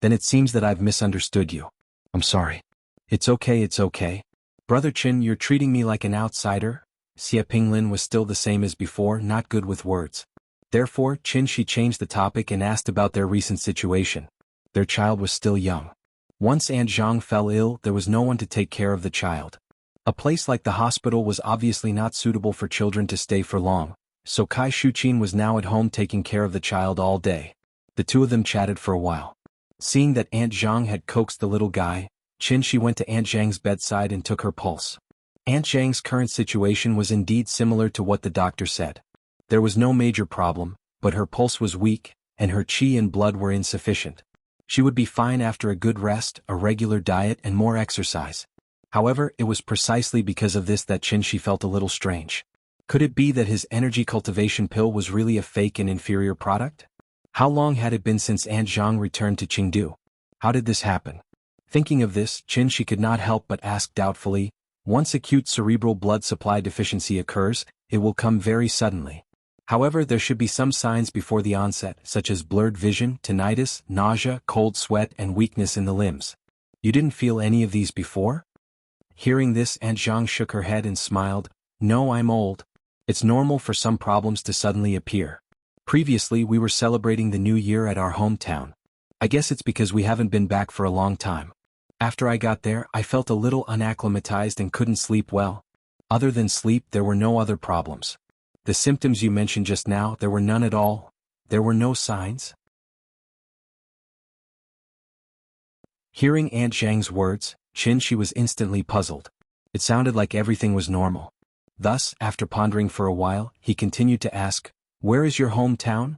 Speaker 1: "Then it seems that I've misunderstood you. I'm sorry." It's okay. "Brother Qin, you're treating me like an outsider?" Xie Pinglin was still the same as before, not good with words. Therefore, Qin Shi changed the topic and asked about their recent situation. Their child was still young. Once Aunt Jianghu fell ill, there was no one to take care of the child. A place like the hospital was obviously not suitable for children to stay for long, so Kai Shuqin was now at home taking care of the child all day. The two of them chatted for a while. Seeing that Aunt Jianghu had coaxed the little guy, Qin Shi went to Aunt Jianghu's bedside and took her pulse. Aunt Jianghu's current situation was indeed similar to what the doctor said. There was no major problem, but her pulse was weak, and her qi and blood were insufficient. She would be fine after a good rest, a regular diet, and more exercise. However, it was precisely because of this that Qin Shi felt a little strange. Could it be that his energy cultivation pill was really a fake and inferior product? How long had it been since Aunt Jianghu returned to Jianghu? How did this happen? Thinking of this, Qin Shi could not help but ask doubtfully, "Once acute cerebral blood supply deficiency occurs, it will come very suddenly. However, there should be some signs before the onset, such as blurred vision, tinnitus, nausea, cold sweat, and weakness in the limbs. You didn't feel any of these before?" Hearing this, Aunt Jianghu shook her head and smiled. "No, I'm old. It's normal for some problems to suddenly appear. Previously we were celebrating the new year at our hometown. I guess it's because we haven't been back for a long time. After I got there, I felt a little unacclimatized and couldn't sleep well. Other than sleep, there were no other problems. The symptoms you mentioned just now, there were none at all. There were no signs. Hearing Aunt Zhang's words, Qin was instantly puzzled. It sounded like everything was normal. Thus, after pondering for a while, he continued to ask, "Where is your hometown?"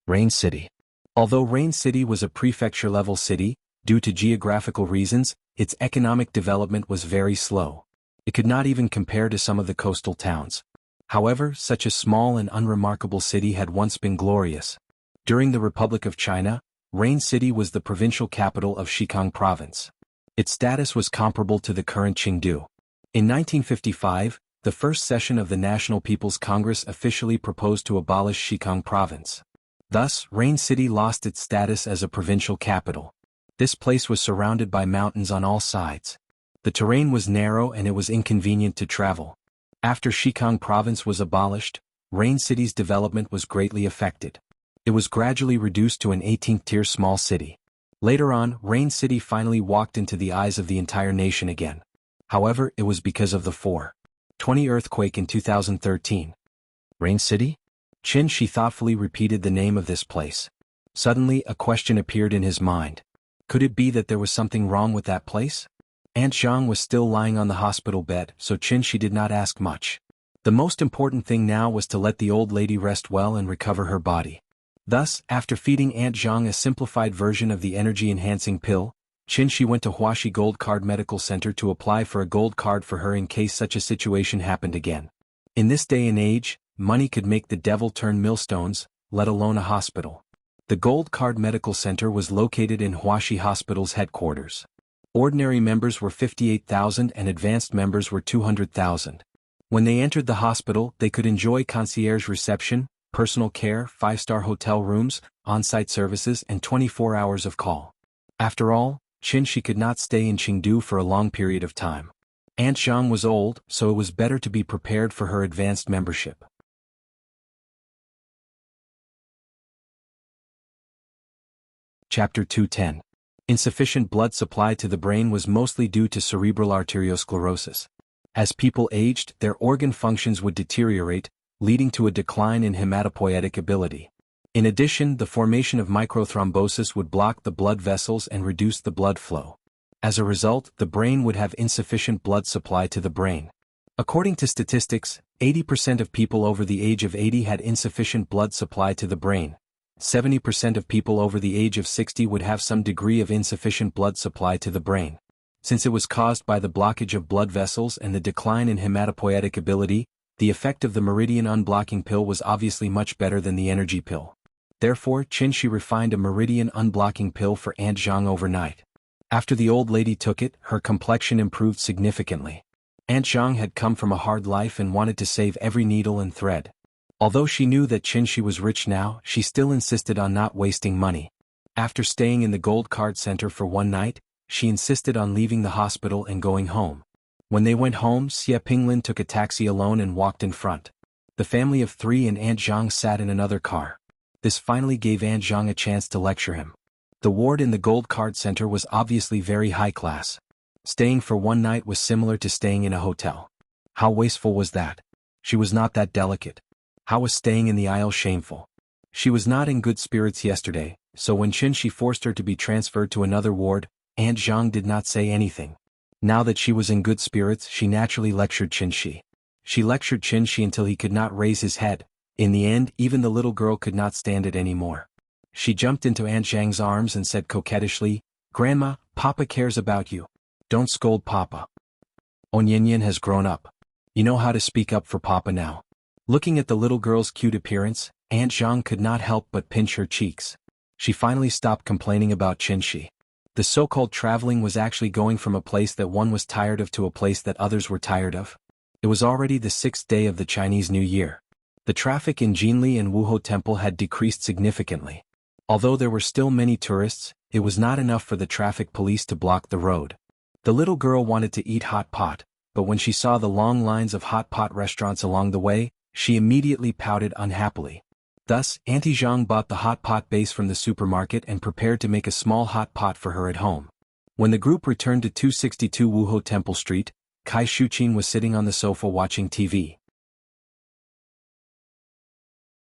Speaker 1: Rain City. Although Rain City was a prefecture-level city, due to geographical reasons, its economic development was very slow. It could not even compare to some of the coastal towns. However, such a small and unremarkable city had once been glorious. During the Republic of China, Rain City was the provincial capital of Xikang Province. Its status was comparable to the current Chengdu. In 1955, the first session of the National People's Congress officially proposed to abolish Xikang Province. Thus, Rain City lost its status as a provincial capital. This place was surrounded by mountains on all sides. The terrain was narrow and it was inconvenient to travel. After Xikang Province was abolished, Rain City's development was greatly affected. It was gradually reduced to an 18th-tier small city. Later on, Rain City finally walked into the eyes of the entire nation again. However, it was because of the 4.20 earthquake in 2013. Rain City? Qin thoughtfully repeated the name of this place. Suddenly, a question appeared in his mind. Could it be that there was something wrong with that place? Aunt Zhang was still lying on the hospital bed, so Qin did not ask much. The most important thing now was to let the old lady rest well and recover her body. Thus, after feeding Aunt Zhang a simplified version of the energy-enhancing pill, Qin went to Huaxi Gold Card Medical Center to apply for a gold card for her in case such a situation happened again. In this day and age, money could make the devil turn millstones, let alone a hospital. The Gold Card Medical Center was located in Huaxi Hospital's headquarters. Ordinary members were 58,000 and advanced members were 200,000. When they entered the hospital, they could enjoy concierge reception, personal care, 5-star hotel rooms, on-site services and 24 hours of call. After all, Qin could not stay in Chengdu for a long period of time. Aunt Zhang was old, so it was better to be prepared for her advanced membership. Chapter 210. Insufficient blood supply to the brain was mostly due to cerebral arteriosclerosis. As people aged, their organ functions would deteriorate, leading to a decline in hematopoietic ability. In addition, the formation of microthrombosis would block the blood vessels and reduce the blood flow. As a result, the brain would have insufficient blood supply to the brain. According to statistics, 80% of people over the age of 80 had insufficient blood supply to the brain. 70% of people over the age of 60 would have some degree of insufficient blood supply to the brain. Since it was caused by the blockage of blood vessels and the decline in hematopoietic ability, the effect of the meridian unblocking pill was obviously much better than the energy pill. Therefore, Qin refined a meridian unblocking pill for Aunt Zhang overnight. After the old lady took it, her complexion improved significantly. Aunt Zhang had come from a hard life and wanted to save every needle and thread. Although she knew that Qin was rich now, she still insisted on not wasting money. After staying in the Gold Card Center for one night, she insisted on leaving the hospital and going home. When they went home, Xie Pinglin took a taxi alone and walked in front. The family of 3 and Aunt Zhang sat in another car. This finally gave Aunt Zhang a chance to lecture him. The ward in the Gold Card Center was obviously very high class. Staying for one night was similar to staying in a hotel. How wasteful was that? She was not that delicate. How was staying in the aisle shameful? She was not in good spirits yesterday, so when Qin forced her to be transferred to another ward, Aunt Zhang did not say anything. Now that she was in good spirits, she naturally lectured Qin. She lectured Qin until he could not raise his head. In the end, even the little girl could not stand it anymore. She jumped into Aunt Zhang's arms and said coquettishly, "Grandma, Papa cares about you. Don't scold Papa. Onyanyan has grown up. You know how to speak up for Papa now." Looking at the little girl's cute appearance, Aunt Zhang could not help but pinch her cheeks. She finally stopped complaining about Qin. The so-called traveling was actually going from a place that one was tired of to a place that others were tired of. It was already the 6th day of the Chinese New Year. The traffic in Jinli and Wuho Temple had decreased significantly. Although there were still many tourists, it was not enough for the traffic police to block the road. The little girl wanted to eat hot pot, but when she saw the long lines of hot pot restaurants along the way, she immediately pouted unhappily. Thus, Auntie Jiang bought the hot pot base from the supermarket and prepared to make a small hot pot for her at home. When the group returned to 262 Wuho Temple Street, Kai Shuqin was sitting on the sofa watching TV.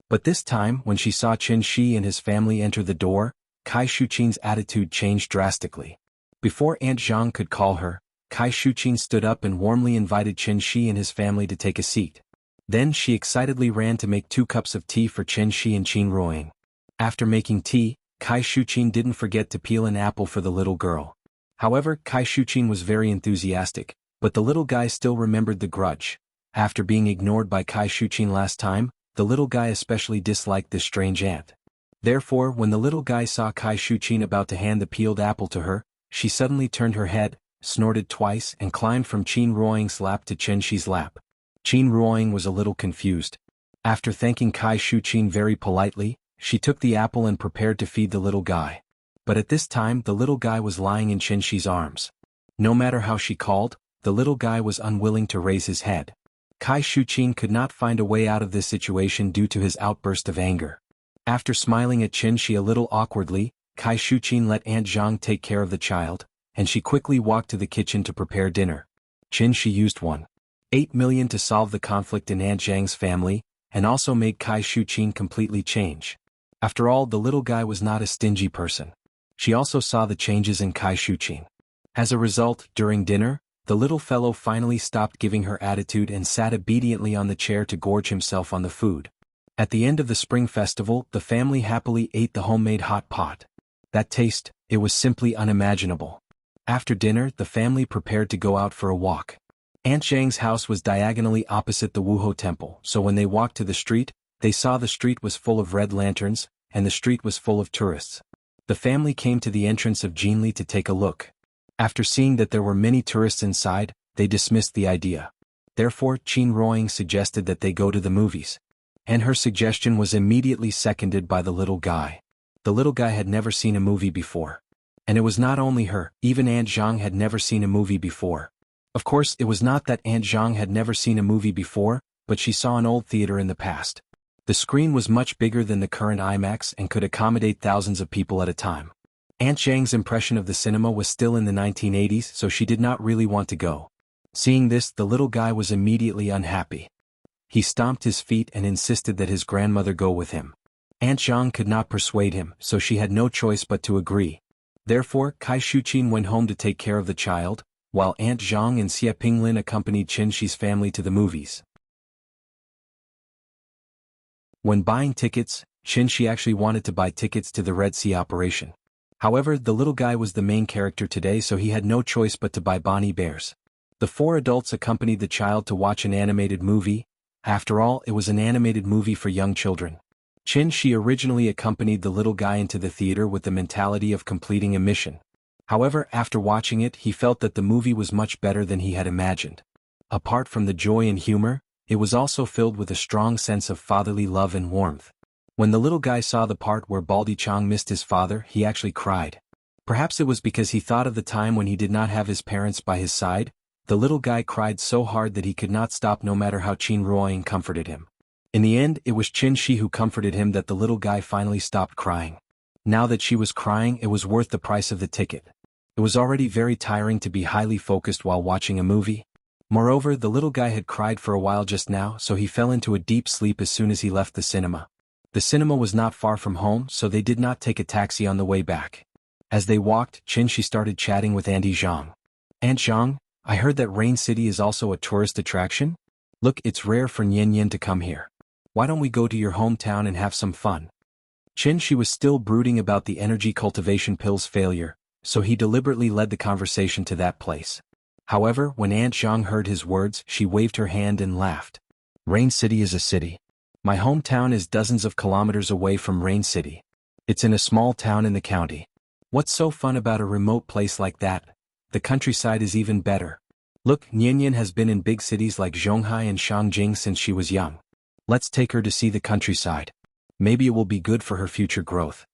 Speaker 1: But this time, when she saw Qin Shi and his family enter the door, Kai Shuqin's attitude changed drastically. Before Aunt Jiang could call her, Kai Shuqin stood up and warmly invited Qin Shi and his family to take a seat. Then she excitedly ran to make 2 cups of tea for Qin Shi and Qin Ruoying. After making tea, Kai Shuqin didn't forget to peel an apple for the little girl. However, Kai Shuqin was very enthusiastic, but the little guy still remembered the grudge. After being ignored by Kai Shuqin last time, the little guy especially disliked this strange aunt. Therefore, when the little guy saw Kai Shuqin about to hand the peeled apple to her, she suddenly turned her head, snorted twice and climbed from Qin Ruoying's lap to Qin Shi's lap. Qin Ruoying was a little confused. After thanking Kai Shuqin very politely, she took the apple and prepared to feed the little guy. But at this time the little guy was lying in Qin Shi's arms. No matter how she called, the little guy was unwilling to raise his head. Kai Shuqin could not find a way out of this situation due to his outburst of anger. After smiling at Qin Shi a little awkwardly, Kai Shuqin let Aunt Jiang take care of the child, and she quickly walked to the kitchen to prepare dinner. Qin Shi used 1.8 million to solve the conflict in Aunt Jiang's family, and also made Kai Shuqin completely change. After all, the little guy was not a stingy person. She also saw the changes in Kai Shuqin. As a result, during dinner, the little fellow finally stopped giving her attitude and sat obediently on the chair to gorge himself on the food. At the end of the Spring Festival, the family happily ate the homemade hot pot. That taste, it was simply unimaginable. After dinner, the family prepared to go out for a walk. Aunt Zhang's house was diagonally opposite the Wuho Temple, so when they walked to the street, they saw the street was full of red lanterns, and the street was full of tourists. The family came to the entrance of Jianghu to take a look. After seeing that there were many tourists inside, they dismissed the idea. Therefore, Qin Ruoying suggested that they go to the movies. And her suggestion was immediately seconded by the little guy. The little guy had never seen a movie before. And it was not only her, even Aunt Jiang had never seen a movie before. Of course, it was not that Aunt Jiang had never seen a movie before, but she saw an old theater in the past. The screen was much bigger than the current IMAX and could accommodate thousands of people at a time. Aunt Zhang's impression of the cinema was still in the 1980s, so she did not really want to go. Seeing this, the little guy was immediately unhappy. He stomped his feet and insisted that his grandmother go with him. Aunt Jiang could not persuade him, so she had no choice but to agree. Therefore, Kai Shuqin went home to take care of the child, while Aunt Jiang and Xie Pinglin accompanied Qin Shi's family to the movies. When buying tickets, Qin Shi actually wanted to buy tickets to the Red Sea operation. However, the little guy was the main character today, so he had no choice but to buy Bonnie Bears. The 4 adults accompanied the child to watch an animated movie. After all, it was an animated movie for young children. Qin Shi originally accompanied the little guy into the theater with the mentality of completing a mission. However, after watching it, he felt that the movie was much better than he had imagined. Apart from the joy and humor, it was also filled with a strong sense of fatherly love and warmth. When the little guy saw the part where Baldi Chang missed his father, he actually cried. Perhaps it was because he thought of the time when he did not have his parents by his side. The little guy cried so hard that he could not stop no matter how Qin Ruoying comforted him. In the end, it was Qin Shi who comforted him that the little guy finally stopped crying. Now that she was crying, it was worth the price of the ticket. It was already very tiring to be highly focused while watching a movie. Moreover, the little guy had cried for a while just now, so he fell into a deep sleep as soon as he left the cinema. The cinema was not far from home, so they did not take a taxi on the way back. As they walked, Qin Shi started chatting with Auntie Jiang. Aunt Jiang, I heard that Rain City is also a tourist attraction? Look, it's rare for Nian to come here. Why don't we go to your hometown and have some fun? Qin Shi was still brooding about the energy cultivation pill's failure, so he deliberately led the conversation to that place. However, when Aunt Jiang heard his words, she waved her hand and laughed. Rain City is a city. My hometown is dozens of kilometers away from Rain City. It's in a small town in the county. What's so fun about a remote place like that? The countryside is even better. Look, Nian has been in big cities like Zhonghai and Shangjing since she was young. Let's take her to see the countryside. Maybe it will be good for her future growth.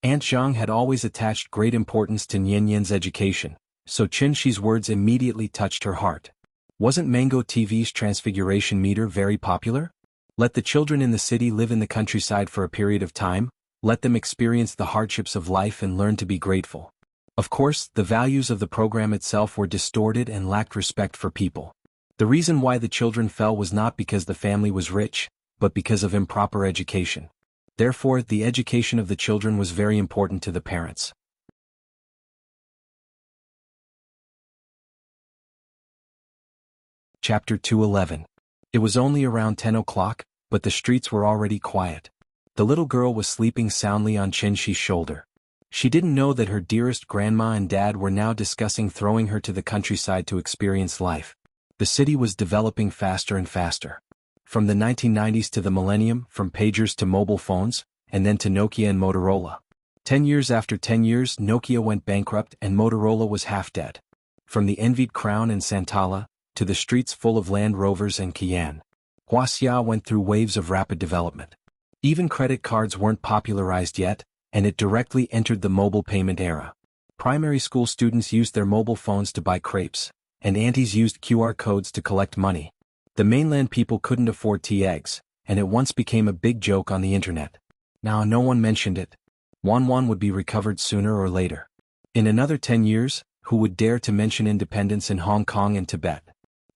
Speaker 1: Aunt Jiang had always attached great importance to Nian's education, so Qin Shi's words immediately touched her heart. Wasn't Mango TV's Transfiguration meter very popular? Let the children in the city live in the countryside for a period of time, let them experience the hardships of life and learn to be grateful. Of course, the values of the program itself were distorted and lacked respect for people. The reason why the children fell was not because the family was rich, but because of improper education. Therefore, the education of the children was very important to the parents. Chapter 211. It was only around 10 o'clock, but the streets were already quiet. The little girl was sleeping soundly on Qinshi's shoulder. She didn't know that her dearest grandma and dad were now discussing throwing her to the countryside to experience life. The city was developing faster and faster. From the 1990s to the millennium, from pagers to mobile phones, and then to Nokia and Motorola. 10 years after 10 years, Nokia went bankrupt and Motorola was half dead. From the envied Crown and Santala, to the streets full of Land Rovers and Kian. Wuxia went through waves of rapid development. Even credit cards weren't popularized yet, and it directly entered the mobile payment era. Primary school students used their mobile phones to buy crepes, and aunties used QR codes to collect money. The mainland people couldn't afford tea eggs, and it once became a big joke on the internet. Now no one mentioned it. Wanwan would be recovered sooner or later. In another 10 years, who would dare to mention independence in Hong Kong and Tibet?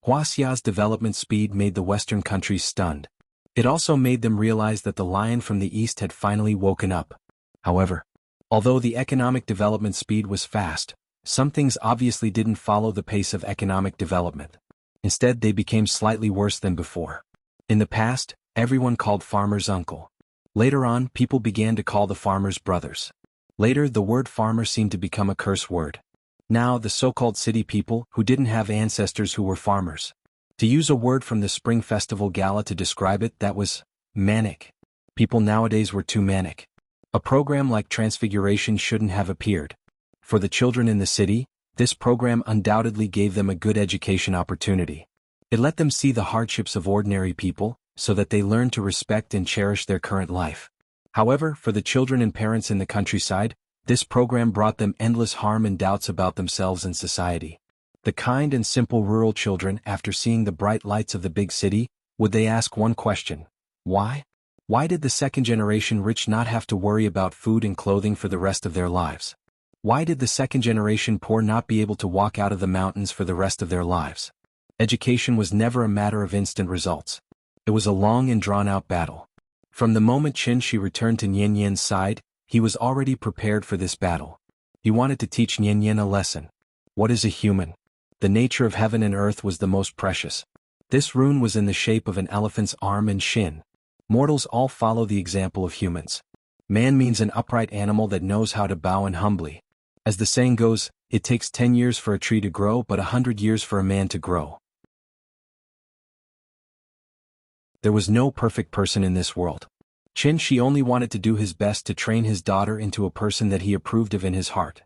Speaker 1: Wuxia's development speed made the Western countries stunned. It also made them realize that the lion from the east had finally woken up. However, although the economic development speed was fast, some things obviously didn't follow the pace of economic development. Instead, they became slightly worse than before. In the past, everyone called farmers uncle. Later on, people began to call the farmers brothers. Later, the word farmer seemed to become a curse word. Now, the so-called city people, who didn't have ancestors who were farmers. To use a word from the Spring Festival Gala to describe it, that was manic. People nowadays were too manic. A program like Transfiguration shouldn't have appeared. For the children in the city, this program undoubtedly gave them a good education opportunity. It let them see the hardships of ordinary people, so that they learned to respect and cherish their current life. However, for the children and parents in the countryside, this program brought them endless harm and doubts about themselves and society. The kind and simple rural children, after seeing the bright lights of the big city, would they ask one question: why? Why did the second-generation rich not have to worry about food and clothing for the rest of their lives? Why did the second-generation poor not be able to walk out of the mountains for the rest of their lives? Education was never a matter of instant results. It was a long and drawn-out battle. From the moment Qinshi returned to Nian Yan's side, he was already prepared for this battle. He wanted to teach Nian Yan a lesson. What is a human? The nature of heaven and earth was the most precious. This rune was in the shape of an elephant's arm and shin. Mortals all follow the example of humans. Man means an upright animal that knows how to bow and humbly. As the saying goes, it takes 10 years for a tree to grow but 100 years for a man to grow. There was no perfect person in this world. Qinshi only wanted to do his best to train his daughter into a person that he approved of in his heart.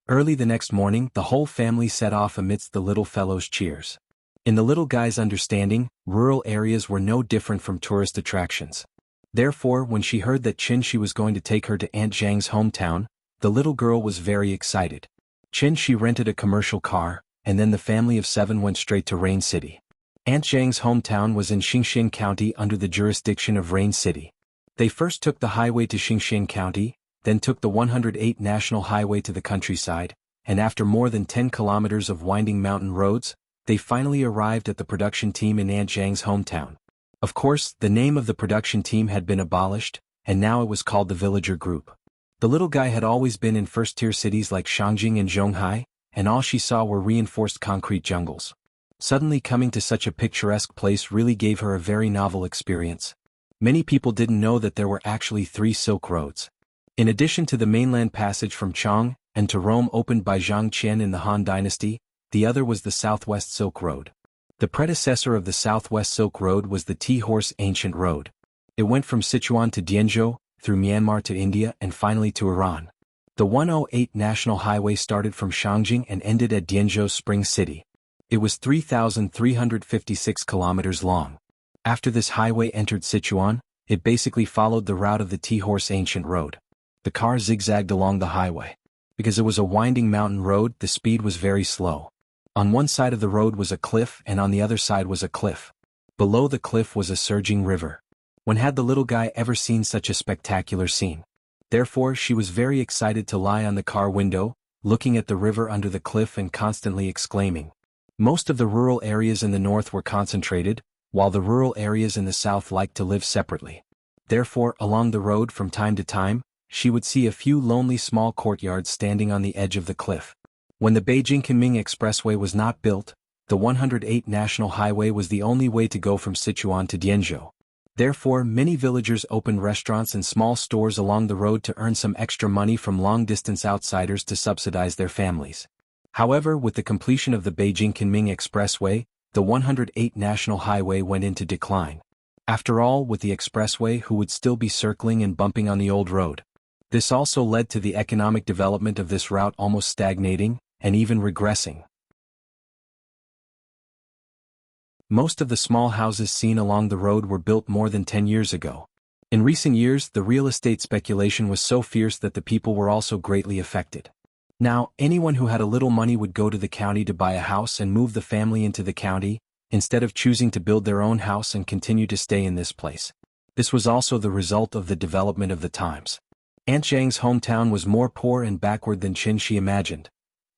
Speaker 1: Early the next morning, the whole family set off amidst the little fellow's cheers. In the little guy's understanding, rural areas were no different from tourist attractions. Therefore, when she heard that Qinshi was going to take her to Aunt Zhang's hometown, the little girl was very excited. Qinshi rented a commercial car, and then the family of 7 went straight to Rain City. Aunt Zhang's hometown was in Xinxian County under the jurisdiction of Rain City. They first took the highway to Xinxian County, then took the 108 National Highway to the countryside, and after more than 10 kilometers of winding mountain roads, they finally arrived at the production team in Aunt Zhang's hometown. Of course, the name of the production team had been abolished, and now it was called the Villager Group. The little guy had always been in first-tier cities like Shangjing and Zhonghai, and all she saw were reinforced concrete jungles. Suddenly coming to such a picturesque place really gave her a very novel experience. Many people didn't know that there were actually 3 Silk Roads. In addition to the mainland passage from Chang and to Rome opened by Zhang Qian in the Han Dynasty, the other was the Southwest Silk Road. The predecessor of the Southwest Silk Road was the Tea-Horse Ancient Road. It went from Sichuan to Dianzhou, through Myanmar to India and finally to Iran. The 108 National Highway started from Shangjing and ended at Dianzhou Spring City. It was 3,356 kilometers long. After this highway entered Sichuan, it basically followed the route of the Tea-Horse Ancient Road. The car zigzagged along the highway. Because it was a winding mountain road, the speed was very slow. On one side of the road was a cliff and on the other side was a cliff. Below the cliff was a surging river. When had the little guy ever seen such a spectacular scene? Therefore she was very excited to lie on the car window, looking at the river under the cliff and constantly exclaiming. Most of the rural areas in the north were concentrated, while the rural areas in the south liked to live separately. Therefore, along the road from time to time, she would see a few lonely small courtyards standing on the edge of the cliff. When the Beijing-Kunming Expressway was not built, the 108 National Highway was the only way to go from Sichuan to Dianzhou. Therefore, many villagers opened restaurants and small stores along the road to earn some extra money from long-distance outsiders to subsidize their families. However, with the completion of the Beijing-Kunming Expressway, the 108 National Highway went into decline. After all, with the expressway, who would still be circling and bumping on the old road? This also led to the economic development of this route almost stagnating, and even regressing. Most of the small houses seen along the road were built more than 10 years ago. In recent years, the real estate speculation was so fierce that the people were also greatly affected. Now, anyone who had a little money would go to the county to buy a house and move the family into the county, instead of choosing to build their own house and continue to stay in this place. This was also the result of the development of the times. Aunt Zhang's hometown was more poor and backward than Qinshi imagined.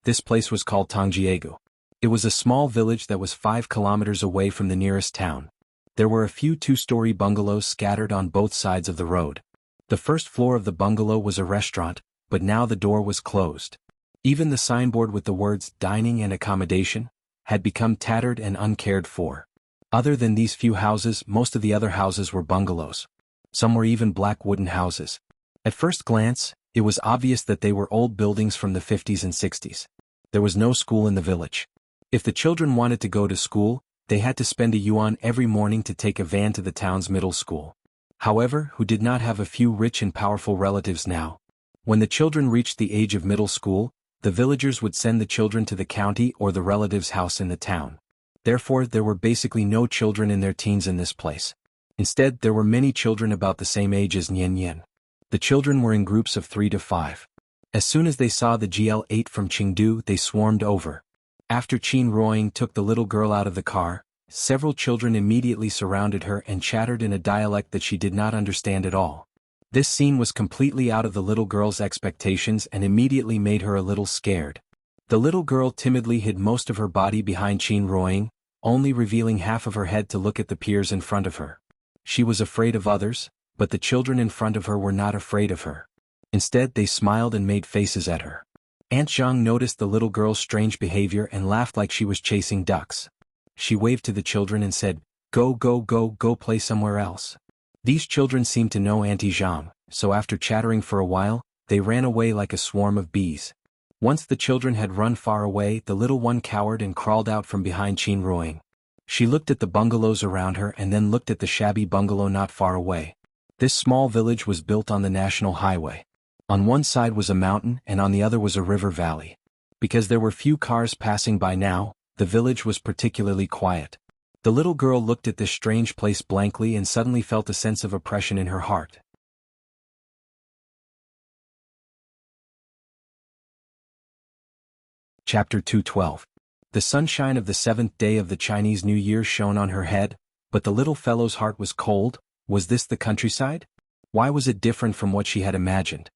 Speaker 1: This place was called Tongjiegu. It was a small village that was 5 kilometers away from the nearest town. There were a few 2-story bungalows scattered on both sides of the road. The first floor of the bungalow was a restaurant, but now the door was closed. Even the signboard with the words "Dining and Accommodation" had become tattered and uncared for. Other than these few houses, most of the other houses were bungalows. Some were even black wooden houses. At first glance, it was obvious that they were old buildings from the 50s and 60s. There was no school in the village. If the children wanted to go to school, they had to spend a yuan every morning to take a van to the town's middle school. However, who did not have a few rich and powerful relatives now? When the children reached the age of middle school, the villagers would send the children to the county or the relative's house in the town. Therefore, there were basically no children in their teens in this place. Instead, there were many children about the same age as Nian Yan. The children were in groups of 3 to 5. As soon as they saw the GL8 from Chengdu, they swarmed over. After Qin Ruoying took the little girl out of the car, several children immediately surrounded her and chattered in a dialect that she did not understand at all. This scene was completely out of the little girl's expectations and immediately made her a little scared. The little girl timidly hid most of her body behind Qin Ruoying, only revealing half of her head to look at the peers in front of her. She was afraid of others, but the children in front of her were not afraid of her. Instead, they smiled and made faces at her. Aunt Zhang noticed the little girl's strange behavior and laughed like she was chasing ducks. She waved to the children and said, "Go, go, go, go play somewhere else." These children seemed to know Auntie Zhang, so after chattering for a while, they ran away like a swarm of bees. Once the children had run far away, the little one cowered and crawled out from behind Qin Ruoying. She looked at the bungalows around her and then looked at the shabby bungalow not far away. This small village was built on the national highway. On one side was a mountain and on the other was a river valley. Because there were few cars passing by now, the village was particularly quiet. The little girl looked at this strange place blankly and suddenly felt a sense of oppression in her heart. Chapter 212. The sunshine of the 7th day of the Chinese New Year shone on her head, but the little fellow's heart was cold. Was this the countryside? Why was it different from what she had imagined?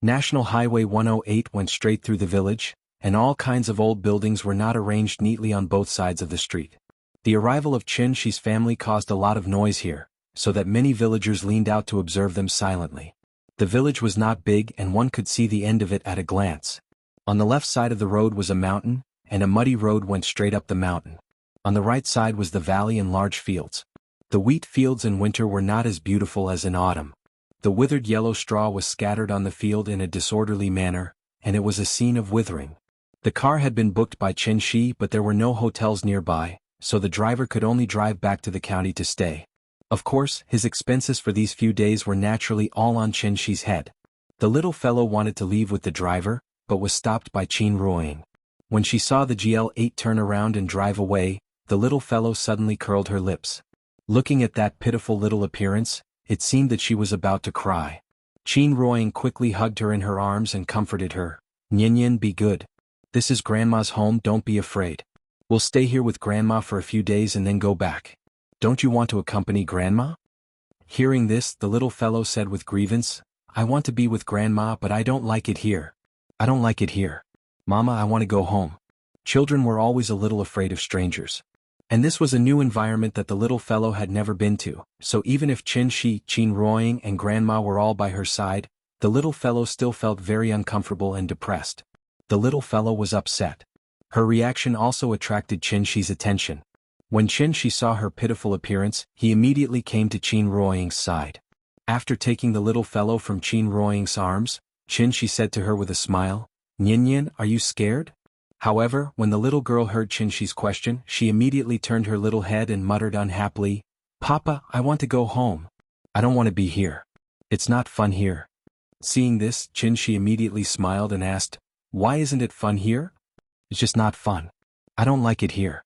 Speaker 1: National Highway 108 went straight through the village, and all kinds of old buildings were not arranged neatly on both sides of the street. The arrival of Qin Shi's family caused a lot of noise here, so that many villagers leaned out to observe them silently. The village was not big and one could see the end of it at a glance. On the left side of the road was a mountain, and a muddy road went straight up the mountain. On the right side was the valley and large fields. The wheat fields in winter were not as beautiful as in autumn. The withered yellow straw was scattered on the field in a disorderly manner, and it was a scene of withering. The car had been booked by Qin Shi, but there were no hotels nearby, so the driver could only drive back to the county to stay. Of course, his expenses for these few days were naturally all on Qin Shi's head. The little fellow wanted to leave with the driver, but was stopped by Qin Ruoying. When she saw the GL8 turn around and drive away, the little fellow suddenly curled her lips. Looking at that pitiful little appearance, it seemed that she was about to cry. Qin Ruoying quickly hugged her in her arms and comforted her. "Nian, be good. This is Grandma's home, don't be afraid. We'll stay here with Grandma for a few days and then go back. Don't you want to accompany Grandma?" Hearing this, the little fellow said with grievance, I want to be with Grandma, but I don't like it here. I don't like it here. Mama, I want to go home. Children were always a little afraid of strangers. And this was a new environment that the little fellow had never been to, so even if Qin Ruoying and Grandma were all by her side, the little fellow still felt very uncomfortable and depressed. The little fellow was upset. Her reaction also attracted Qin's attention. When Qin saw her pitiful appearance, he immediately came to Qin Ruoying's side. After taking the little fellow from Qin Ruoying's arms, Qin said to her with a smile, Nian, are you scared? However, when the little girl heard Qin's question, she immediately turned her little head and muttered unhappily, Papa, I want to go home. I don't want to be here. It's not fun here. Seeing this, Qin immediately smiled and asked, Why isn't it fun here? It's just not fun. I don't like it here.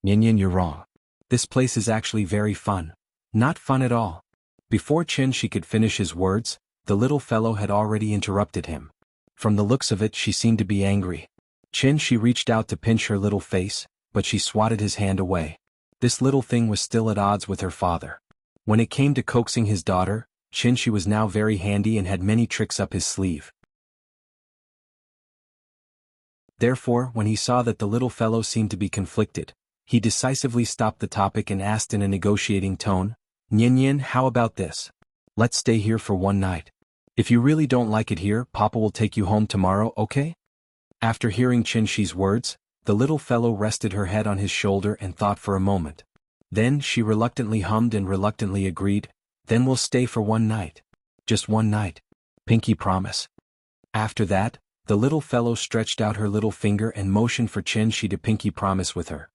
Speaker 1: Nian, you're wrong. This place is actually very fun. Not fun at all. Before Qin could finish his words, the little fellow had already interrupted him. From the looks of it, she seemed to be angry. Qin reached out to pinch her little face, but she swatted his hand away. This little thing was still at odds with her father. When it came to coaxing his daughter, Qin was now very handy and had many tricks up his sleeve. Therefore, when he saw that the little fellow seemed to be conflicted, he decisively stopped the topic and asked in a negotiating tone, Nian, how about this? Let's stay here for one night. If you really don't like it here, Papa will take you home tomorrow, okay? After hearing Qin's words, the little fellow rested her head on his shoulder and thought for a moment. Then she reluctantly hummed and reluctantly agreed, Then we'll stay for one night. Just one night. Pinky promise. After that, the little fellow stretched out her little finger and motioned for Qin to pinky promise with her.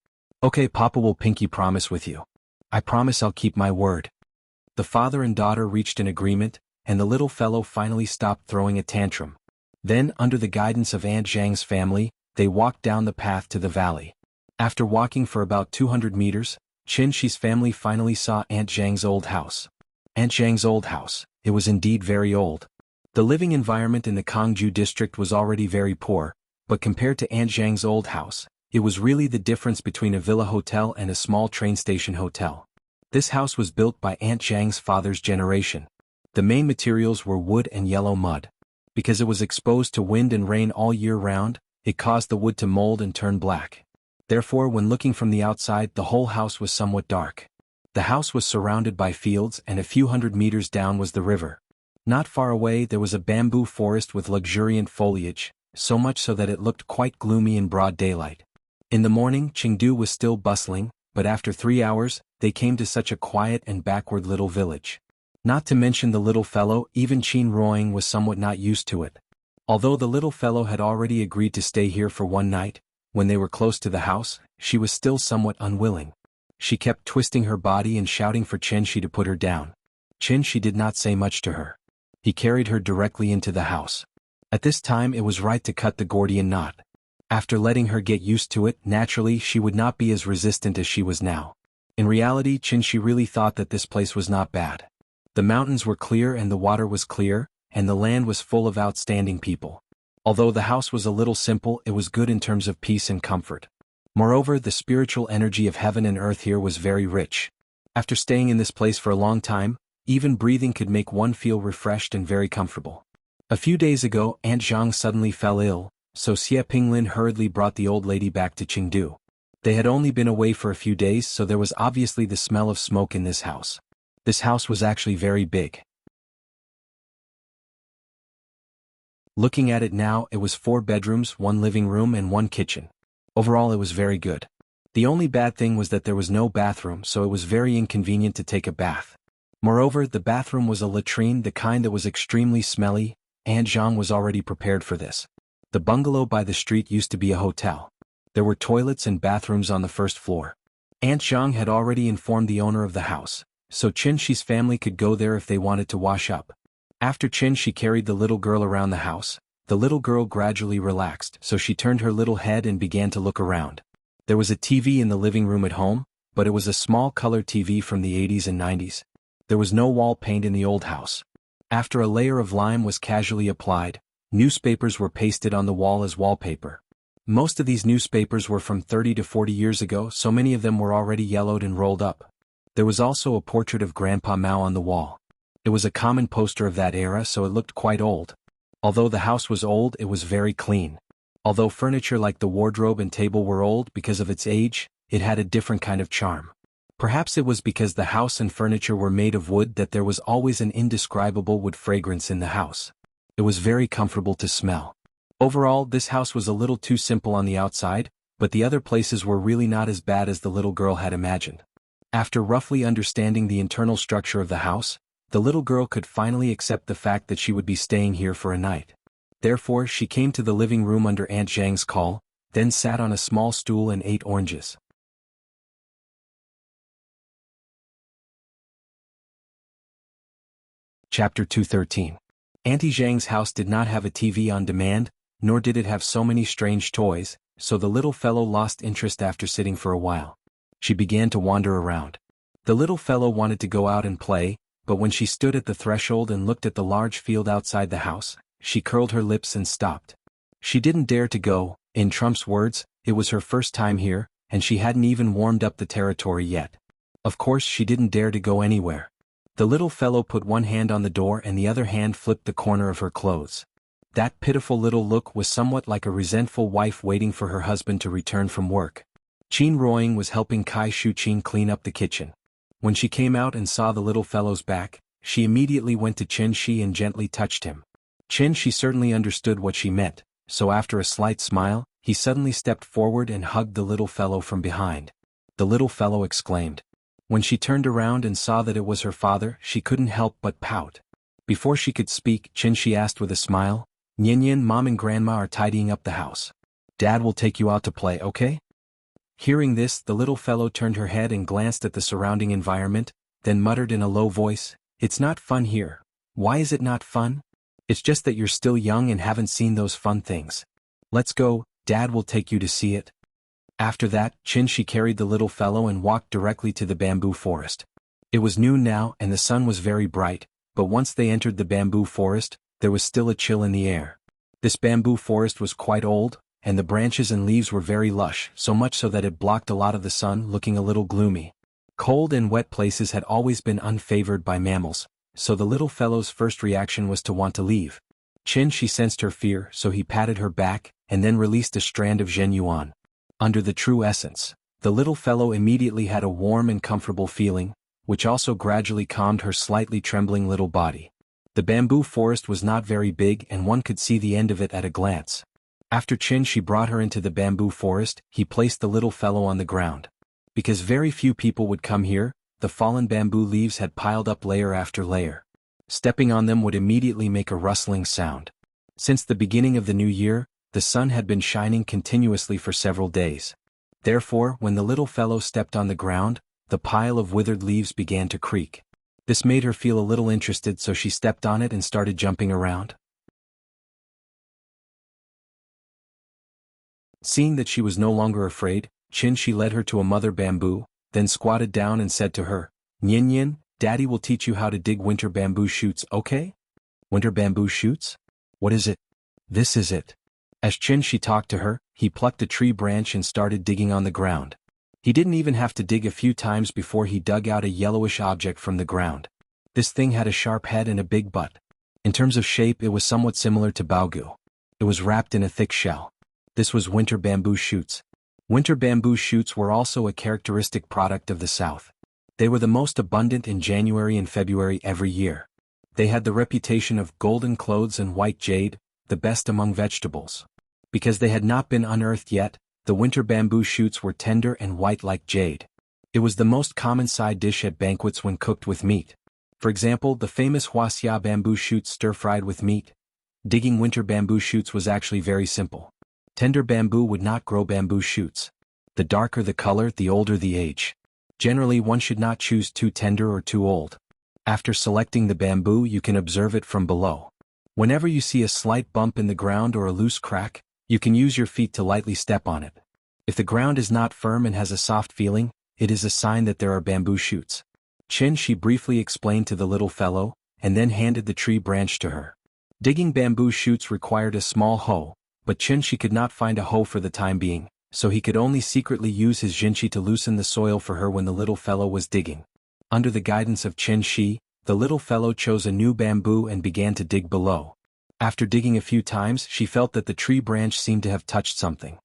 Speaker 1: Okay, Papa will pinky promise with you. I promise I'll keep my word. The father and daughter reached an agreement, and the little fellow finally stopped throwing a tantrum. Then, under the guidance of Aunt Zhang's family, they walked down the path to the valley. After walking for about 200 meters, Qin's family finally saw Aunt Zhang's old house. Aunt Zhang's old house, it was indeed very old. The living environment in the Kangju district was already very poor, but compared to Aunt Zhang's old house, it was really the difference between a villa hotel and a small train station hotel. This house was built by Aunt Zhang's father's generation. The main materials were wood and yellow mud. Because it was exposed to wind and rain all year round, it caused the wood to mold and turn black. Therefore, when looking from the outside, the whole house was somewhat dark. The house was surrounded by fields, and a few hundred meters down was the river. Not far away there was a bamboo forest with luxuriant foliage, so much so that it looked quite gloomy in broad daylight. In the morning, Chengdu was still bustling, but after 3 hours, they came to such a quiet and backward little village. Not to mention the little fellow, even Qin Ruoying was somewhat not used to it. Although the little fellow had already agreed to stay here for one night, when they were close to the house, she was still somewhat unwilling. She kept twisting her body and shouting for Qin to put her down. Qin did not say much to her. He carried her directly into the house. At this time it was right to cut the Gordian knot. After letting her get used to it, naturally she would not be as resistant as she was now. In reality, Qin really thought that this place was not bad. The mountains were clear and the water was clear, and the land was full of outstanding people. Although the house was a little simple, it was good in terms of peace and comfort. Moreover, the spiritual energy of heaven and earth here was very rich. After staying in this place for a long time, even breathing could make one feel refreshed and very comfortable. A few days ago, Aunt Zhang suddenly fell ill, so Xie Pinglin hurriedly brought the old lady back to Chengdu. They had only been away for a few days, so there was obviously the smell of smoke in this house. This house was actually very big. Looking at it now, it was 4 bedrooms, 1 living room and 1 kitchen. Overall it was very good. The only bad thing was that there was no bathroom, so it was very inconvenient to take a bath. Moreover, the bathroom was a latrine, the kind that was extremely smelly. Aunt Zhang was already prepared for this. The bungalow by the street used to be a hotel. There were toilets and bathrooms on the first floor. Aunt Zhang had already informed the owner of the house, so Qin's family could go there if they wanted to wash up. After Qin carried the little girl around the house, the little girl gradually relaxed, so she turned her little head and began to look around. There was a TV in the living room at home, but it was a small color TV from the 80s and 90s. There was no wall paint in the old house. After a layer of lime was casually applied, newspapers were pasted on the wall as wallpaper. Most of these newspapers were from 30 to 40 years ago, so many of them were already yellowed and rolled up. There was also a portrait of Grandpa Mao on the wall. It was a common poster of that era, so it looked quite old. Although the house was old, it was very clean. Although furniture like the wardrobe and table were old because of its age, it had a different kind of charm. Perhaps it was because the house and furniture were made of wood that there was always an indescribable wood fragrance in the house. It was very comfortable to smell. Overall, this house was a little too simple on the outside, but the other places were really not as bad as the little girl had imagined. After roughly understanding the internal structure of the house, the little girl could finally accept the fact that she would be staying here for a night. Therefore, she came to the living room under Aunt Zhang's call, then sat on a small stool and ate oranges. Chapter 213. Auntie Zhang's house did not have a TV on demand, nor did it have so many strange toys, so the little fellow lost interest after sitting for a while. She began to wander around. The little fellow wanted to go out and play, but when she stood at the threshold and looked at the large field outside the house, she curled her lips and stopped. She didn't dare to go. In Trump's words, it was her first time here, and she hadn't even warmed up the territory yet. Of course she didn't dare to go anywhere. The little fellow put one hand on the door and the other hand flipped the corner of her clothes. That pitiful little look was somewhat like a resentful wife waiting for her husband to return from work. Qin Ruoying was helping Kai Shuqin clean up the kitchen. When she came out and saw the little fellow's back, she immediately went to Qin Shi and gently touched him. Qin Shi certainly understood what she meant, so after a slight smile, he suddenly stepped forward and hugged the little fellow from behind. The little fellow exclaimed. When she turned around and saw that it was her father, she couldn't help but pout. Before she could speak, Qin Shi asked with a smile, "Nian, Mom and Grandma are tidying up the house. Dad will take you out to play, okay?" Hearing this, the little fellow turned her head and glanced at the surrounding environment, then muttered in a low voice, "It's not fun here." "Why is it not fun?" "It's just that you're still young and haven't seen those fun things. Let's go, Dad will take you to see it." After that, Qin Shi carried the little fellow and walked directly to the bamboo forest. It was noon now and the sun was very bright, but once they entered the bamboo forest, there was still a chill in the air. This bamboo forest was quite old, and the branches and leaves were very lush, so much so that it blocked a lot of the sun, looking a little gloomy. Cold and wet places had always been unfavored by mammals, so the little fellow's first reaction was to want to leave. Qin Shi sensed her fear, so he patted her back, and then released a strand of Zhen Yuan. Under the true essence, the little fellow immediately had a warm and comfortable feeling, which also gradually calmed her slightly trembling little body. The bamboo forest was not very big and one could see the end of it at a glance. After Qin Shi brought her into the bamboo forest, he placed the little fellow on the ground. Because very few people would come here, the fallen bamboo leaves had piled up layer after layer. Stepping on them would immediately make a rustling sound. Since the beginning of the new year, the sun had been shining continuously for several days. Therefore, when the little fellow stepped on the ground, the pile of withered leaves began to creak. This made her feel a little interested, so she stepped on it and started jumping around. Seeing that she was no longer afraid, Qin Shi led her to a mother bamboo, then squatted down and said to her, "Nian, Daddy will teach you how to dig winter bamboo shoots, okay?" "Winter bamboo shoots? What is it?" "This is it." As Qin Shi talked to her, he plucked a tree branch and started digging on the ground. He didn't even have to dig a few times before he dug out a yellowish object from the ground. This thing had a sharp head and a big butt. In terms of shape, it was somewhat similar to baogu. It was wrapped in a thick shell. This was winter bamboo shoots. Winter bamboo shoots were also a characteristic product of the south. They were the most abundant in January and February every year. They had the reputation of golden clothes and white jade, the best among vegetables. Because they had not been unearthed yet, the winter bamboo shoots were tender and white like jade. It was the most common side dish at banquets when cooked with meat. For example, the famous Wuxia bamboo shoots stir-fried with meat. Digging winter bamboo shoots was actually very simple. Tender bamboo would not grow bamboo shoots. The darker the color, the older the age. Generally, one should not choose too tender or too old. After selecting the bamboo, you can observe it from below. Whenever you see a slight bump in the ground or a loose crack, you can use your feet to lightly step on it. If the ground is not firm and has a soft feeling, it is a sign that there are bamboo shoots. Qin Shi briefly explained to the little fellow, and then handed the tree branch to her. Digging bamboo shoots required a small hoe, but Qin Shi could not find a hoe for the time being, so he could only secretly use his jinchi to loosen the soil for her when the little fellow was digging. Under the guidance of Qin Shi, the little fellow chose a new bamboo and began to dig below. After digging a few times, she felt that the tree branch seemed to have touched something.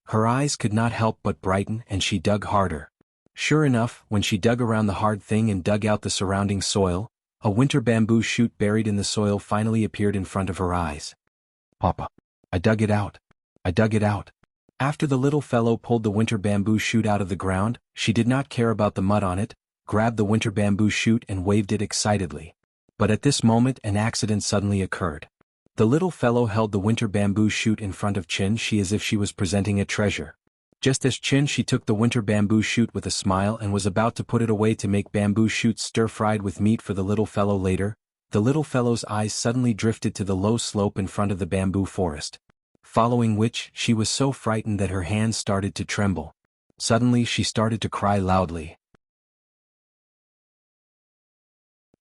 Speaker 1: Her eyes could not help but brighten, and she dug harder. Sure enough, when she dug around the hard thing and dug out the surrounding soil, a winter bamboo shoot buried in the soil finally appeared in front of her eyes. "Papa, I dug it out. I dug it out." After the little fellow pulled the winter bamboo shoot out of the ground, she did not care about the mud on it, grabbed the winter bamboo shoot and waved it excitedly. But at this moment an accident suddenly occurred. The little fellow held the winter bamboo shoot in front of Qin Shi as if she was presenting a treasure. Just as Qin Shi took the winter bamboo shoot with a smile and was about to put it away to make bamboo shoots stir-fried with meat for the little fellow later, the little fellow's eyes suddenly drifted to the low slope in front of the bamboo forest. Following which, she was so frightened that her hands started to tremble. Suddenly she started to cry loudly.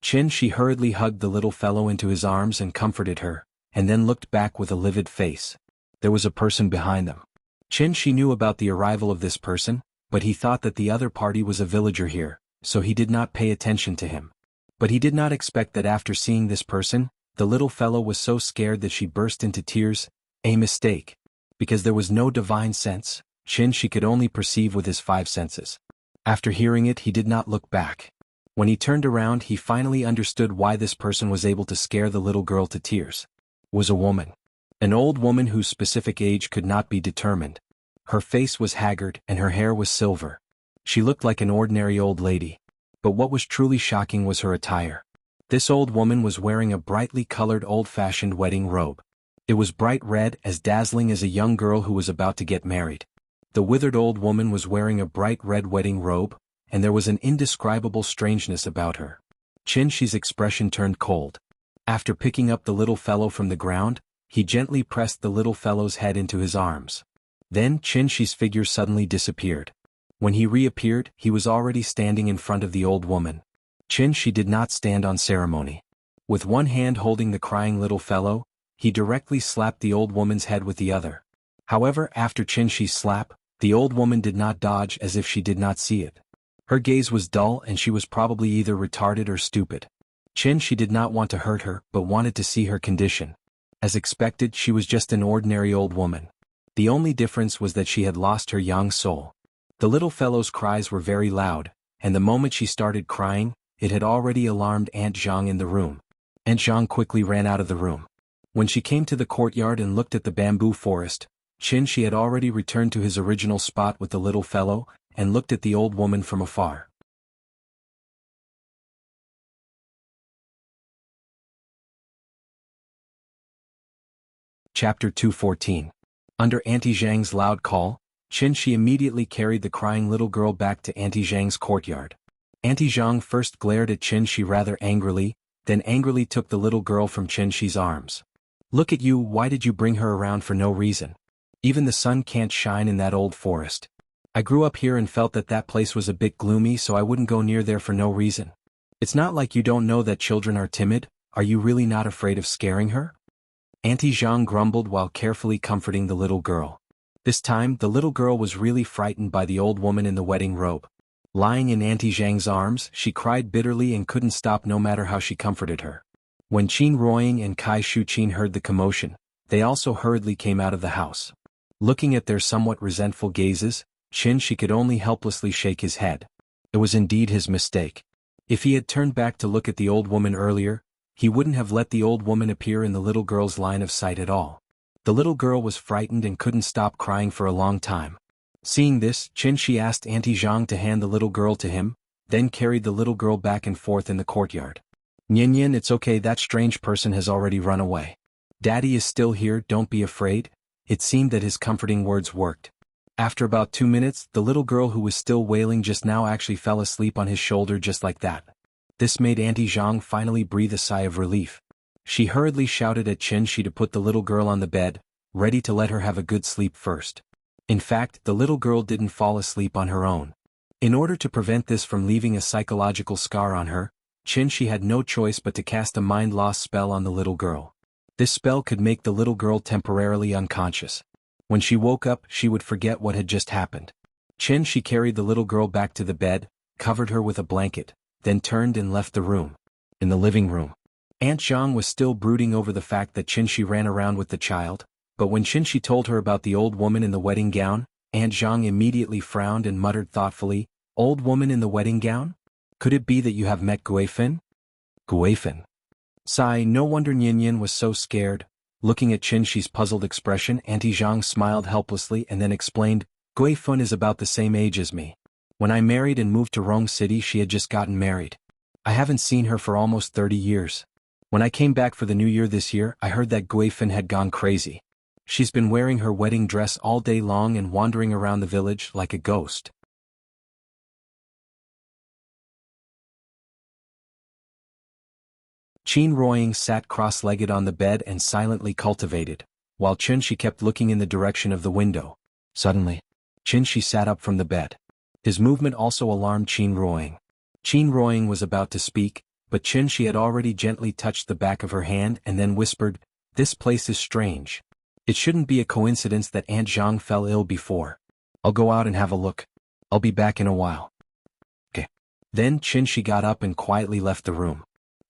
Speaker 1: Qin Shi hurriedly hugged the little fellow into his arms and comforted her, and then looked back with a livid face. There was a person behind them. Qin Shi knew about the arrival of this person, but he thought that the other party was a villager here, so he did not pay attention to him. But he did not expect that after seeing this person, the little fellow was so scared that she burst into tears. A mistake. Because there was no divine sense, Qin Shi could only perceive with his 5 senses. After hearing it, he did not look back. When he turned around, he finally understood why this person was able to scare the little girl to tears. It was a woman. An old woman whose specific age could not be determined. Her face was haggard and her hair was silver. She looked like an ordinary old lady. But what was truly shocking was her attire. This old woman was wearing a brightly colored old-fashioned wedding robe. It was bright red, as dazzling as a young girl who was about to get married. The withered old woman was wearing a bright red wedding robe, and there was an indescribable strangeness about her. Qin Shi's expression turned cold. After picking up the little fellow from the ground, he gently pressed the little fellow's head into his arms. Then Qin Shi's figure suddenly disappeared. When he reappeared, he was already standing in front of the old woman. Qin Shi did not stand on ceremony. With one hand holding the crying little fellow, he directly slapped the old woman's head with the other. However, after Qin Shi's slap, the old woman did not dodge as if she did not see it. Her gaze was dull and she was probably either retarded or stupid. Qin Shi did not want to hurt her but wanted to see her condition. As expected, she was just an ordinary old woman. The only difference was that she had lost her young soul. The little fellow's cries were very loud, and the moment she started crying, it had already alarmed Aunt Zhang in the room. Aunt Zhang quickly ran out of the room. When she came to the courtyard and looked at the bamboo forest, Qin Shi had already returned to his original spot with the little fellow, and looked at the old woman from afar. Chapter 214. Under Auntie Zhang's loud call, Qin Shi immediately carried the crying little girl back to Auntie Zhang's courtyard. Auntie Zhang first glared at Qin Shi rather angrily, then angrily took the little girl from Qin Shi's arms. "Look at you, why did you bring her around for no reason? Even the sun can't shine in that old forest. I grew up here and felt that that place was a bit gloomy, so I wouldn't go near there for no reason. It's not like you don't know that children are timid. Are you really not afraid of scaring her?" Auntie Zhang grumbled while carefully comforting the little girl. This time, the little girl was really frightened by the old woman in the wedding robe. Lying in Auntie Zhang's arms, she cried bitterly and couldn't stop no matter how she comforted her. When Qin Ruoying and Kai Shuqin heard the commotion, they also hurriedly came out of the house. Looking at their somewhat resentful gazes, Qin Shi could only helplessly shake his head. It was indeed his mistake. If he had turned back to look at the old woman earlier, he wouldn't have let the old woman appear in the little girl's line of sight at all. The little girl was frightened and couldn't stop crying for a long time. Seeing this, Qin Shi asked Auntie Zhang to hand the little girl to him, then carried the little girl back and forth in the courtyard. "Nian Nian, it's okay, that strange person has already run away. Daddy is still here, don't be afraid." It seemed that his comforting words worked. After about 2 minutes, the little girl who was still wailing just now actually fell asleep on his shoulder just like that. This made Auntie Zhang finally breathe a sigh of relief. She hurriedly shouted at Qin Shi to put the little girl on the bed, ready to let her have a good sleep first. In fact, the little girl didn't fall asleep on her own. In order to prevent this from leaving a psychological scar on her, Qin Shi had no choice but to cast a mind-loss spell on the little girl. This spell could make the little girl temporarily unconscious. When she woke up, she would forget what had just happened. Qin Shi carried the little girl back to the bed, covered her with a blanket, then turned and left the room. In the living room, Aunt Zhang was still brooding over the fact that Qinshi ran around with the child, but when Qinshi told her about the old woman in the wedding gown, Aunt Zhang immediately frowned and muttered thoughtfully, "Old woman in the wedding gown? Could it be that you have met Guifin?" Guifin. Sigh, no wonder Nyan was so scared. Looking at Qinshi's puzzled expression, Auntie Zhang smiled helplessly and then explained, "Guifin is about the same age as me. When I married and moved to Rong City, she had just gotten married. I haven't seen her for almost 30 years. When I came back for the new year this year, I heard that Guifin had gone crazy. She's been wearing her wedding dress all day long and wandering around the village like a ghost." Qin Ruoying sat cross-legged on the bed and silently cultivated, while Qinshi kept looking in the direction of the window. Suddenly, Qinshi sat up from the bed. His movement also alarmed Qin Ruoying. Qin Ruoying was about to speak, but Qinshi had already gently touched the back of her hand and then whispered, "This place is strange. It shouldn't be a coincidence that Aunt Zhang fell ill before. I'll go out and have a look. I'll be back in a while." Okay. Then Qinshi got up and quietly left the room.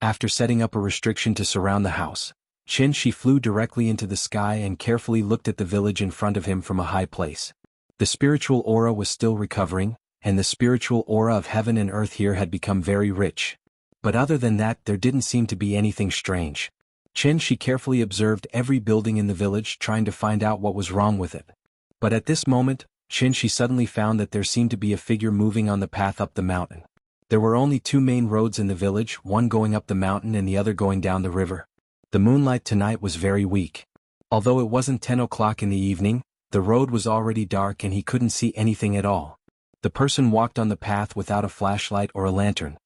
Speaker 1: After setting up a restriction to surround the house, Qinshi flew directly into the sky and carefully looked at the village in front of him from a high place. The spiritual aura was still recovering, and the spiritual aura of heaven and earth here had become very rich. But other than that, there didn't seem to be anything strange. Qinshi carefully observed every building in the village, trying to find out what was wrong with it. But at this moment, Qinshi suddenly found that there seemed to be a figure moving on the path up the mountain. There were only two main roads in the village, one going up the mountain and the other going down the river. The moonlight tonight was very weak. Although it wasn't 10 o'clock in the evening, the road was already dark and he couldn't see anything at all. The person walked on the path without a flashlight or a lantern.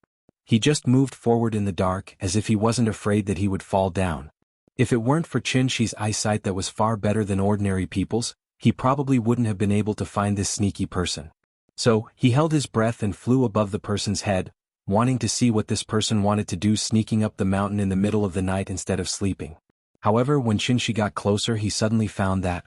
Speaker 1: He just moved forward in the dark as if he wasn't afraid that he would fall down. If it weren't for Qinshi's eyesight that was far better than ordinary people's, he probably wouldn't have been able to find this sneaky person. So, he held his breath and flew above the person's head, wanting to see what this person wanted to do, sneaking up the mountain in the middle of the night instead of sleeping. However, when Qinshi got closer, he suddenly found that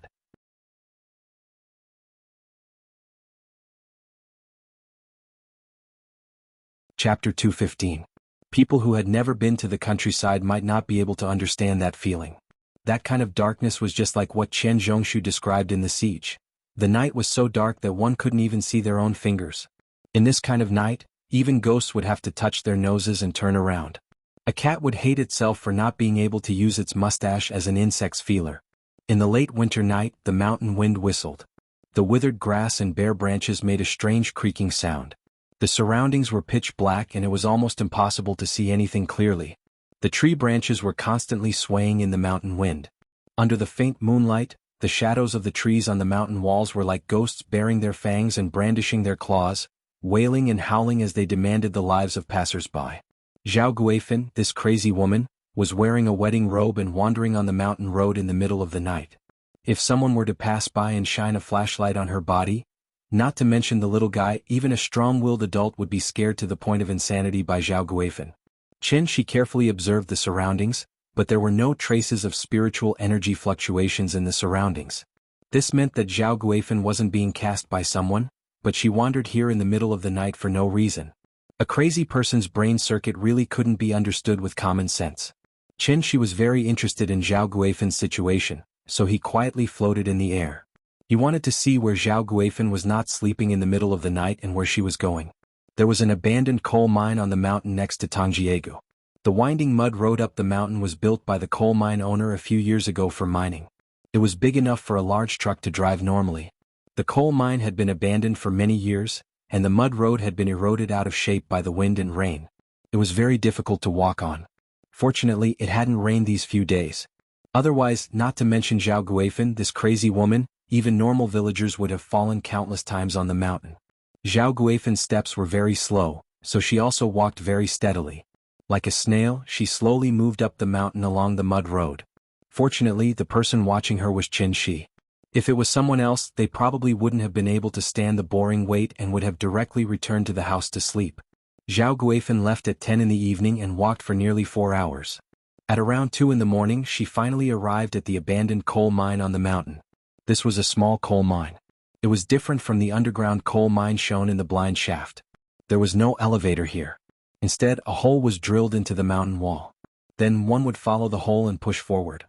Speaker 1: Chapter 215. People who had never been to the countryside might not be able to understand that feeling. That kind of darkness was just like what Chen Zhongshu described in the siege. The night was so dark that one couldn't even see their own fingers. In this kind of night, even ghosts would have to touch their noses and turn around. A cat would hate itself for not being able to use its mustache as an insect's feeler. In the late winter night, the mountain wind whistled. The withered grass and bare branches made a strange creaking sound. The surroundings were pitch black and it was almost impossible to see anything clearly. The tree branches were constantly swaying in the mountain wind. Under the faint moonlight, the shadows of the trees on the mountain walls were like ghosts baring their fangs and brandishing their claws, wailing and howling as they demanded the lives of passers-by. Zhao Guifin, this crazy woman, was wearing a wedding robe and wandering on the mountain road in the middle of the night. If someone were to pass by and shine a flashlight on her body, not to mention the little guy, even a strong-willed adult would be scared to the point of insanity by Zhao Guifin. Qinshi carefully observed the surroundings, but there were no traces of spiritual energy fluctuations in the surroundings. This meant that Zhao Guifin wasn't being cast by someone, but she wandered here in the middle of the night for no reason. A crazy person's brain circuit really couldn't be understood with common sense. Qinshi was very interested in Zhao Guifin's situation, so he quietly floated in the air. He wanted to see where Zhao Guifin was not sleeping in the middle of the night and where she was going. There was an abandoned coal mine on the mountain next to Tangjiegu. The winding mud road up the mountain was built by the coal mine owner a few years ago for mining. It was big enough for a large truck to drive normally. The coal mine had been abandoned for many years, and the mud road had been eroded out of shape by the wind and rain. It was very difficult to walk on. Fortunately, it hadn't rained these few days. Otherwise, not to mention Zhao Guifin, this crazy woman, even normal villagers would have fallen countless times on the mountain. Zhao Guifin's steps were very slow, so she also walked very steadily. Like a snail, she slowly moved up the mountain along the mud road. Fortunately, the person watching her was Qinshi. If it was someone else, they probably wouldn't have been able to stand the boring wait and would have directly returned to the house to sleep. Zhao Guifin left at 10 in the evening and walked for nearly 4 hours. At around 2 in the morning, she finally arrived at the abandoned coal mine on the mountain. This was a small coal mine. It was different from the underground coal mine shown in the blind shaft. There was no elevator here. Instead, a hole was drilled into the mountain wall. Then one would follow the hole and push forward.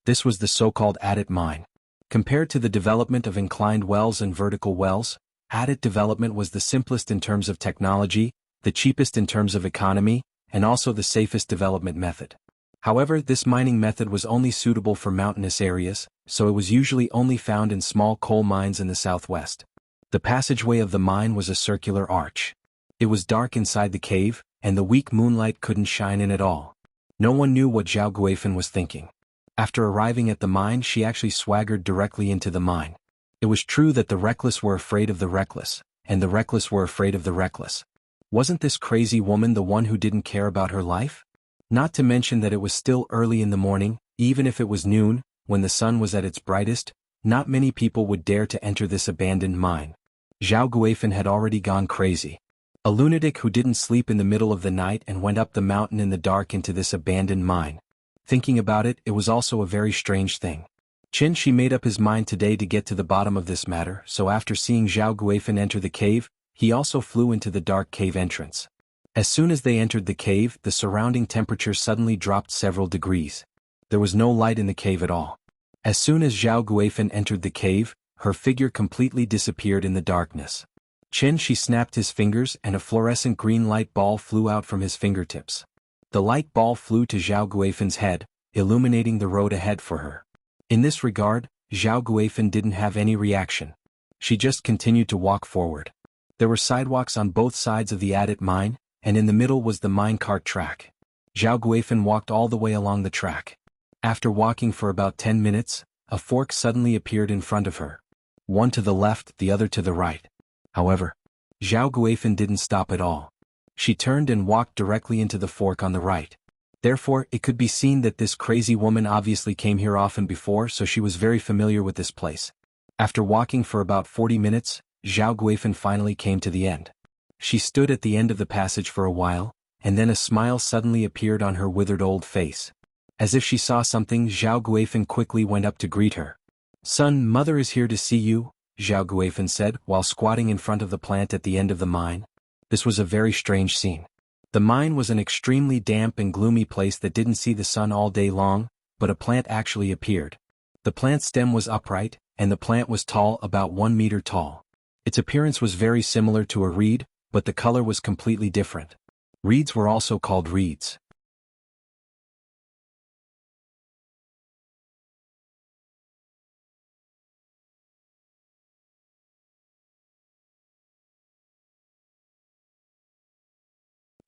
Speaker 1: This was the so-called adit mine. Compared to the development of inclined wells and vertical wells, adit development was the simplest in terms of technology, the cheapest in terms of economy, and also the safest development method. However, this mining method was only suitable for mountainous areas, so it was usually only found in small coal mines in the southwest. The passageway of the mine was a circular arch. It was dark inside the cave, and the weak moonlight couldn't shine in at all. No one knew what Zhao Guifan was thinking. After arriving at the mine, she actually swaggered directly into the mine. It was true that the reckless were afraid of the reckless, and the reckless were afraid of the reckless. Wasn't this crazy woman the one who didn't care about her life? Not to mention that it was still early in the morning, even if it was noon, when the sun was at its brightest, not many people would dare to enter this abandoned mine. Zhao Guifan had already gone crazy. A lunatic who didn't sleep in the middle of the night and went up the mountain in the dark into this abandoned mine. Thinking about it, it was also a very strange thing. Qin Shi made up his mind today to get to the bottom of this matter, so after seeing Zhao Guifan enter the cave, he also flew into the dark cave entrance. As soon as they entered the cave, the surrounding temperature suddenly dropped several degrees. There was no light in the cave at all. As soon as Zhao Guifan entered the cave, her figure completely disappeared in the darkness. Qin Shi snapped his fingers and a fluorescent green light ball flew out from his fingertips. The light ball flew to Zhao Guifan's head, illuminating the road ahead for her. In this regard, Zhao Guifan didn't have any reaction. She just continued to walk forward. There were sidewalks on both sides of the adit mine, and in the middle was the minecart track. Zhao Guifan walked all the way along the track. After walking for about 10 minutes, a fork suddenly appeared in front of her. One to the left, the other to the right. However, Zhao Guifan didn't stop at all. She turned and walked directly into the fork on the right. Therefore, it could be seen that this crazy woman obviously came here often before, so she was very familiar with this place. After walking for about 40 minutes, Zhao Guifan finally came to the end. She stood at the end of the passage for a while, and then a smile suddenly appeared on her withered old face. As if she saw something, Zhao Guifan quickly went up to greet her. "Son, mother is here to see you," Zhao Guifan said while squatting in front of the plant at the end of the mine. This was a very strange scene. The mine was an extremely damp and gloomy place that didn't see the sun all day long, but a plant actually appeared. The plant's stem was upright, and the plant was tall, about 1 meter tall. Its appearance was very similar to a reed, but the color was completely different. Reeds were also called reeds.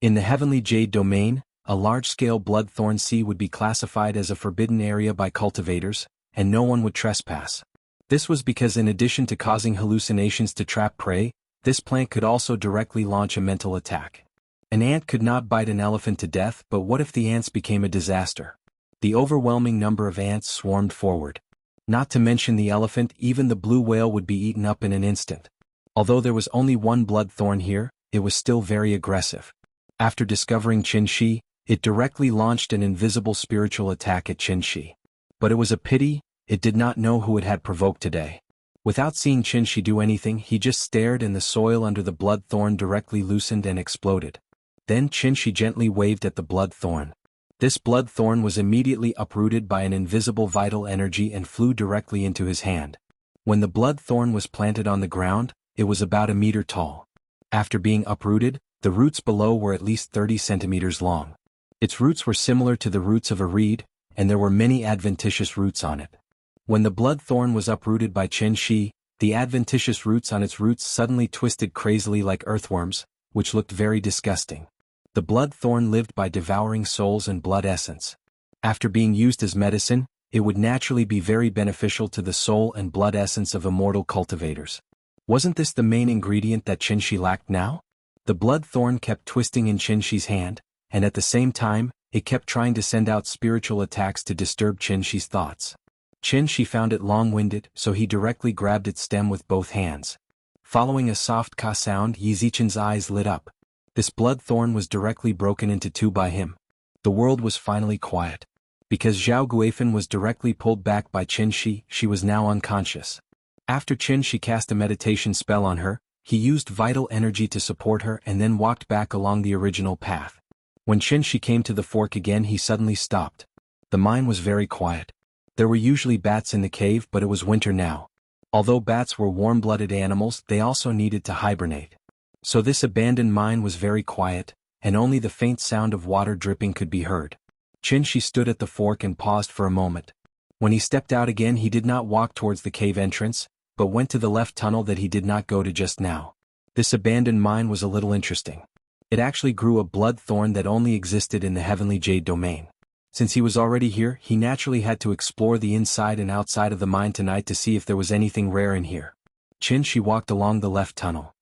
Speaker 1: In the heavenly jade domain, a large-scale bloodthorn sea would be classified as a forbidden area by cultivators, and no one would trespass. This was because in addition to causing hallucinations to trap prey, this plant could also directly launch a mental attack. An ant could not bite an elephant to death, but what if the ants became a disaster? The overwhelming number of ants swarmed forward. Not to mention the elephant, even the blue whale would be eaten up in an instant. Although there was only one bloodthorn here, it was still very aggressive. After discovering Qin Shi, it directly launched an invisible spiritual attack at Qin Shi. But it was a pity, it did not know who it had provoked today. Without seeing Qin Shi do anything, he just stared and the soil under the bloodthorn directly loosened and exploded. Then Qin Shi gently waved at the bloodthorn. This bloodthorn was immediately uprooted by an invisible vital energy and flew directly into his hand. When the bloodthorn was planted on the ground, it was about 1 meter tall. After being uprooted, the roots below were at least 30 centimeters long. Its roots were similar to the roots of a reed, and there were many adventitious roots on it. When the bloodthorn was uprooted by Qin Shi, the adventitious roots on its roots suddenly twisted crazily like earthworms, which looked very disgusting. The bloodthorn lived by devouring souls and blood essence. After being used as medicine, it would naturally be very beneficial to the soul and blood essence of immortal cultivators. Wasn't this the main ingredient that Qin Shi lacked now? The bloodthorn kept twisting in Qin Shi's hand, and at the same time, it kept trying to send out spiritual attacks to disturb Qin Shi's thoughts. Qin Shi found it long-winded, so he directly grabbed its stem with both hands. Following a soft ka sound, Yi Zichen's eyes lit up. This bloodthorn was directly broken into two by him. The world was finally quiet. Because Zhao Guifan was directly pulled back by Qin Shi, she was now unconscious. After Qin Shi cast a meditation spell on her, He used vital energy to support her and then walked back along the original path. When Qin came to the fork again, he suddenly stopped. The mine was very quiet. There were usually bats in the cave, but it was winter now. Although bats were warm-blooded animals, they also needed to hibernate. So this abandoned mine was very quiet, and only the faint sound of water dripping could be heard. Qin stood at the fork and paused for a moment. When he stepped out again, he did not walk towards the cave entrance, but went to the left tunnel that he did not go to just now. This abandoned mine was a little interesting. It actually grew a blood thorn that only existed in the heavenly jade domain. Since he was already here, he naturally had to explore the inside and outside of the mine tonight to see if there was anything rare in here. Qin walked along the left tunnel.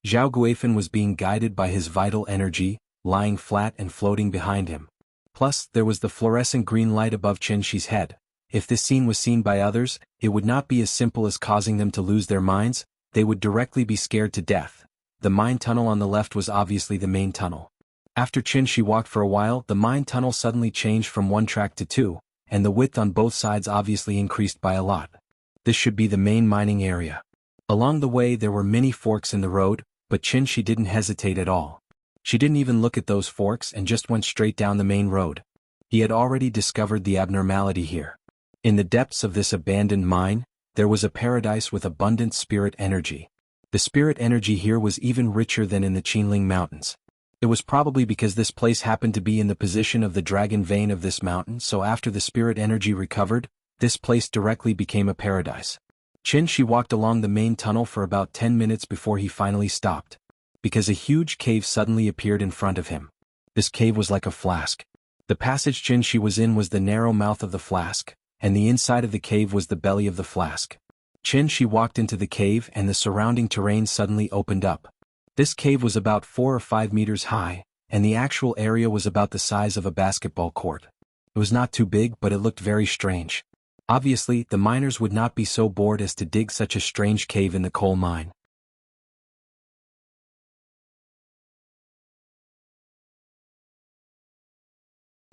Speaker 1: Zhao Guifan was being guided by his vital energy, lying flat and floating behind him. Plus, there was the fluorescent green light above Qin's head. If this scene was seen by others, it would not be as simple as causing them to lose their minds, they would directly be scared to death. The mine tunnel on the left was obviously the main tunnel. After Qin walked for a while, the mine tunnel suddenly changed from one track to two, and the width on both sides obviously increased by a lot. This should be the main mining area. Along the way there were many forks in the road, but Qin didn't hesitate at all. She didn't even look at those forks and just went straight down the main road. He had already discovered the abnormality here. In the depths of this abandoned mine, there was a paradise with abundant spirit energy. The spirit energy here was even richer than in the Qinling Mountains. It was probably because this place happened to be in the position of the dragon vein of this mountain, so after the spirit energy recovered, this place directly became a paradise. Qin walked along the main tunnel for about 10 minutes before he finally stopped. Because a huge cave suddenly appeared in front of him. This cave was like a flask. The passage Qin was in was the narrow mouth of the flask, and the inside of the cave was the belly of the flask. Qin walked into the cave and the surrounding terrain suddenly opened up. This cave was about 4 or 5 meters high, and the actual area was about the size of a basketball court. It was not too big, but it looked very strange. Obviously, the miners would not be so bored as to dig such a strange cave in the coal mine.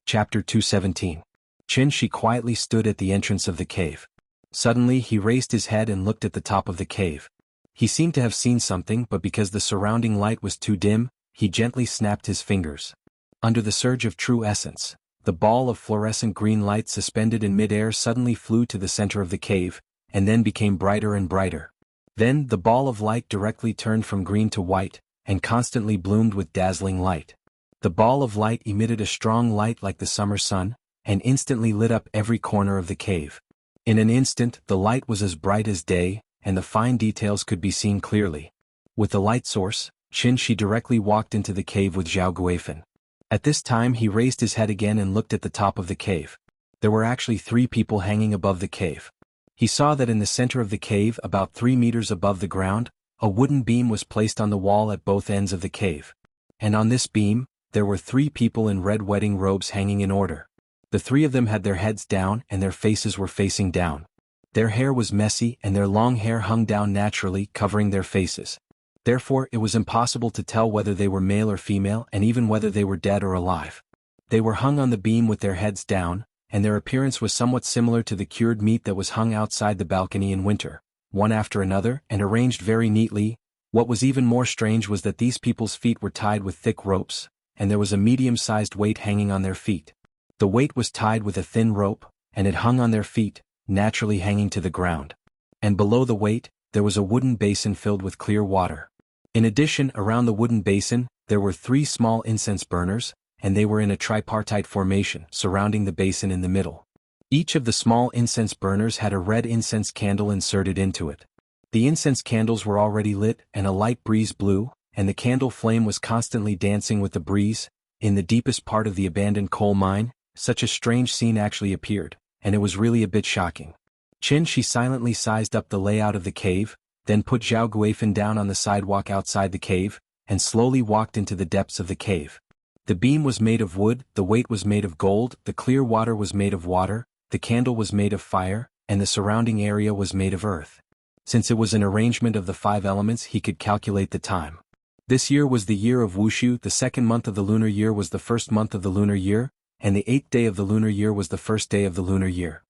Speaker 1: Chapter 217. Qin quietly stood at the entrance of the cave. Suddenly he raised his head and looked at the top of the cave. He seemed to have seen something, but because the surrounding light was too dim, he gently snapped his fingers. Under the surge of true essence, the ball of fluorescent green light suspended in mid-air suddenly flew to the center of the cave, and then became brighter and brighter. Then the ball of light directly turned from green to white, and constantly bloomed with dazzling light. The ball of light emitted a strong light like the summer sun, and instantly lit up every corner of the cave. In an instant, the light was as bright as day, and the fine details could be seen clearly. With the light source, Qin directly walked into the cave with Zhao Guifan. At this time he raised his head again and looked at the top of the cave. There were actually 3 people hanging above the cave. He saw that in the center of the cave, about 3 meters above the ground, a wooden beam was placed on the wall at both ends of the cave. And on this beam, there were 3 people in red wedding robes hanging in order. The 3 of them had their heads down and their faces were facing down. Their hair was messy and their long hair hung down naturally, covering their faces. Therefore, it was impossible to tell whether they were male or female and even whether they were dead or alive. They were hung on the beam with their heads down, and their appearance was somewhat similar to the cured meat that was hung outside the balcony in winter, one after another and arranged very neatly. What was even more strange was that these people's feet were tied with thick ropes, and there was a medium-sized weight hanging on their feet. The weight was tied with a thin rope, and it hung on their feet, naturally hanging to the ground. And below the weight, there was a wooden basin filled with clear water. In addition, around the wooden basin, there were 3 small incense burners, and they were in a tripartite formation, surrounding the basin in the middle. Each of the small incense burners had a red incense candle inserted into it. The incense candles were already lit, and a light breeze blew, and the candle flame was constantly dancing with the breeze. In the deepest part of the abandoned coal mine, such a strange scene actually appeared, and it was really a bit shocking. Qin silently sized up the layout of the cave, then put Zhao Guifan down on the sidewalk outside the cave, and slowly walked into the depths of the cave. The beam was made of wood, the weight was made of gold, the clear water was made of water, the candle was made of fire, and the surrounding area was made of earth. Since it was an arrangement of the 5 elements, he could calculate the time. This year was the year of Wuxia, the 2nd month of the lunar year was the 1st month of the lunar year, and the 8th day of the lunar year was the 1st day of the lunar year.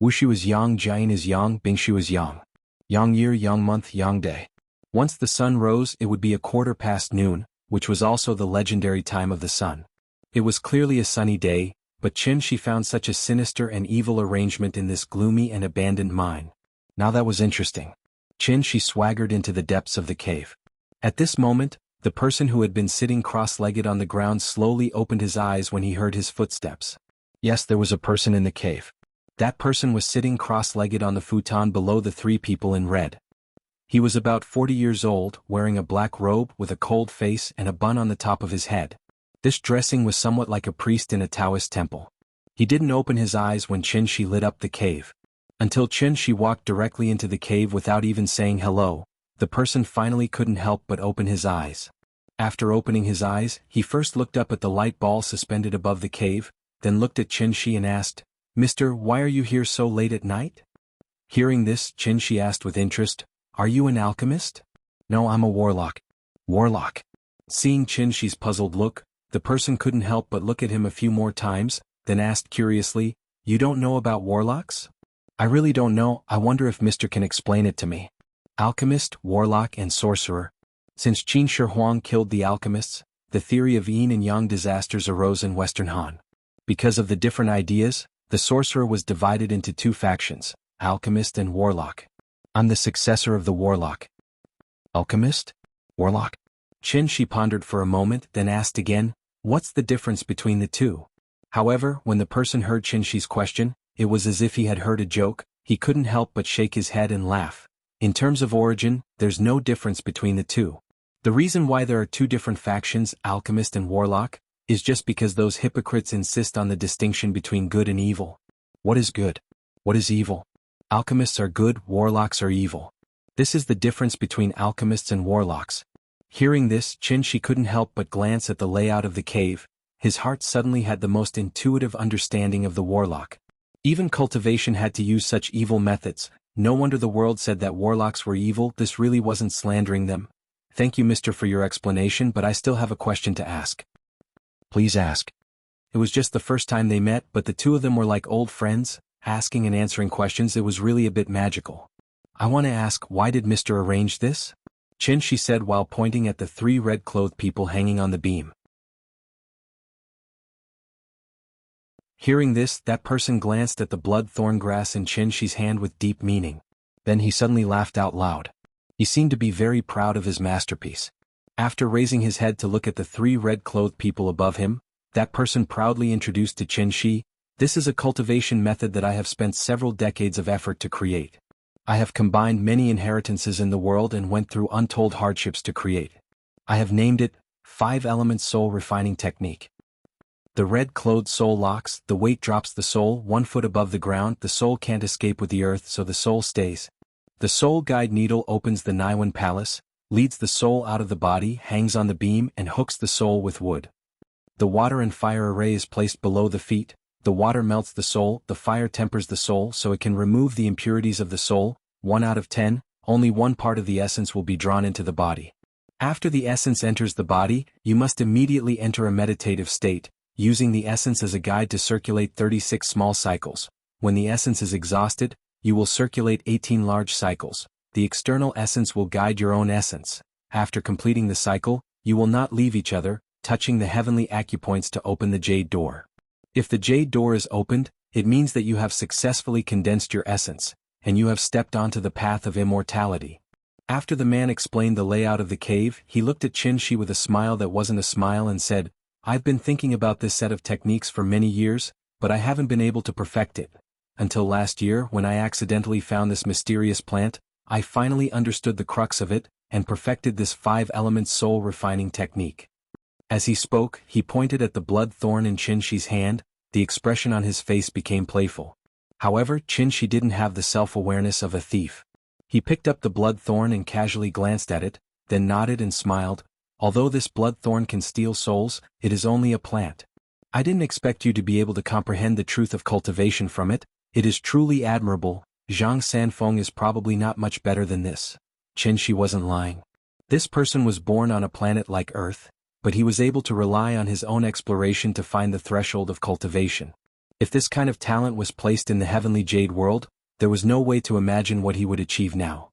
Speaker 1: Wuxia was yang, Jian is yang, Bingshu is yang. Yang year, yang month, yang day. Once the sun rose, it would be 1/4 noon, which was also the legendary time of the sun. It was clearly a sunny day, but Qin found such a sinister and evil arrangement in this gloomy and abandoned mine. Now that was interesting. Qin swaggered into the depths of the cave. At this moment, the person who had been sitting cross-legged on the ground slowly opened his eyes when he heard his footsteps. Yes, there was a person in the cave. That person was sitting cross-legged on the futon below the three people in red. He was about 40 years old, wearing a black robe with a cold face and a bun on the top of his head. This dressing was somewhat like a priest in a Taoist temple. He didn't open his eyes when Qin lit up the cave. Until Qin walked directly into the cave without even saying hello, the person finally couldn't help but open his eyes. After opening his eyes, he first looked up at the light ball suspended above the cave, then looked at Qin and asked, "Mister, why are you here so late at night?" Hearing this, Qin asked with interest, "Are you an alchemist?" "No, I'm a warlock." "Warlock?" Seeing Qin's puzzled look, the person couldn't help but look at him a few more times, then asked curiously, "You don't know about warlocks?" "I really don't know, I wonder if Mister can explain it to me." Alchemist, warlock and sorcerer. Since Qin Shi Huang killed the alchemists, the theory of yin and yang disasters arose in Western Han. Because of the different ideas, the sorcerer was divided into two factions, alchemist and warlock. I'm the successor of the warlock. Alchemist? Warlock? Qin pondered for a moment, then asked again, "What's the difference between the two?" However, when the person heard Qin's question, it was as if he had heard a joke. He couldn't help but shake his head and laugh. In terms of origin, there's no difference between the two. The reason why there are two different factions, alchemist and warlock, is just because those hypocrites insist on the distinction between good and evil. What is good? What is evil? Alchemists are good, warlocks are evil. This is the difference between alchemists and warlocks. Hearing this, Qin couldn't help but glance at the layout of the cave. His heart suddenly had the most intuitive understanding of the warlock. Even cultivation had to use such evil methods. No wonder the world said that warlocks were evil. This really wasn't slandering them. "Thank you, mister, for your explanation, but I still have a question to ask." "Please ask." It was just the first time they met, but the two of them were like old friends, asking and answering questions. It was really a bit magical. "I want to ask, why did Mister arrange this?" Qin said while pointing at the three red-clothed people hanging on the beam. Hearing this, that person glanced at the blood-thorn grass in Qin's hand with deep meaning. Then he suddenly laughed out loud. He seemed to be very proud of his masterpiece. After raising his head to look at the three red-clothed people above him, that person proudly introduced to Qin, "This is a cultivation method that I have spent several decades of effort to create. I have combined many inheritances in the world and went through untold hardships to create. I have named it 5-element soul refining technique. The red-clothed soul locks, the weight drops the soul 1 foot above the ground, the soul can't escape with the earth so the soul stays. The soul guide needle opens the Niwen palace, leads the soul out of the body, hangs on the beam and hooks the soul with wood. The water and fire array is placed below the feet, the water melts the soul, the fire tempers the soul so it can remove the impurities of the soul. 1 out of 10, only one part of the essence will be drawn into the body. After the essence enters the body, you must immediately enter a meditative state, using the essence as a guide to circulate 36 small cycles. When the essence is exhausted, you will circulate 18 large cycles. The external essence will guide your own essence. After completing the cycle, you will not leave each other, touching the heavenly acupoints to open the jade door. If the jade door is opened, it means that you have successfully condensed your essence, and you have stepped onto the path of immortality. After the man explained the layout of the cave, he looked at Qin with a smile that wasn't a smile and said, "I've been thinking about this set of techniques for many years, but I haven't been able to perfect it. Until last year, when I accidentally found this mysterious plant, I finally understood the crux of it, and perfected this 5-element soul refining technique." As he spoke, he pointed at the blood thorn in Qin's hand. The expression on his face became playful. However, Qin didn't have the self-awareness of a thief. He picked up the blood thorn and casually glanced at it, then nodded and smiled. "Although this blood thorn can steal souls, it is only a plant. I didn't expect you to be able to comprehend the truth of cultivation from it. It is truly admirable. Zhang Sanfeng is probably not much better than this." Qin wasn't lying. This person was born on a planet like Earth, but he was able to rely on his own exploration to find the threshold of cultivation. If this kind of talent was placed in the heavenly jade world, there was no way to imagine what he would achieve now.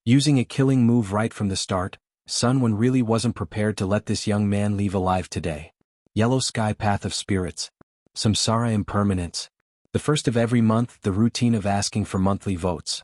Speaker 1: Using a killing move right from the start, Sun Wen really wasn't prepared to let this young man leave alive today. Yellow Sky Path of Spirits. Samsara Impermanence. The first of every month, the routine of asking for monthly votes.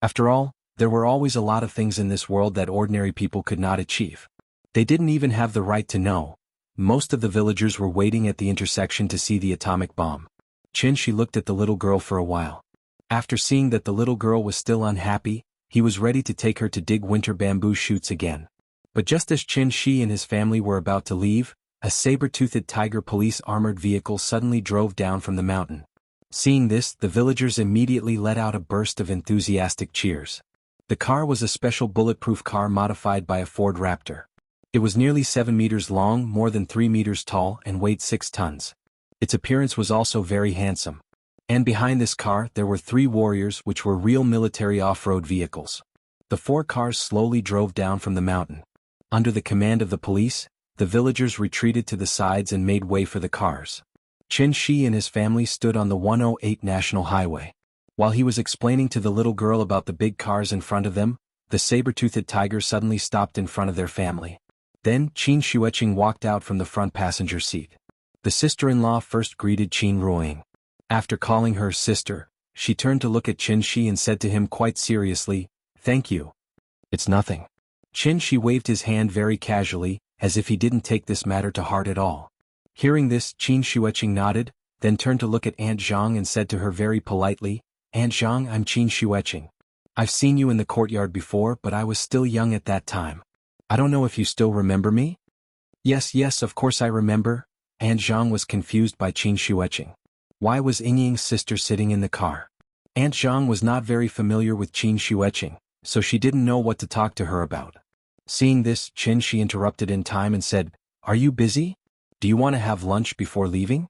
Speaker 1: After all, there were always a lot of things in this world that ordinary people could not achieve. They didn't even have the right to know. Most of the villagers were waiting at the intersection to see the atomic bomb. Shi looked at the little girl for a while. After seeing that the little girl was still unhappy, he was ready to take her to dig winter bamboo shoots again. But just as Shi and his family were about to leave, a saber-toothed tiger police armored vehicle suddenly drove down from the mountain. Seeing this, the villagers immediately let out a burst of enthusiastic cheers. The car was a special bulletproof car modified by a Ford Raptor. It was nearly 7 meters long, more than 3 meters tall, and weighed 6 tons. Its appearance was also very handsome. And behind this car there were 3 warriors which were real military off-road vehicles. The 4 cars slowly drove down from the mountain. Under the command of the police, the villagers retreated to the sides and made way for the cars. Shi and his family stood on the 108 National Highway. While he was explaining to the little girl about the big cars in front of them, the saber-toothed tiger suddenly stopped in front of their family. Then, Qin Shueqing walked out from the front passenger seat. The sister-in-law first greeted Qin Ruoying. After calling her sister, she turned to look at Qin Shi and said to him quite seriously, "Thank you." "It's nothing." Qin Shi waved his hand very casually, as if he didn't take this matter to heart at all. Hearing this, Qin Shueqing nodded, then turned to look at Aunt Zhang and said to her very politely, "Aunt Zhang, I'm Qin Shueqing. I've seen you in the courtyard before, but I was still young at that time. I don't know if you still remember me?" Yes, of course I remember." Aunt Zhang was confused by Qin Shueqing. Why was Yingying's sister sitting in the car? Aunt Zhang was not very familiar with Qin Shueqing, so she didn't know what to talk to her about. Seeing this, Qin Shi interrupted in time and said, "Are you busy? Do you want to have lunch before leaving?"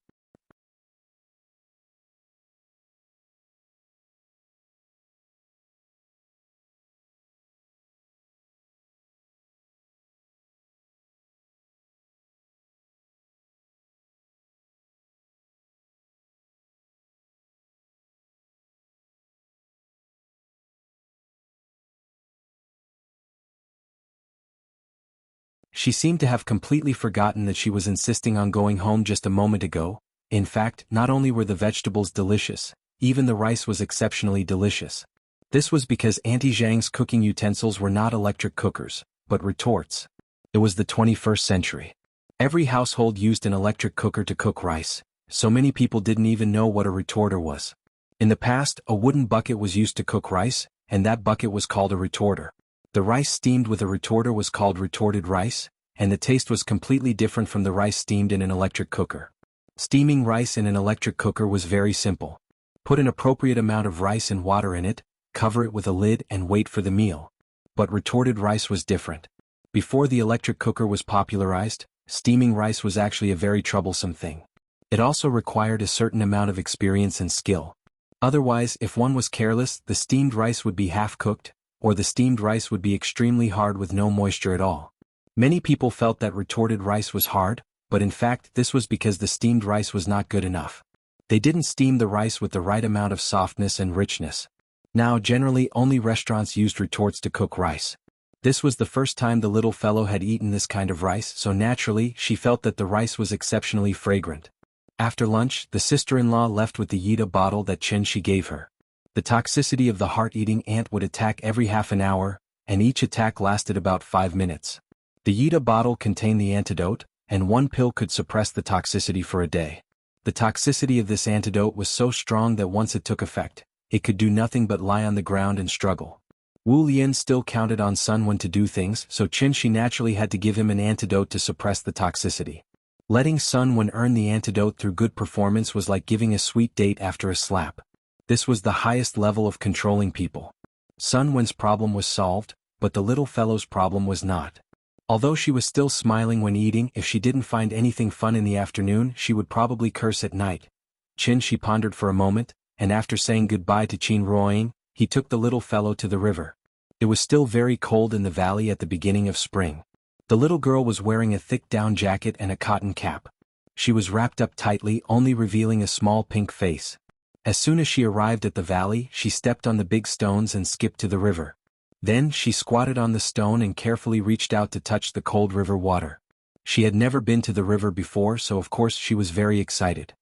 Speaker 1: She seemed to have completely forgotten that she was insisting on going home just a moment ago. In fact, not only were the vegetables delicious, even the rice was exceptionally delicious. This was because Auntie Zhang's cooking utensils were not electric cookers, but retorts. It was the 21st century. Every household used an electric cooker to cook rice, so many people didn't even know what a retorter was. In the past, a wooden bucket was used to cook rice, and that bucket was called a retorter. The rice steamed with a retorter was called retorted rice, and the taste was completely different from the rice steamed in an electric cooker. Steaming rice in an electric cooker was very simple. Put an appropriate amount of rice and water in it, cover it with a lid and wait for the meal. But retorted rice was different. Before the electric cooker was popularized, steaming rice was actually a very troublesome thing. It also required a certain amount of experience and skill. Otherwise, if one was careless, the steamed rice would be half-cooked, or the steamed rice would be extremely hard with no moisture at all. Many people felt that retorted rice was hard, but in fact this was because the steamed rice was not good enough. They didn't steam the rice with the right amount of softness and richness. Now generally only restaurants used retorts to cook rice. This was the first time the little fellow had eaten this kind of rice, so naturally she felt that the rice was exceptionally fragrant. After lunch, the sister-in-law left with the Yida bottle that Qin gave her. The toxicity of the heart-eating ant would attack every half an hour, and each attack lasted about 5 minutes. The Yida bottle contained the antidote, and one pill could suppress the toxicity for a day. The toxicity of this antidote was so strong that once it took effect, it could do nothing but lie on the ground and struggle. Wu Lian still counted on Sun Wen to do things, so Qin naturally had to give him an antidote to suppress the toxicity. Letting Sun Wen earn the antidote through good performance was like giving a sweet date after a slap. This was the highest level of controlling people. Sun Wen's problem was solved, but the little fellow's problem was not. Although she was still smiling when eating, if she didn't find anything fun in the afternoon, she would probably curse at night. She pondered for a moment, and after saying goodbye to Qin Ruoying, he took the little fellow to the river. It was still very cold in the valley at the beginning of spring. The little girl was wearing a thick down jacket and a cotton cap. She was wrapped up tightly, only revealing a small pink face. As soon as she arrived at the valley, she stepped on the big stones and skipped to the river. Then she squatted on the stone and carefully reached out to touch the cold river water. She had never been to the river before, so of course she was very excited.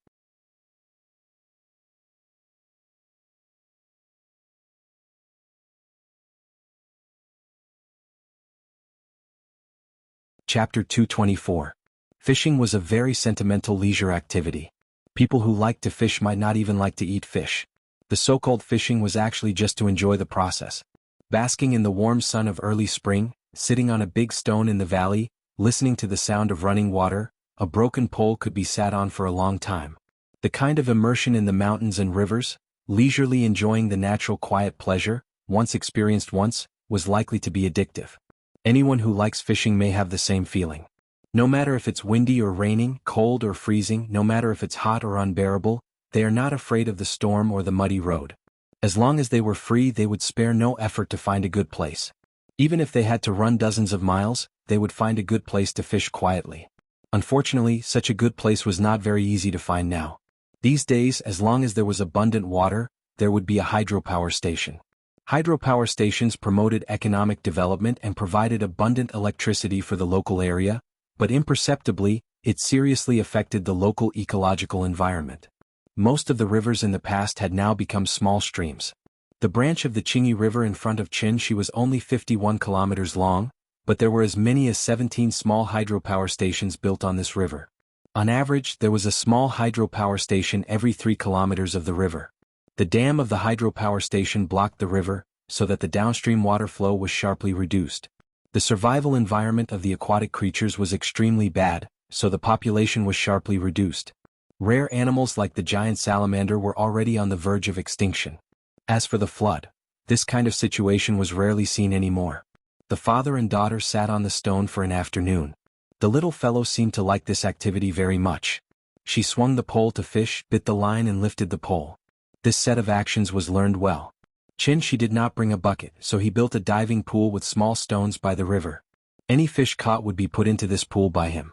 Speaker 1: Chapter 224. Fishing was a very sentimental leisure activity. People who liked to fish might not even like to eat fish. The so-called fishing was actually just to enjoy the process. Basking in the warm sun of early spring, sitting on a big stone in the valley, listening to the sound of running water, a broken pole could be sat on for a long time. The kind of immersion in the mountains and rivers, leisurely enjoying the natural quiet pleasure, once experienced once, was likely to be addictive. Anyone who likes fishing may have the same feeling. No matter if it's windy or raining, cold or freezing, no matter if it's hot or unbearable, they are not afraid of the storm or the muddy road. As long as they were free, they would spare no effort to find a good place. Even if they had to run dozens of miles, they would find a good place to fish quietly. Unfortunately, such a good place was not very easy to find now. These days, as long as there was abundant water, there would be a hydropower station. Hydropower stations promoted economic development and provided abundant electricity for the local area, but imperceptibly, it seriously affected the local ecological environment. Most of the rivers in the past had now become small streams. The branch of the Qingyi River in front of Qin was only 51 kilometers long, but there were as many as 17 small hydropower stations built on this river. On average, there was a small hydropower station every 3 kilometers of the river. The dam of the hydropower station blocked the river, so that the downstream water flow was sharply reduced. The survival environment of the aquatic creatures was extremely bad, so the population was sharply reduced. Rare animals like the giant salamander were already on the verge of extinction. As for the flood, this kind of situation was rarely seen anymore. The father and daughter sat on the stone for an afternoon. The little fellow seemed to like this activity very much. She swung the pole to fish, bit the line and lifted the pole. This set of actions was learned well. Qin did not bring a bucket, so he built a diving pool with small stones by the river. Any fish caught would be put into this pool by him.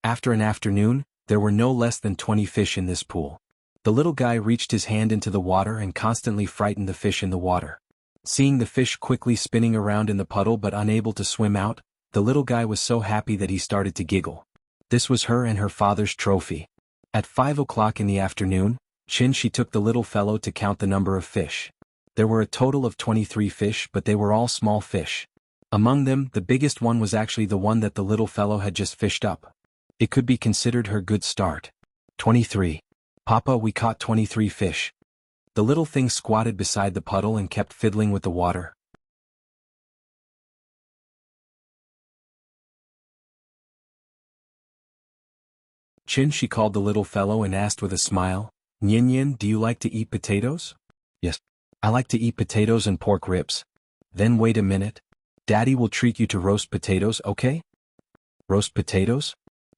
Speaker 1: After an afternoon, there were no less than 20 fish in this pool. The little guy reached his hand into the water and constantly frightened the fish in the water. Seeing the fish quickly spinning around in the puddle but unable to swim out, the little guy was so happy that he started to giggle. This was her and her father's trophy. At 5 o'clock in the afternoon, Qin took the little fellow to count the number of fish. There were a total of 23 fish, but they were all small fish. Among them, the biggest one was actually the one that the little fellow had just fished up. It could be considered her good start. 23. Papa, we caught 23 fish. The little thing squatted beside the puddle and kept fiddling with the water. Qin called the little fellow and asked with a smile, "Nyin, do you like to eat potatoes?" "Yes. I like to eat potatoes and pork ribs." "Then wait a minute. Daddy will treat you to roast potatoes, okay?" "Roast potatoes?"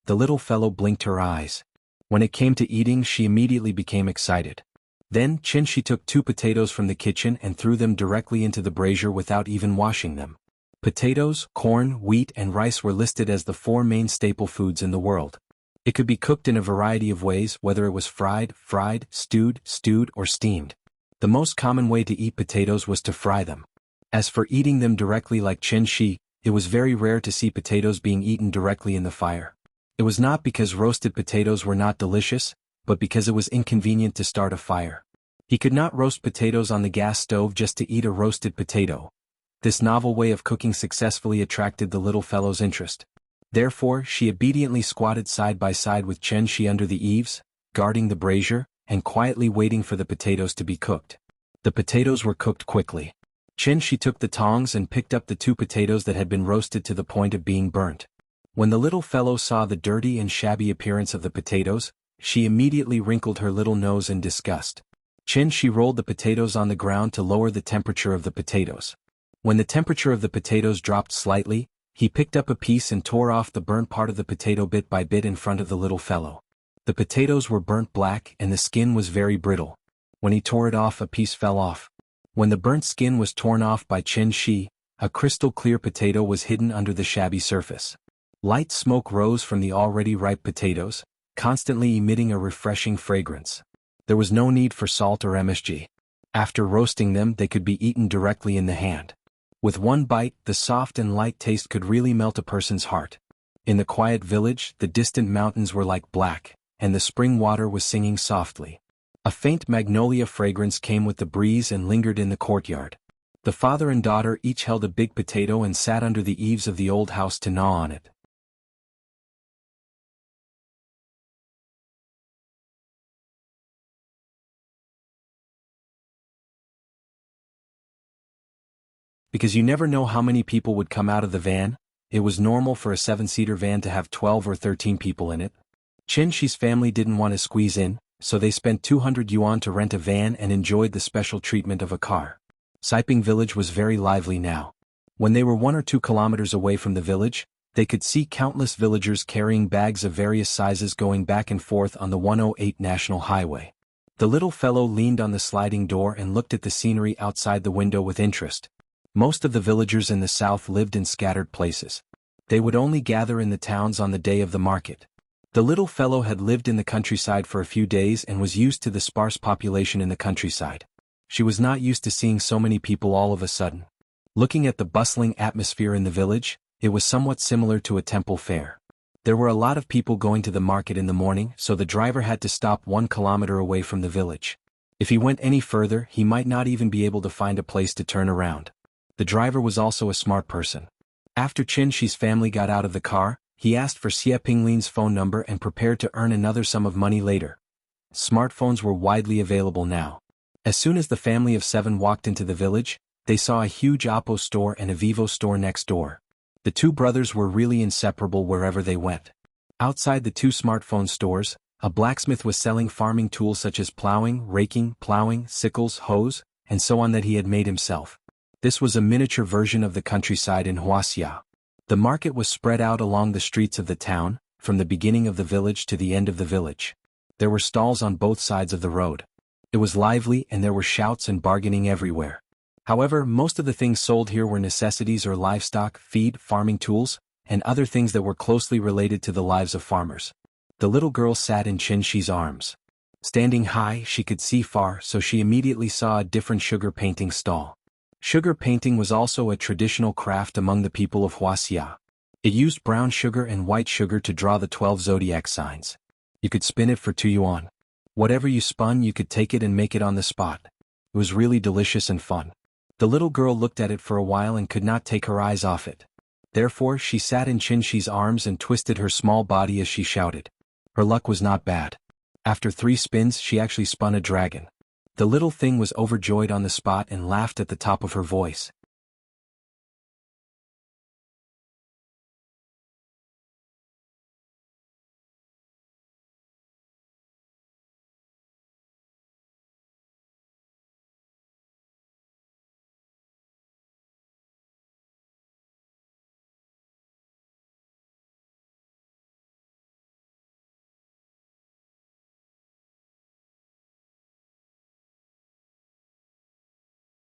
Speaker 1: The little fellow blinked her eyes. When it came to eating, she immediately became excited. Then Qin took 2 potatoes from the kitchen and threw them directly into the brazier without even washing them. Potatoes, corn, wheat and rice were listed as the 4 main staple foods in the world. It could be cooked in a variety of ways, whether it was fried, stewed, or steamed. The most common way to eat potatoes was to fry them. As for eating them directly like Qin, it was very rare to see potatoes being eaten directly in the fire. It was not because roasted potatoes were not delicious, but because it was inconvenient to start a fire. He could not roast potatoes on the gas stove just to eat a roasted potato. This novel way of cooking successfully attracted the little fellow's interest. Therefore, she obediently squatted side by side with Chen Shi under the eaves, guarding the brazier, and quietly waiting for the potatoes to be cooked. The potatoes were cooked quickly. Chen Shi took the tongs and picked up the 2 potatoes that had been roasted to the point of being burnt. When the little fellow saw the dirty and shabby appearance of the potatoes, she immediately wrinkled her little nose in disgust. Chen Shi rolled the potatoes on the ground to lower the temperature of the potatoes. When the temperature of the potatoes dropped slightly, he picked up a piece and tore off the burnt part of the potato bit by bit in front of the little fellow. The potatoes were burnt black and the skin was very brittle. When he tore it off, a piece fell off. When the burnt skin was torn off by Chen Shi, a crystal clear potato was hidden under the shabby surface. Light smoke rose from the already ripe potatoes, constantly emitting a refreshing fragrance. There was no need for salt or MSG. After roasting them, they could be eaten directly in the hand. With one bite, the soft and light taste could really melt a person's heart. In the quiet village, the distant mountains were like black, and the spring water was singing softly. A faint magnolia fragrance came with the breeze and lingered in the courtyard. The father and daughter each held a big potato and sat under the eaves of the old house to gnaw on it. Because you never know how many people would come out of the van. It was normal for a 7-seater van to have 12 or 13 people in it. Chen Shi's family didn't want to squeeze in, so they spent 200 yuan to rent a van and enjoyed the special treatment of a car. Siping village was very lively now. When they were 1 or 2 kilometers away from the village, they could see countless villagers carrying bags of various sizes going back and forth on the 108 National Highway. The little fellow leaned on the sliding door and looked at the scenery outside the window with interest. Most of the villagers in the south lived in scattered places. They would only gather in the towns on the day of the market. The little fellow had lived in the countryside for a few days and was used to the sparse population in the countryside. She was not used to seeing so many people all of a sudden. Looking at the bustling atmosphere in the village, it was somewhat similar to a temple fair. There were a lot of people going to the market in the morning, so the driver had to stop 1 kilometer away from the village. If he went any further, he might not even be able to find a place to turn around. The driver was also a smart person. After Chen Shi's family got out of the car, he asked for Xie Pinglin's phone number and prepared to earn another sum of money later. Smartphones were widely available now. As soon as the family of 7 walked into the village, they saw a huge Oppo store and a Vivo store next door. The 2 brothers were really inseparable wherever they went. Outside the 2 smartphone stores, a blacksmith was selling farming tools such as plowing, raking, sickles, hoes, and so on that he had made himself. This was a miniature version of the countryside in Wuxia. The market was spread out along the streets of the town, from the beginning of the village to the end of the village. There were stalls on both sides of the road. It was lively and there were shouts and bargaining everywhere. However, most of the things sold here were necessities or livestock, feed, farming tools, and other things that were closely related to the lives of farmers. The little girl sat in Chen Shi's arms. Standing high, she could see far, so she immediately saw a different sugar painting stall. Sugar painting was also a traditional craft among the people of Wuxia. It used brown sugar and white sugar to draw the 12 zodiac signs. You could spin it for 2 yuan. Whatever you spun, you could take it and make it on the spot. It was really delicious and fun. The little girl looked at it for a while and could not take her eyes off it. Therefore, she sat in Chen Shi's arms and twisted her small body as she shouted. Her luck was not bad. After 3 spins, she actually spun a dragon. The little thing was overjoyed on the spot and laughed at the top of her voice.